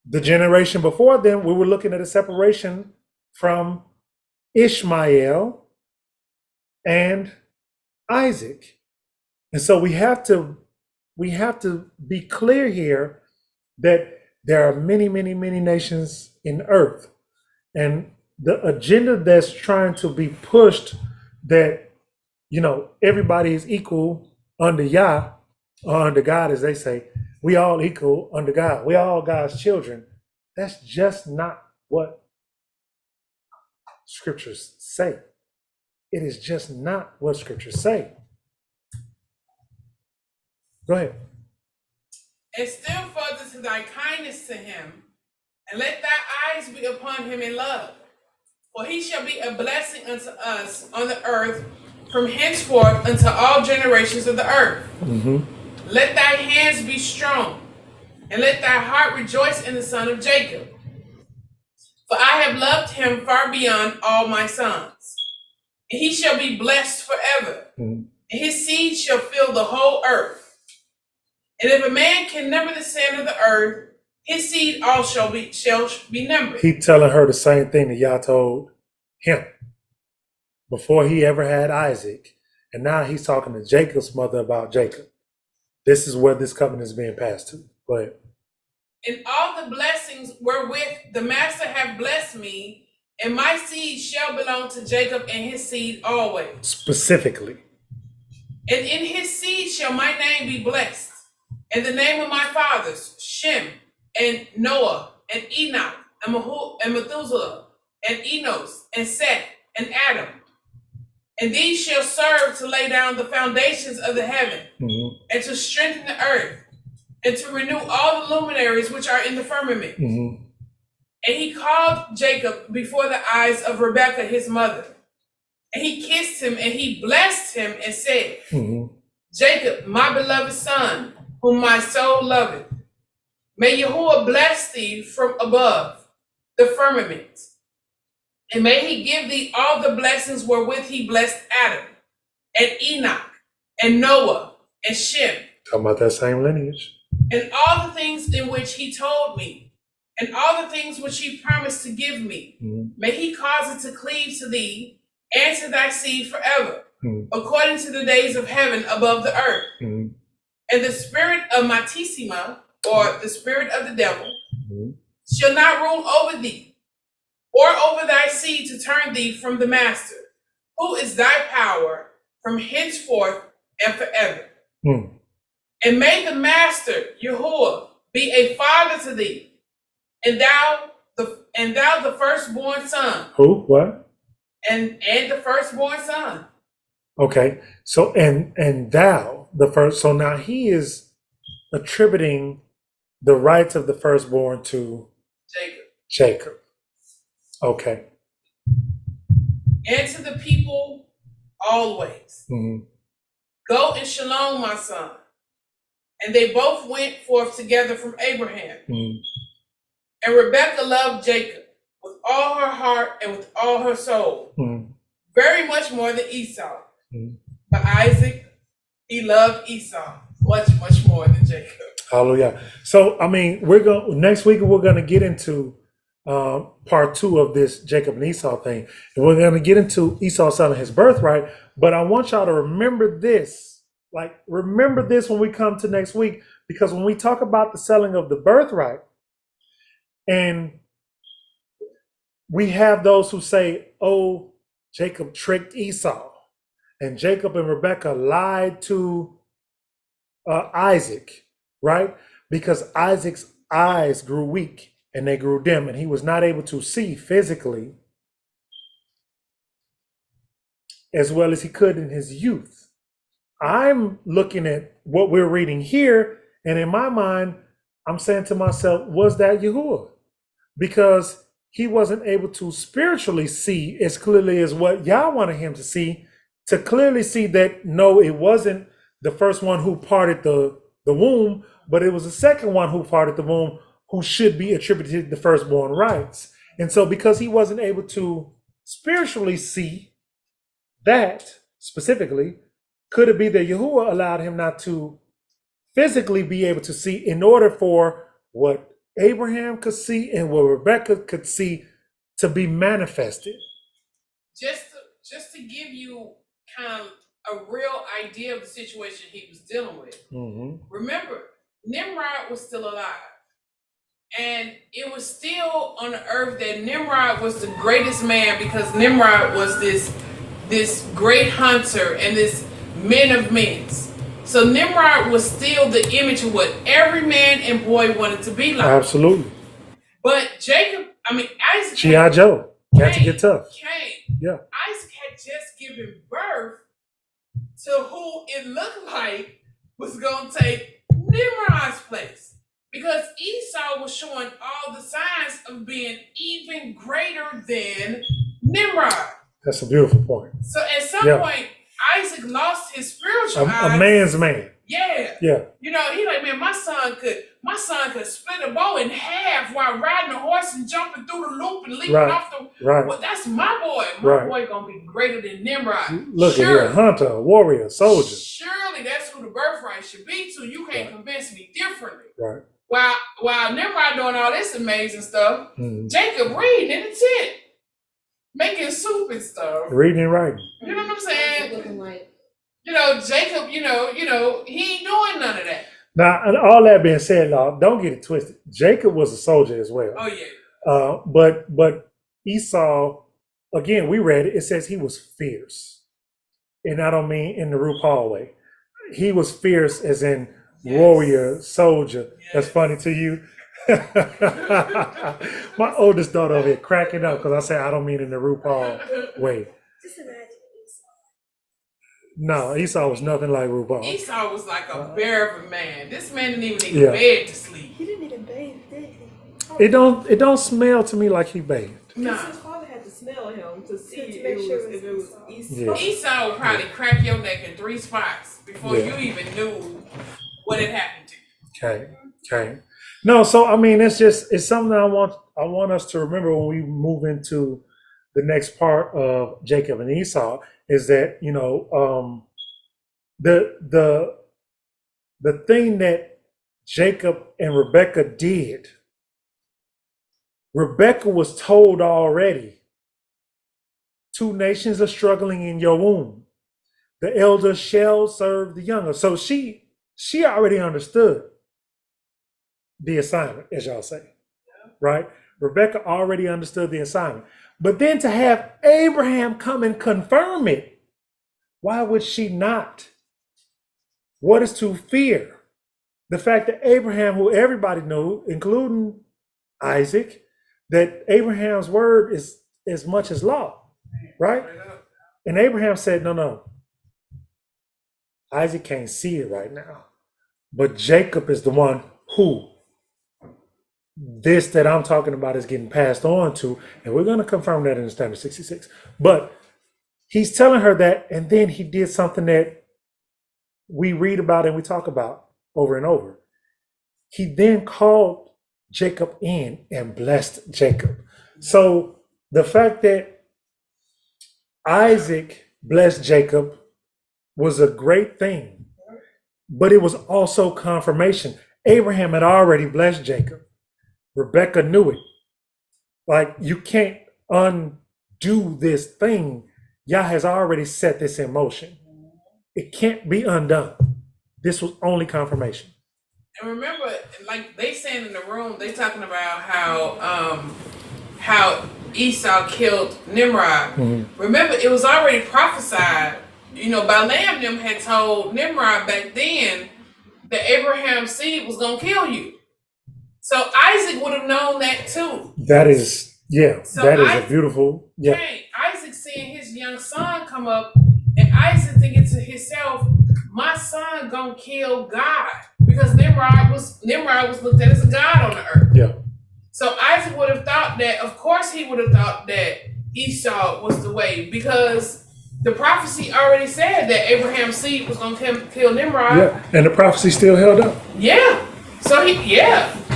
The generation before them, we were looking at a separation from Ishmael and Isaac. And so we have to be clear here that there are many, many, many nations in earth. And the agenda that's trying to be pushed that, everybody is equal under Yah, or under God, as they say, we all equal under God. We all God's children. That's just not what scriptures say. It is just not what scriptures say. Go ahead. And still further to thy kindness to him, and let thy eyes be upon him in love. For he shall be a blessing unto us on the earth from henceforth unto all generations of the earth. Let thy hands be strong, and let thy heart rejoice in the son of Jacob. For I have loved him far beyond all my sons. And he shall be blessed forever, and his seed shall fill the whole earth. And if a man can number the sand of the earth, his seed also shall be numbered. He telling her the same thing that Yah told him before he ever had Isaac. And now he's talking to Jacob's mother about Jacob. This is where this covenant is being passed to. Go ahead. And all the blessings wherewith the master hath blessed me, and my seed shall belong to Jacob and his seed always. Specifically. And in his seed shall my name be blessed, and the name of my fathers, Shem, and Noah, and Enoch, and Methuselah, and Enos, and Seth, and Adam. And these shall serve to lay down the foundations of the heaven, and to strengthen the earth, and to renew all the luminaries which are in the firmament. And he called Jacob before the eyes of Rebekah his mother. And he kissed him, and he blessed him, and said, Jacob, my beloved son, whom my soul loveth, may Yahuah bless thee from above the firmament. And may he give thee all the blessings wherewith he blessed Adam, and Enoch, and Noah, and Shem. Talking about that same lineage. And all the things in which he told me, and all the things which he promised to give me, may he cause it to cleave to thee and to thy seed forever, according to the days of heaven above the earth. And the spirit of Matissima, or the spirit of the devil, shall not rule over thee, or over thy seed to turn thee from the master, who is thy power from henceforth and forever. Mm. And may the Master, Yahuah, be a father to thee, and thou the firstborn son. Who? What? And the firstborn son. Okay. So and thou the first. So now he is attributing the rights of the firstborn to Jacob. Okay. And to the people always. Mm-hmm. Go in shalom, my son. And they both went forth together from Abraham. Mm-hmm. And Rebekah loved Jacob with all her heart and with all her soul, very much more than Esau. But Isaac, he loved Esau much, much more than Jacob. Hallelujah. So, I mean, next week we're going to get into part 2 of this Jacob and Esau thing. And we're going to get into Esau selling his birthright. But I want y'all to remember this. Like, remember this when we come to next week, because when we talk about the selling of the birthright, and we have those who say, oh, Jacob tricked Esau, and Jacob and Rebekah lied to Isaac, right? Because Isaac's eyes grew weak and they grew dim, and he was not able to see physically as well as he could in his youth. I'm looking at what we're reading here, and in my mind, I'm saying to myself, was that Yahuah? Because he wasn't able to spiritually see as clearly as what Yah wanted him to clearly see that, no, it wasn't the first one who parted the womb, but it was the second one who parted the womb, who should be attributed the firstborn rights. And so because he wasn't able to spiritually see that specifically, could it be that Yahuah allowed him not to physically be able to see in order for what Abraham could see and what Rebekah could see to be manifested? Just to give you kind of a real idea of the situation he was dealing with. Remember, Nimrod was still alive. And it was still on the earth that Nimrod was the greatest man, because Nimrod was this great hunter and this men of men. So Nimrod was still the image of what every man and boy wanted to be like. Absolutely. But Isaac. G.I. Joe. You have to get tough. Yeah. Isaac had just given birth to who it looked like was going to take Nimrod's place. Because Esau was showing all the signs of being even greater than Nimrod. That's a beautiful point. So at some point, Isaac lost his spiritual eyes. A man's man. Yeah. Yeah. You know, he like, man, my son could split a bow in half while riding a horse and jumping through the loop and leaping off the. Right. Well, that's my boy. My boy gonna be greater than Nimrod. Look, you're a hunter, a warrior, a soldier. Surely that's who the birthright should be to. You can't convince me differently. Right. While Nimrod doing all this amazing stuff, Jacob reading in the tent, making soup and stuff. Reading and writing. You know what I'm saying? Looking like, Jacob, he ain't doing none of that. Now, and all that being said, don't get it twisted. Jacob was a soldier as well. Oh yeah. But Esau, again, we read it. It says he was fierce, and I don't mean in the RuPaul way. He was fierce, as in warrior, soldier. Yes. That's funny to you. My oldest daughter over here cracking up because I say I don't mean in the RuPaul way. Just imagine Esau. No, Esau was nothing like RuPaul. Esau was like a bear of a man. This man didn't even need a bed to sleep. He didn't even bathe, did he? It don't smell to me like he bathed. No. His father had to smell him to see if it was Esau. Yeah. Esau would probably crack your neck in 3 spots before you even knew what had happened to you. Okay. No, so I mean, it's something that I want us to remember when we move into the next part of Jacob and Esau, is that the thing that Jacob and Rebekah did. Rebekah was told already, 2 nations are struggling in your womb. The elder shall serve the younger. So she already understood the assignment, as y'all say, right? Rebekah already understood the assignment. But then to have Abraham come and confirm it, why would she not? What is to fear? The fact that Abraham, who everybody knew, including Isaac, that Abraham's word is as much as law, right? And Abraham said, no. Isaac can't see it right now. But Jacob is the one who this that I'm talking about is getting passed on to. And we're going to confirm that in the Standard 66. But he's telling her that, and then he did something that we read about and we talk about over and over. He then called Jacob in and blessed Jacob. So the fact that Isaac blessed Jacob was a great thing, but it was also confirmation. Abraham had already blessed Jacob. Rebecca knew it. Like, you can't undo this thing. Yah has already set this in motion. It can't be undone. This was only confirmation. And remember, like they saying in the room, they talking about how Esau killed Nimrod. Mm-hmm. Remember, it was already prophesied. You know, Balaam them had told Nimrod back then that Abraham's seed was gonna kill you. So Isaac would have known that too. That is, yeah, so that is a beautiful, yeah. Dang, Isaac seeing his young son come up, and Isaac thinking to himself, my son gonna kill God. Because Nimrod was looked at as a god on the earth. Yeah. So Isaac would have thought that, of course he would have thought that Esau was the way, because the prophecy already said that Abraham's seed was going to kill Nimrod. Yeah, and the prophecy still held up. Yeah. So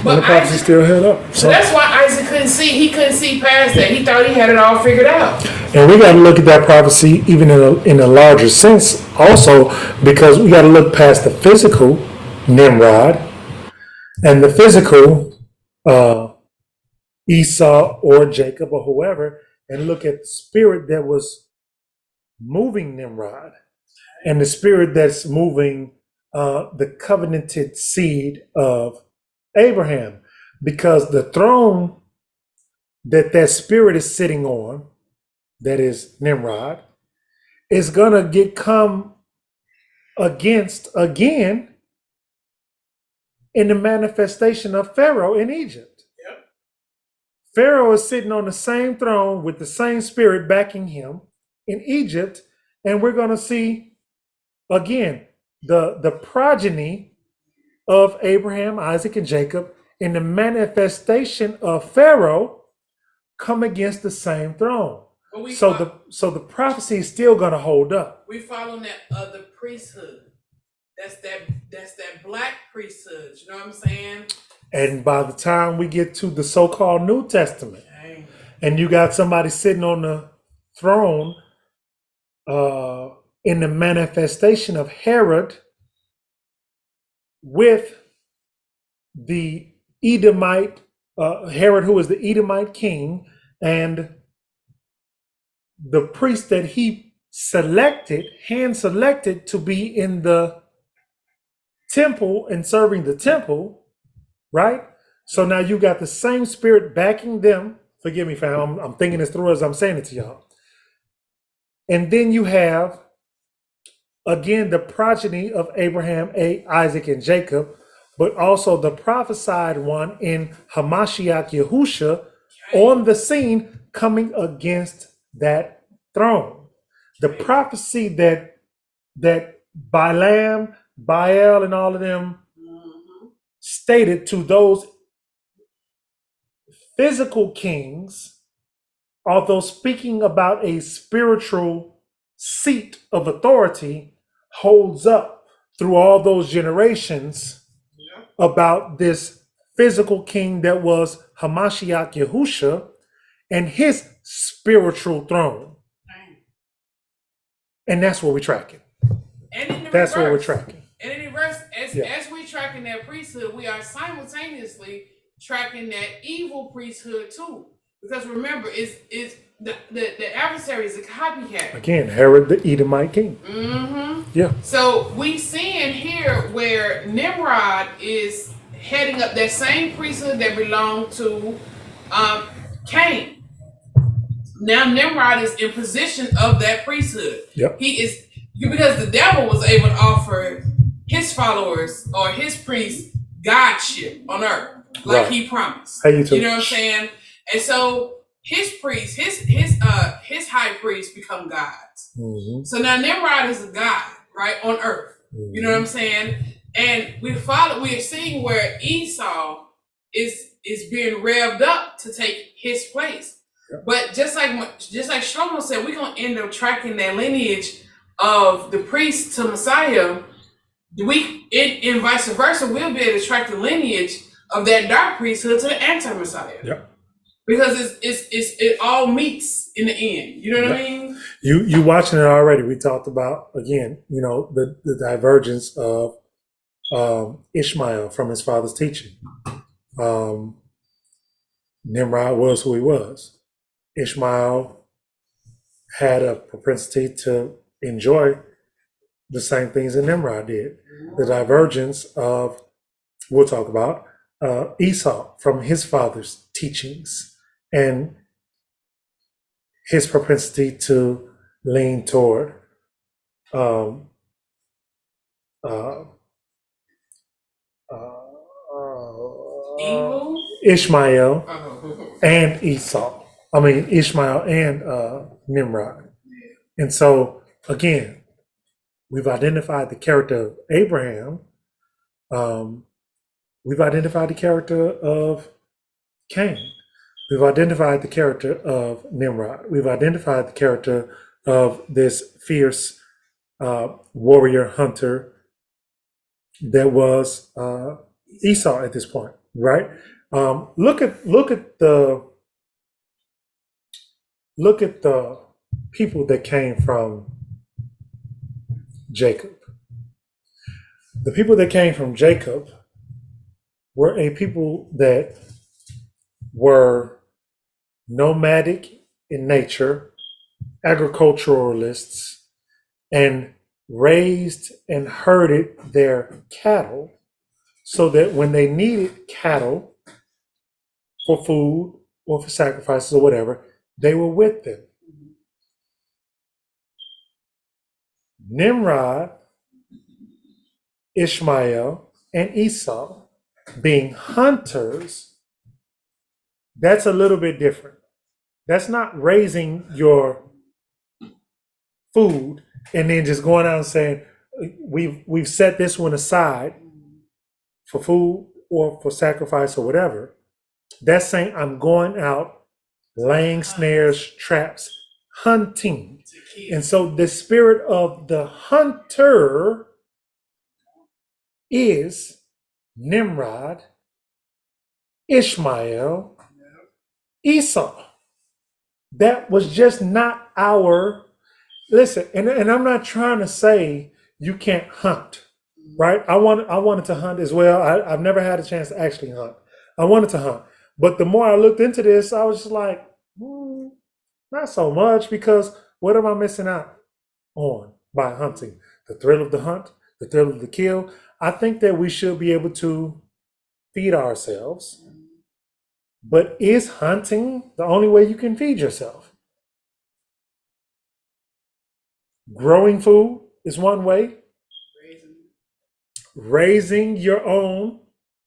but the prophecy still held up. So that's why Isaac couldn't see. He couldn't see past that. He thought he had it all figured out. And we got to look at that prophecy even in a larger sense also, because we got to look past the physical Nimrod and the physical Esau or Jacob or whoever, and look at the spirit that was moving Nimrod and the spirit that's moving the covenanted seed of Abraham, because the throne that spirit is sitting on, that is Nimrod, is gonna come against again in the manifestation of Pharaoh in Egypt. Yep. Pharaoh is sitting on the same throne with the same spirit backing him in Egypt, and we're going to see again the progeny of Abraham, Isaac, and Jacob in the manifestation of Pharaoh come against the same throne. So the prophecy is still going to hold up. We follow that other priesthood. That's that black priesthood. You know what I'm saying? And by the time we get to the so-called New Testament, and you got somebody sitting on the throne in the manifestation of Herod with the Edomite, Herod, who is the Edomite king, and the priest that he hand selected to be in the temple and serving the temple, right? So now you got the same spirit backing them. Forgive me, fam. I'm thinking this through as I'm saying it to y'all. And then you have, again, the progeny of Abraham, Isaac, and Jacob, but also the prophesied one in Ha MashiYahch Yahushua on the scene coming against that throne. The prophecy that Balaam, Baal, and all of them stated to those physical kings, although speaking about a spiritual seat of authority, holds up through all those generations about this physical king that was Ha MashiYahch Yahushua and his spiritual throne. And that's what we're tracking. That's what we're tracking. And in reverse, as we're tracking that priesthood, we are simultaneously tracking that evil priesthood too. Because remember, it's the adversary is a copycat. Again, Herod the Edomite king. Mm-hmm. Yeah. So we seeing here where Nimrod is heading up that same priesthood that belonged to Cain. now Nimrod is in position of that priesthood. Yep. He is, because the devil was able to offer his followers or his priests godship on earth, like he promised. Hey, you know what I'm saying? And so his priests, his high priests become gods. Mm-hmm. So now Nimrod is a god, right, on earth. Mm-hmm. You know what I'm saying? And we are seeing where Esau is being revved up to take his place. Yep. But just like Shlomo said, we're gonna end up tracking that lineage of the priest to Messiah. In vice versa, we'll be able to track the lineage of that dark priesthood to the anti-Messiah. Yep. Because it all meets in the end. You know what I mean? You watching it already. We talked about, again, the divergence of Ishmael from his father's teaching. Nimrod was who he was. Ishmael had a propensity to enjoy the same things that Nimrod did. The divergence of, we'll talk about, Esau from his father's teachings and his propensity to lean toward Ishmael and Esau. I mean, Ishmael and Nimrod. And so, again, we've identified the character of Abraham. We've identified the character of Cain. We've identified the character of Nimrod. We've identified the character of this fierce warrior hunter that was Esau at this point, right? Look at the people that came from Jacob. The people that came from Jacob were a people that were nomadic in nature, agriculturalists, and raised and herded their cattle so that when they needed cattle for food or for sacrifices or whatever, they were with them. Nimrod, Ishmael, and Esau being hunters, that's a little bit different. That's not raising your food and then just going out and saying, we've set this one aside for food or for sacrifice or whatever. That's saying I'm going out, laying snares, traps, hunting. And so the spirit of the hunter is Nimrod, Ishmael, Esau. That was just not our, listen, and I'm not trying to say you can't hunt, right? I wanted to hunt as well. I've never had a chance to actually hunt. I wanted to hunt. But the more I looked into this, I was just like, not so much, because what am I missing out on by hunting? The thrill of the hunt, the thrill of the kill. I think that we should be able to feed ourselves. But is hunting the only way you can feed yourself? Growing food is one way. Raising your own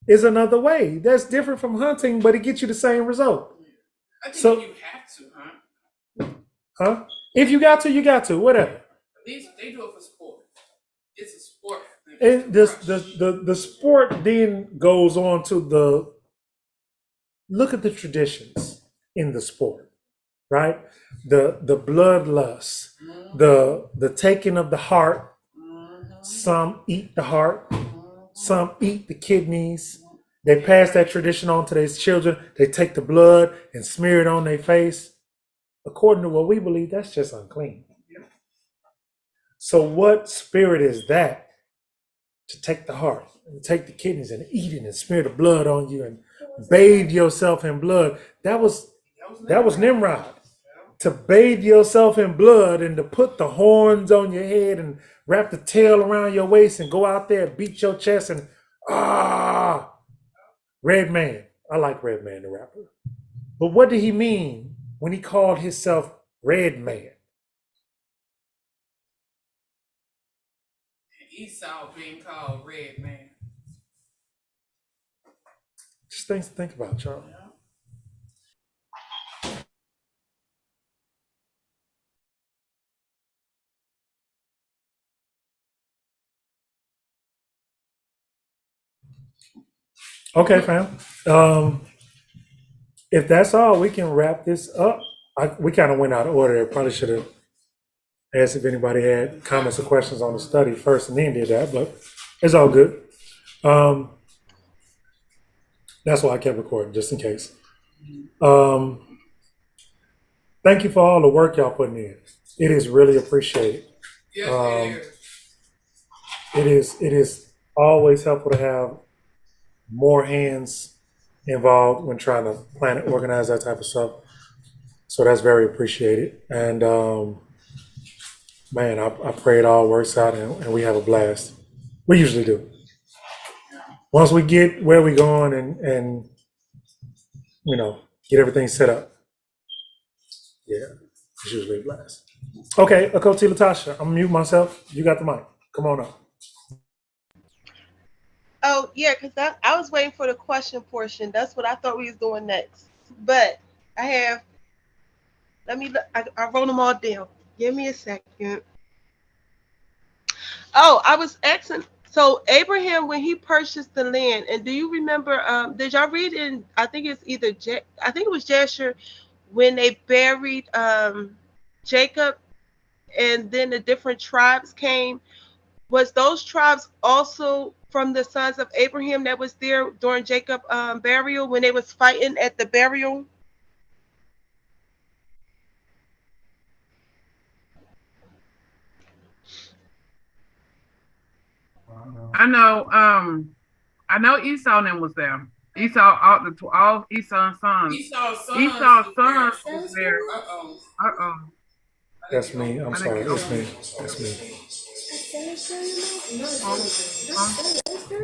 is another way. That's different from hunting, but it gets you the same result. I think you have to hunt. Huh? If you got to, you got to. Whatever. They do it for sport. It's a sport. And the sport then goes on to look at the traditions in the sport, right? The bloodlust, the taking of the heart. Some eat the heart, some eat the kidneys. They pass that tradition on to their children. They take the blood and smear it on their face. According to what we believe, that's just unclean. So what spirit is that to take the heart and take the kidneys and eat it and smear the blood on you and bathe yourself in blood? That was Nimrod. To bathe yourself in blood and to put the horns on your head and wrap the tail around your waist and go out there and beat your chest and Red Man. I like Red Man the rapper. But what did he mean when he called himself Red Man? Esau being called Red Man. Just things to think about, y'all. Okay, fam. If that's all, we can wrap this up. We kind of went out of order. Probably should have asked if anybody had comments or questions on the study first and then did that, but it's all good. That's why I kept recording, just in case. Thank you for all the work y'all putting in. It is really appreciated. Yes, It is always helpful to have more hands involved when trying to plan and organize that type of stuff. So that's very appreciated. And man, I pray it all works out and we have a blast. We usually do. Once we get where we're going and you know, get everything set up. Yeah, it's usually a blast. Okay, Akoti Latasha, I'm gonna mute myself. You got the mic. Come on up. Oh yeah, because I was waiting for the question portion. That's what I thought we was doing next. But I have. Let me. I wrote them all down. Give me a second. Oh, I was asking. So Abraham, when he purchased the land, and do you remember? Did y'all read in? I think it's either I think it was Jasher when they buried Jacob, and then the different tribes came. Was those tribes also from the sons of Abraham that was there during Jacob burial when they was fighting at the burial? I know Esau and them was there. Esau, all Esau's sons. Esau's sons was there. Uh-oh. That's me. I'm sorry. It's me. That's me.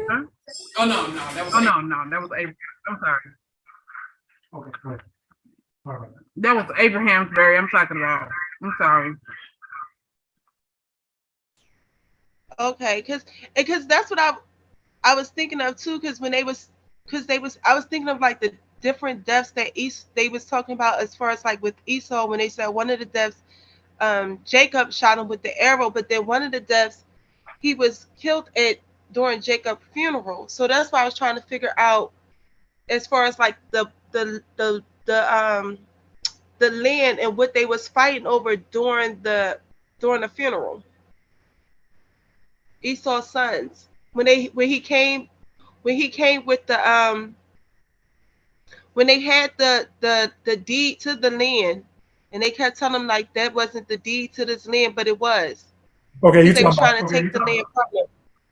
Huh? Oh no, that was. Oh no, that was Abraham. I'm sorry. Okay, all right. That was Abraham's burial I'm talking about. I'm sorry. Okay, because that's what I was thinking of too. Because when I was thinking of like the different deaths that they was talking about as far as like with Esau when they said one of the deaths, Jacob shot him with the arrow, but then one of the deaths he was killed during Jacob's funeral. So that's why I was trying to figure out as far as like the land and what they was fighting over during the funeral. Esau's sons when he came with the when they had the deed to the land, and they kept telling him like that wasn't the deed to this land, but it was. Okay, you They was talking trying about to take the land from him.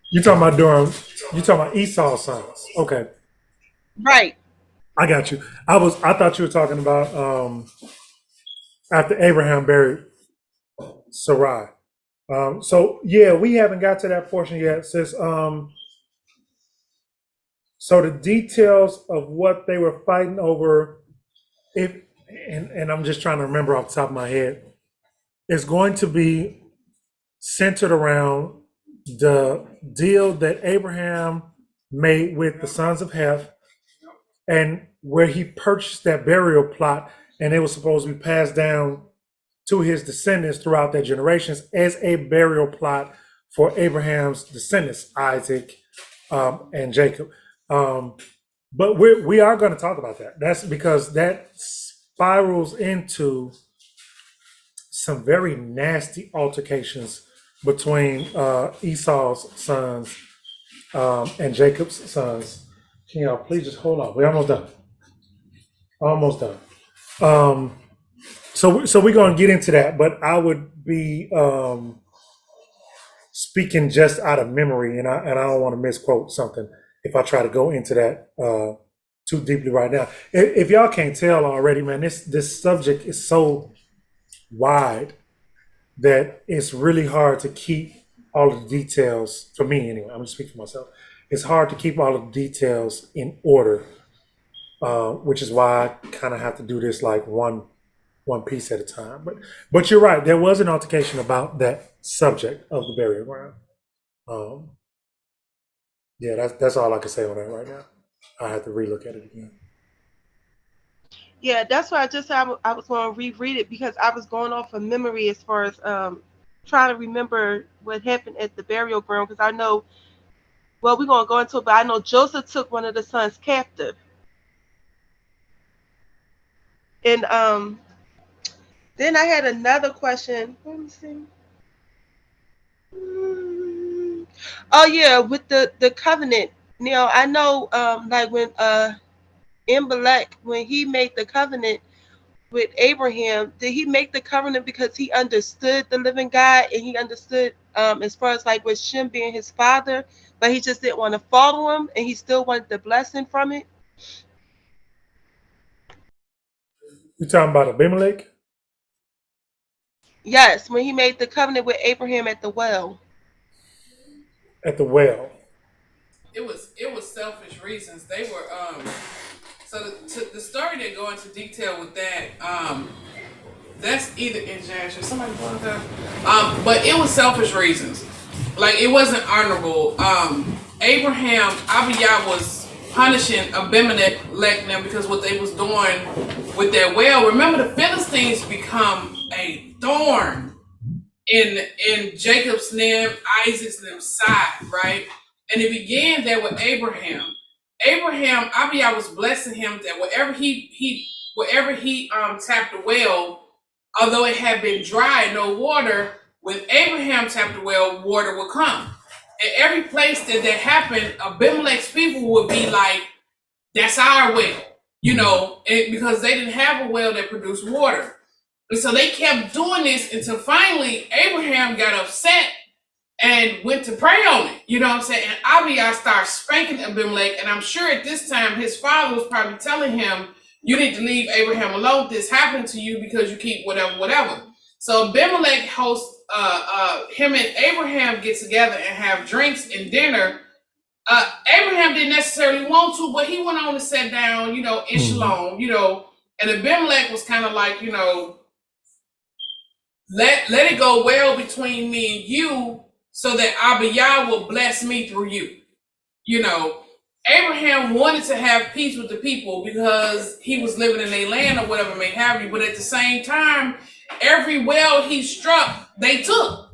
you talking about during you talking about Esau's sons. Okay. Right. I got you. I thought you were talking about after Abraham buried Sarai. So yeah, we haven't got to that portion yet. Says so the details of what they were fighting over, if and I'm just trying to remember off the top of my head, is going to be centered around the deal that Abraham made with the sons of Heth and where he purchased that burial plot, and it was supposed to be passed down to his descendants throughout their generations as a burial plot for Abraham's descendants, Isaac and Jacob. But we are going to talk about that. That's because that spirals into some very nasty altercations between Esau's sons and Jacob's sons. Can y'all please just hold on? We're almost done. Almost done. So we're going to get into that, but I would be speaking just out of memory, and I don't want to misquote something if I try to go into that too deeply right now. If y'all can't tell already, man, this subject is so wide that it's really hard to keep all of the details, for me anyway, I'm going to speak for myself. It's hard to keep all of the details in order, which is why I kind of have to do this like one one piece at a time. But you're right. There was an altercation about that subject of the burial ground. Yeah, that's all I can say on that right now. I have to relook at it again. Yeah, that's why I just said I was going to reread it because I was going off of memory as far as trying to remember what happened at the burial ground because I know, well, we're going to go into it, but I know Joseph took one of the sons captive. And then I had another question. Let me see. Oh yeah, with the covenant. Now I know like when Abimelech, when he made the covenant with Abraham, did he make the covenant because he understood the living God and he understood as far as like with Shem being his father, but he just didn't want to follow him and he still wanted the blessing from it? You talking about Abimelech? Yes, when he made the covenant with Abraham at the well. At the well. It was selfish reasons. They were so the story that go into detail with that that's either in Jasher somebody brought it up but it was selfish reasons. Like it wasn't honorable. Abiyah was punishing Abimelech them because what they was doing with their well. Remember the Philistines become a thorn in Jacob's name, Isaac's name side, right? And it began there with Abraham. Abiyah was blessing him that wherever he tapped the well, although it had been dry, no water, when Abraham tapped the well, water would come. And every place that happened, Abimelech's people would be like, that's our well, because they didn't have a well that produced water. And so they kept doing this until finally Abraham got upset and went to pray on it. You know what I'm saying? And Abiyah started spanking Abimelech. And I'm sure at this time his father was probably telling him, you need to leave Abraham alone. This happened to you because you keep whatever. So Abimelech hosts him and Abraham get together and have drinks and dinner. Abraham didn't necessarily want to, but he went on and sat down, in shalom, and Abimelech was kind of like, let it go well between me and you so that Abiyah will bless me through you. Abraham wanted to have peace with the people because he was living in their land or whatever may have you, but at the same time, every well he struck, they took.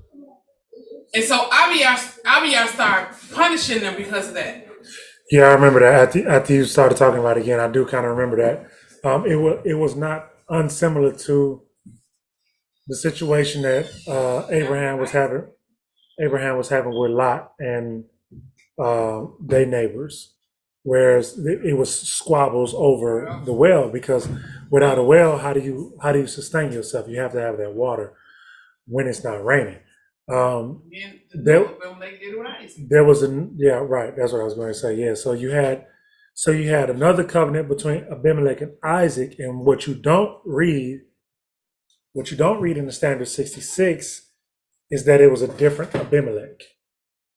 And so Abiyah started punishing them because of that. Yeah, I remember that. After you started talking about it again, I do kind of remember that. It was not unsimilar to the situation that Abraham was having with Lot and their neighbors, whereas it was squabbles over the well, because without a well, how do you sustain yourself? You have to have that water when it's not raining. There was right. That's what I was going to say. Yeah. So you had another covenant between Abimelech and Isaac, and what you don't read in the Standard 66 is that it was a different Abimelech.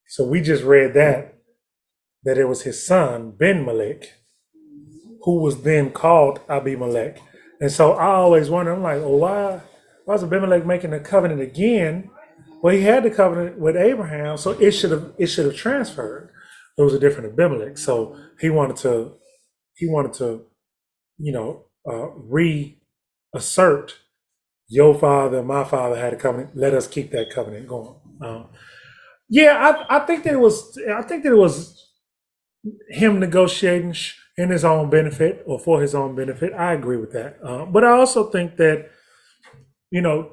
So we just read that it was his son Ben Melech, who was then called Abimelech. And so I always wonder, I'm like, why is Abimelech making a covenant again? Well, he had the covenant with Abraham, so it should have transferred. It was a different Abimelech, so he wanted to reassert, your father, my father had a covenant. Let us keep that covenant going. I think that it was him negotiating in his own benefit or for his own benefit. I agree with that, but I also think that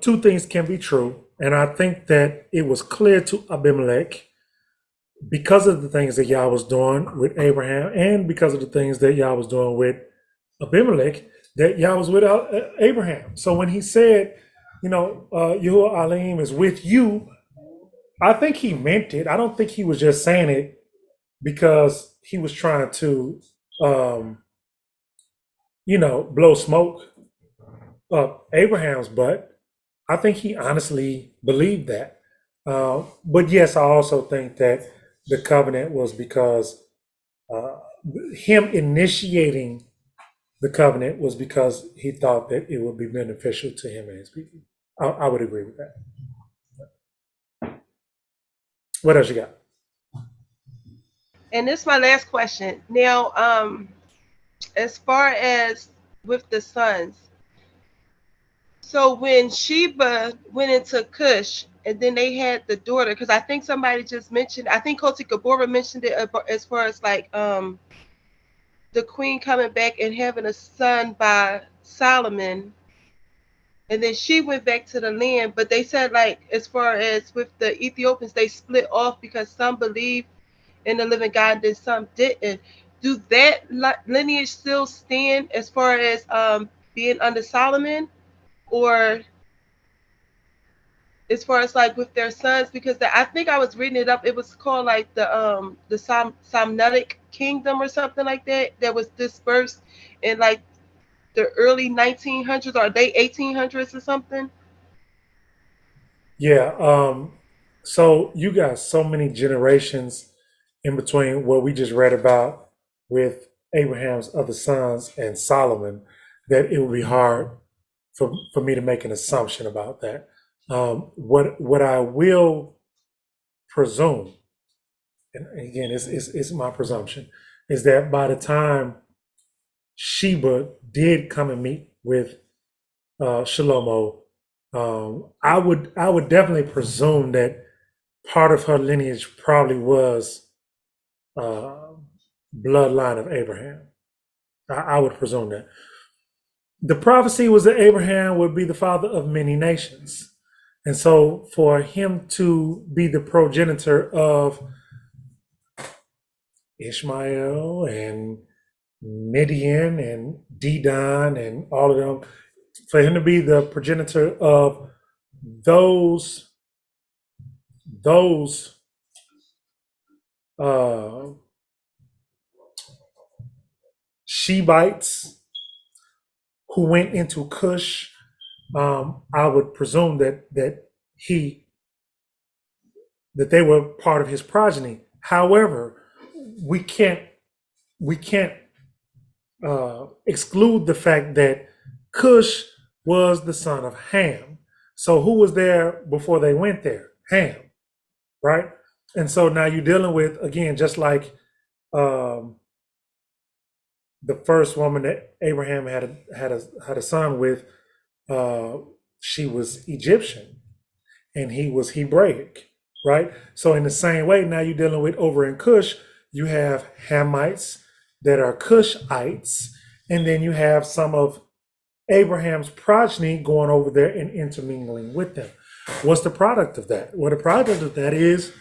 two things can be true. And I think that it was clear to Abimelech, because of the things that Yah was doing with Abraham and because of the things that Yah was doing with Abimelech, that Yah was with Abraham. So when he said, Yahuah Alim is with you, I think he meant it. I don't think he was just saying it because he was trying to, blow smoke up Abraham's butt. I think he honestly believed that. But yes, I also think that the covenant was because him initiating the covenant was because he thought that it would be beneficial to him and his people. I would agree with that. What else you got? And this is my last question. Now, as far as with the sons, so when Sheba went into Cush, and then they had the daughter, because I think somebody just mentioned, I think Koti Kabora mentioned it as far as like the queen coming back and having a son by Solomon, and then she went back to the land. But they said, like, as far as with the Ethiopians, they split off because some believed in the living God and then some didn't. Do that lineage still stand as far as being under Solomon, or as far as like with their sons? Because I think I was reading it up. It was called like the Samnitic Kingdom or something like that, that was dispersed in like the early 1900s or late 1800s or something. Yeah. So you got so many generations in between what we just read about with Abraham's other sons and Solomon that it would be hard for me to make an assumption about that. What I will presume, and again, it's my presumption, is that by the time Sheba did come and meet with Shlomo, I would definitely presume that part of her lineage probably was bloodline of Abraham. I would presume that. The prophecy was that Abraham would be the father of many nations. And so for him to be the progenitor of Ishmael and Midian and Dedan and all of them, for him to be the progenitor of those Shebites who went into Cush, I would presume that they were part of his progeny. However, we can't exclude the fact that Cush was the son of Ham. So who was there before they went there? Ham, right? And so now you're dealing with, again, just like the first woman that Abraham had a son with, she was Egyptian and he was Hebraic, right? So in the same way, now you're dealing with over in Cush, you have Hamites that are Cushites, and then you have some of Abraham's progeny going over there and intermingling with them. What's the product of that? Well, the product of that is,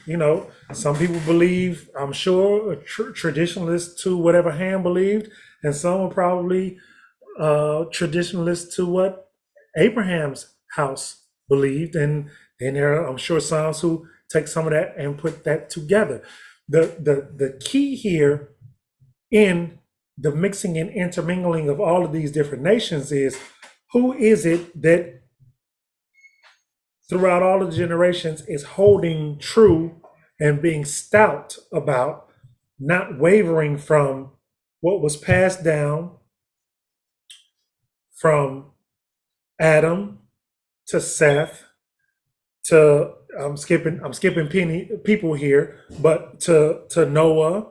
some people believe, I'm sure, traditionalists to whatever Ham believed, and some are probably traditionalists to what Abraham's house believed, and there are, I'm sure, some who take some of that and put that together. The key here in the mixing and intermingling of all of these different nations is, who is it that throughout all of the generations is holding true and being stout about not wavering from what was passed down from Adam to Seth to I'm skipping people here, but to Noah,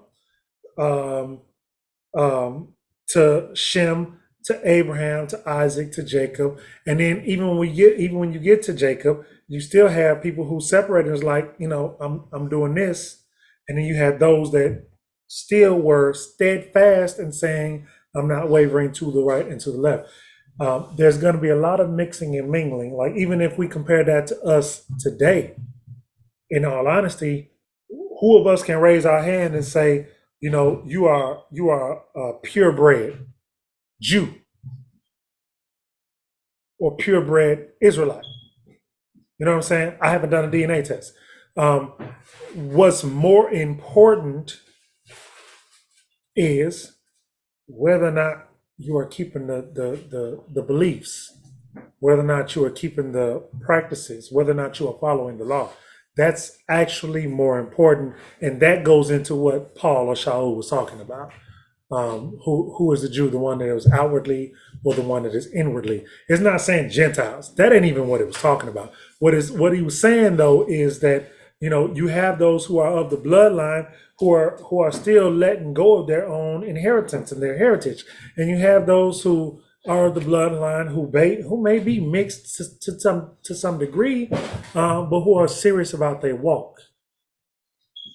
to Shem, to Abraham, to Isaac, to Jacob, and then even when you get to Jacob, you still have people who separated as like, I'm doing this, and then you had those that still were steadfast and saying, I'm not wavering to the right and to the left. There's going to be a lot of mixing and mingling. Like, even if we compare that to us today, in all honesty, who of us can raise our hand and say, you are a purebred Jew or purebred Israelite? You know what I'm saying? I haven't done a DNA test. What's more important is whether or not you are keeping the beliefs, whether or not you are keeping the practices, whether or not you are following the law. That's actually more important, and that goes into what Paul or Shaul was talking about. who is the Jew, the one that is outwardly or the one that is inwardly. It's not saying Gentiles. That ain't even what it was talking about. What he was saying though is that, you know, you have those who are of the bloodline who are still letting go of their own inheritance and their heritage, and you have those who are of the bloodline who may be mixed to some degree, but who are serious about their walk.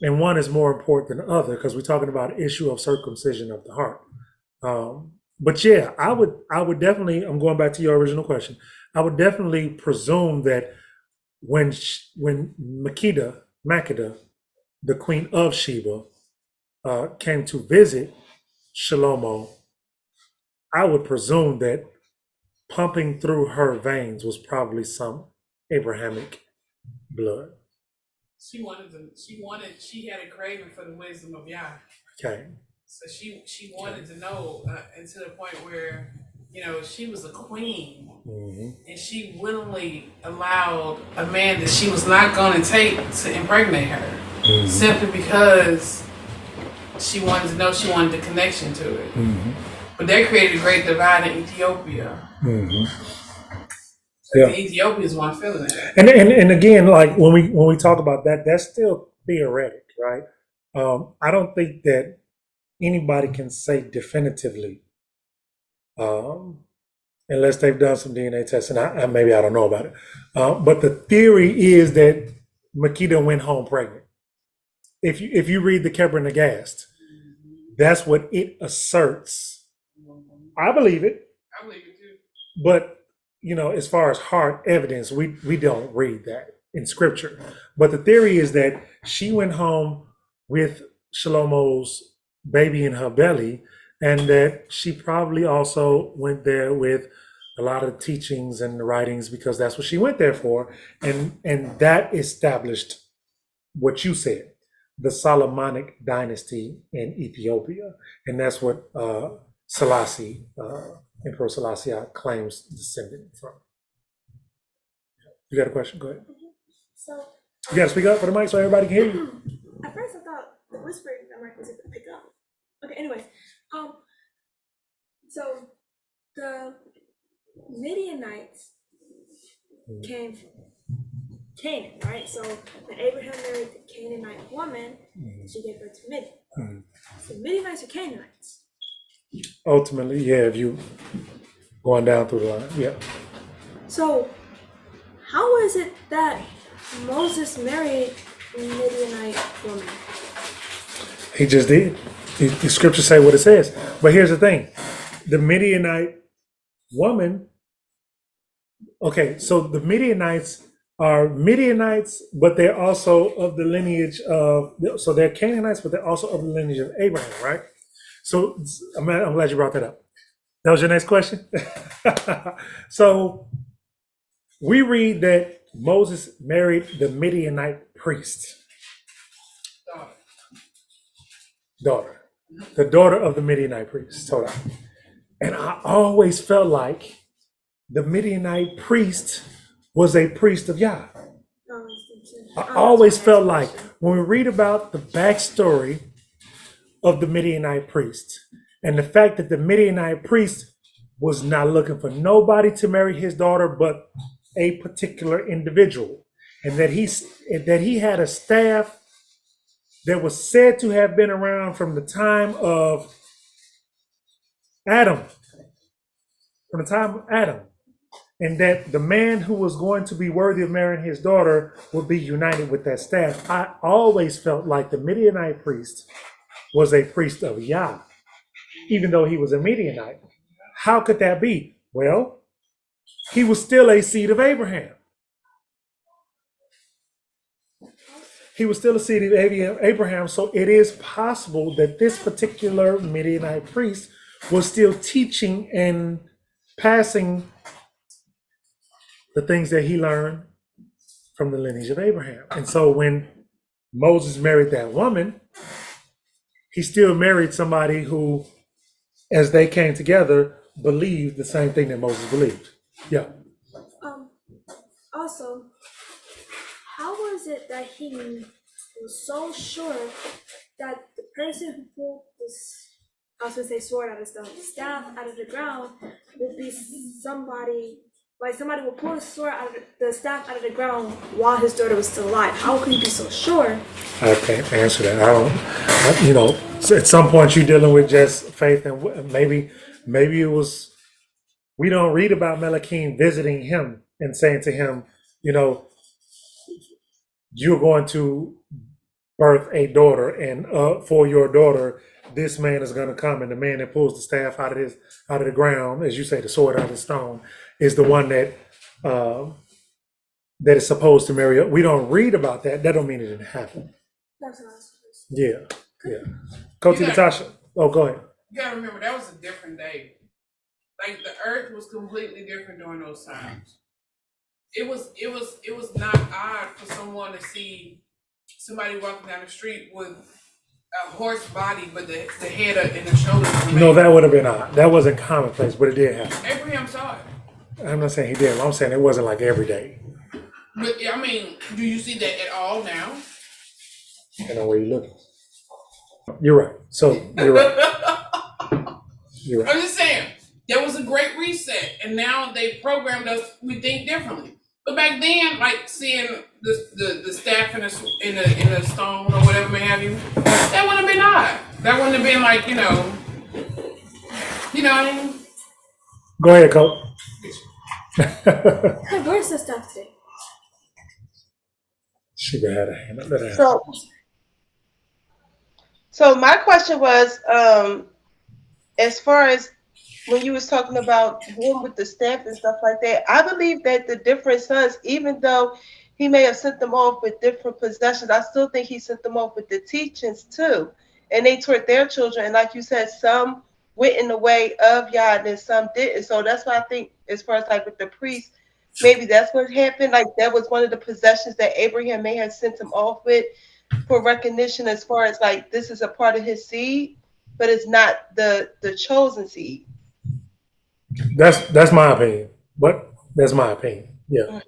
And one is more important than the other because we're talking about an issue of circumcision of the heart. But yeah, I would definitely. I'm going back to your original question. I would definitely presume that when Makeda, the queen of Sheba, came to visit Shlomo, I would presume that pumping through her veins was probably some Abrahamic blood. She had a craving for the wisdom of Yah. Okay. So she wanted to know, and to the point where, you know, she was a queen, and she willingly allowed a man that she was not going to take to impregnate her, simply because she wanted to know, she wanted the connection to it. But that created a great divide in Ethiopia. Yeah. The Ethiopians weren't feeling it. And again, like when we talk about that, that's still theoretic, right? I don't think that anybody can say definitively, unless they've done some DNA tests, and maybe I don't know about it. But the theory is that Makeda went home pregnant. If you read the Keber Nagast, that's what it asserts. I believe it. I believe it too. But you know, as far as hard evidence, we don't read that in scripture. But the theory is that she went home with Shlomo's baby in her belly, and that she probably also went there with a lot of teachings and the writings, because that's what she went there for. And that established what you said, the Solomonic dynasty in Ethiopia. And that's what Selassie, Emperor Selassie claims descended from. You got a question? Go ahead. So you got to speak up for the mic so everybody can hear you. At first, I thought the whispering that mic was able to pick up. Okay. Anyways, so the Midianites came from Canaan, right? So when Abraham married the Canaanite woman, she gave birth to Midian. So Midianites are Canaanites. Ultimately, yeah, if you going down through the line, yeah. So how is it that Moses married a Midianite woman? He just did. The scriptures say what it says. But here's the thing. The Midianite woman, okay, so the Midianites are Midianites, but they're also of the lineage of, so they're Canaanites, but they're also of the lineage of Abraham, right? So I'm glad you brought that up. That was your next question? So we read that Moses married the Midianite priest. Daughter. The daughter of the Midianite priest. Hold on. And I always felt like the Midianite priest was a priest of Yah. I always felt like when we read about the backstory of the Midianite priest and the fact that the Midianite priest was not looking for nobody to marry his daughter but a particular individual, and that he had a staff that was said to have been around from the time of Adam, and that the man who was going to be worthy of marrying his daughter would be united with that staff. I always felt like the Midianite priest was a priest of Yah, even though he was a Midianite. How could that be? Well, he was still a seed of Abraham. He was still a seed of Abraham, so it is possible that this particular Midianite priest was still teaching and passing the things that he learned from the lineage of Abraham. And so when Moses married that woman, he still married somebody who, as they came together, believed the same thing that Moses believed. Yeah. Also, how was it that he was so sure that the person who pulled this I was gonna say sword out of stone, staff out of the ground would be somebody. Like somebody would pull the staff out of the ground while his daughter was still alive. How could you be so sure? I can't answer that. You know, at some point you're dealing with just faith, and maybe it was. We don't read about Malachi visiting him and saying to him, you know, you're going to birth a daughter, and for your daughter, this man is going to come, and the man that pulls the staff out of the ground, as you say, the sword out of the stone, is the one that is supposed to marry. We don't read about that. That don't mean it didn't happen. That's what I was supposed to. Yeah. Coach Natasha. Oh, go ahead. You gotta remember that was a different day. Like the earth was completely different during those times. It was not odd for someone to see somebody walking down the street with a horse body, but the head and the shoulders. No, that would have been odd. That wasn't commonplace, but it did happen. Abraham saw it. I'm not saying he did. I'm saying it wasn't like every day. But I mean, do you see that at all now? Depending on where you're looking. You're right. So you're right. You're right. I'm just saying, there was a great reset, and now they programmed us. We think differently. But back then, like seeing the staff in the stone or whatever may have you, that wouldn't have been odd. That wouldn't have been like you know what I mean. Go ahead, Coach. Hey, where's the stuff today? She had a hand up. Let her have it. So my question was, as far as when you was talking about him with the staff and stuff like that, I believe that the different sons, even though he may have sent them off with different possessions, I still think he sent them off with the teachings too. And they taught their children. And like you said, some went in the way of Yah and then some didn't. So that's why I think as far as like with the priest, maybe that's what happened. Like that was one of the possessions that Abraham may have sent him off with for recognition, as far as like this is a part of his seed, but it's not the chosen seed. That's my opinion. But that's my opinion. Yeah.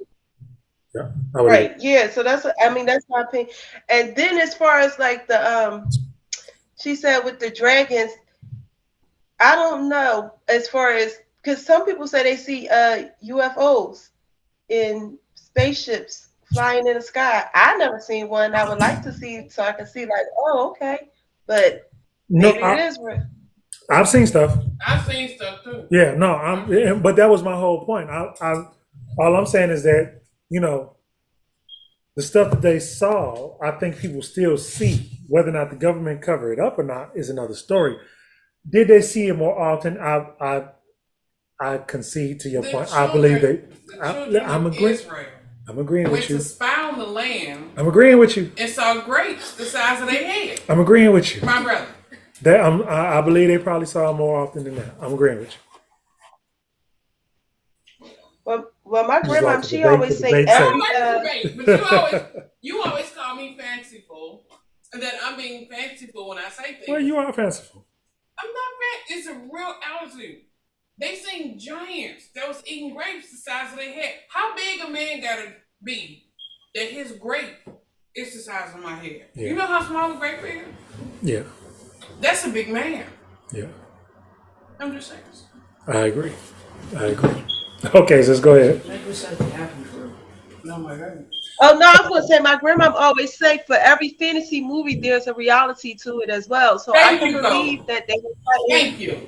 Yeah. Right. Yeah. So that's my opinion. And then as far as like the she said with the dragons, I don't know as far as, because some people say they see UFOs in spaceships flying in the sky. I never seen one. I would like to see, so I can see like, oh, okay. But maybe it is real. I've seen stuff. I've seen stuff too. Yeah, no, but that was my whole point. All I'm saying is that, you know, the stuff that they saw, I think people still see. Whether or not the government cover it up or not is another story. Did they see it more often? I concede to your point. I believe I'm agreeing. I'm agreeing with you. Went to spy on the land. I'm agreeing with you. And saw grapes the size of their head. I'm agreeing with you. My brother. I believe they probably saw it more often than that. I'm agreeing with you. Well, my grandma, like she always say every but you always call me fanciful, and that I'm being fanciful when I say things. Well, you are fanciful. I'm not it's a real attitude. They seen giants that was eating grapes the size of their head. How big a man gotta be that his grape is the size of my head? Yeah. You know how small a grape is? Yeah. That's a big man. Yeah. I'm just saying. I agree. Okay, so let's go ahead. Maybe something happened for him. No, my God. Oh no, I was gonna say my grandma always say for every fantasy movie there's a reality to it as well. So I can believe that they were Thank you.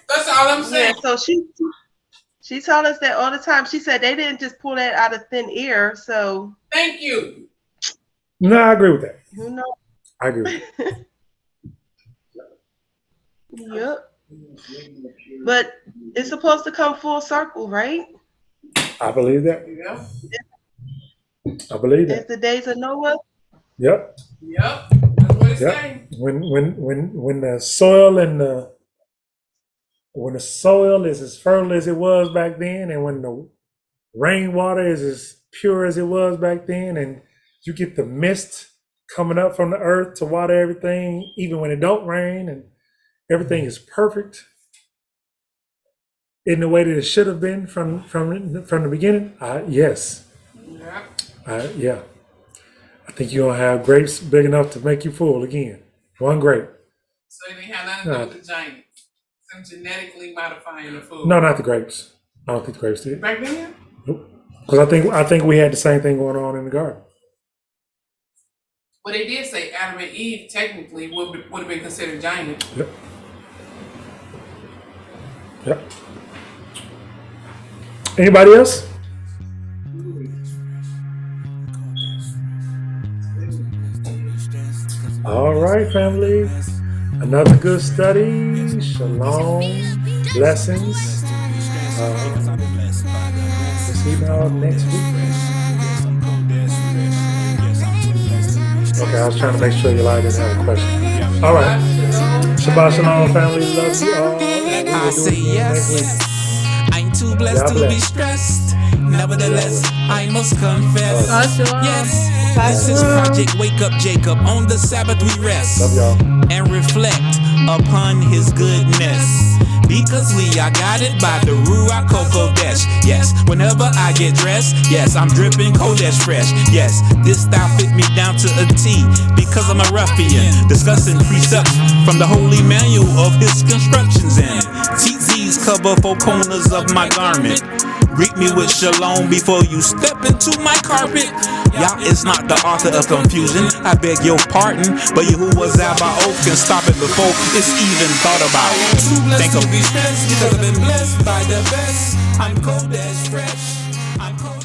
That's all I'm saying. Yeah, so she told us that all the time. She said they didn't just pull that out of thin air. So thank you. No, I agree with that. You know, I agree. Yep. But it's supposed to come full circle, right? I believe that. Yeah. I believe that. It's the days of Noah. Yep. Yep. That's what it's saying. When the soil when the soil is as fertile as it was back then, and when the rainwater is as pure as it was back then, and you get the mist coming up from the earth to water everything, even when it don't rain, and everything is perfect in the way that it should have been from the beginning. Yes. Yeah. I think you're gonna have grapes big enough to make you full again. One grape. So it didn't have nothing to do with the giants. Some genetically modifying the food. No, not the grapes. I don't think the grapes did. Back then? Nope. Because I think we had the same thing going on in the garden. Well, they did say Adam and Eve technically would have been considered giants. Yep. Yep. Anybody else? All right, family. Another good study. Shalom. Blessings. See y'all next week. Okay, I was trying to make sure Eli didn't have a question. All right. Shabbat shalom, family. Love you all. And we will do it again next week. I'm too blessed to be stressed. Nevertheless, I must confess. Yes, this is Project Wake Up Jacob. On the Sabbath we rest and reflect upon his goodness. Because we are guided by the Ruach Kodesh. Yes, whenever I get dressed, yes, I'm dripping Kodesh fresh. Yes, this style fit me down to a T. Because I'm a ruffian, discussing precepts from the holy manual of his constructions. And TZ's cover 4 corners of my garment. Greet me with shalom before you step into my carpet. Yah is not the author of confusion. I beg your pardon, but Yahuah Zabaoth can stop it before it's even thought about. Think of me stressed because I've been blessed by the best. I'm Kodesh fresh. I'm Kodesh.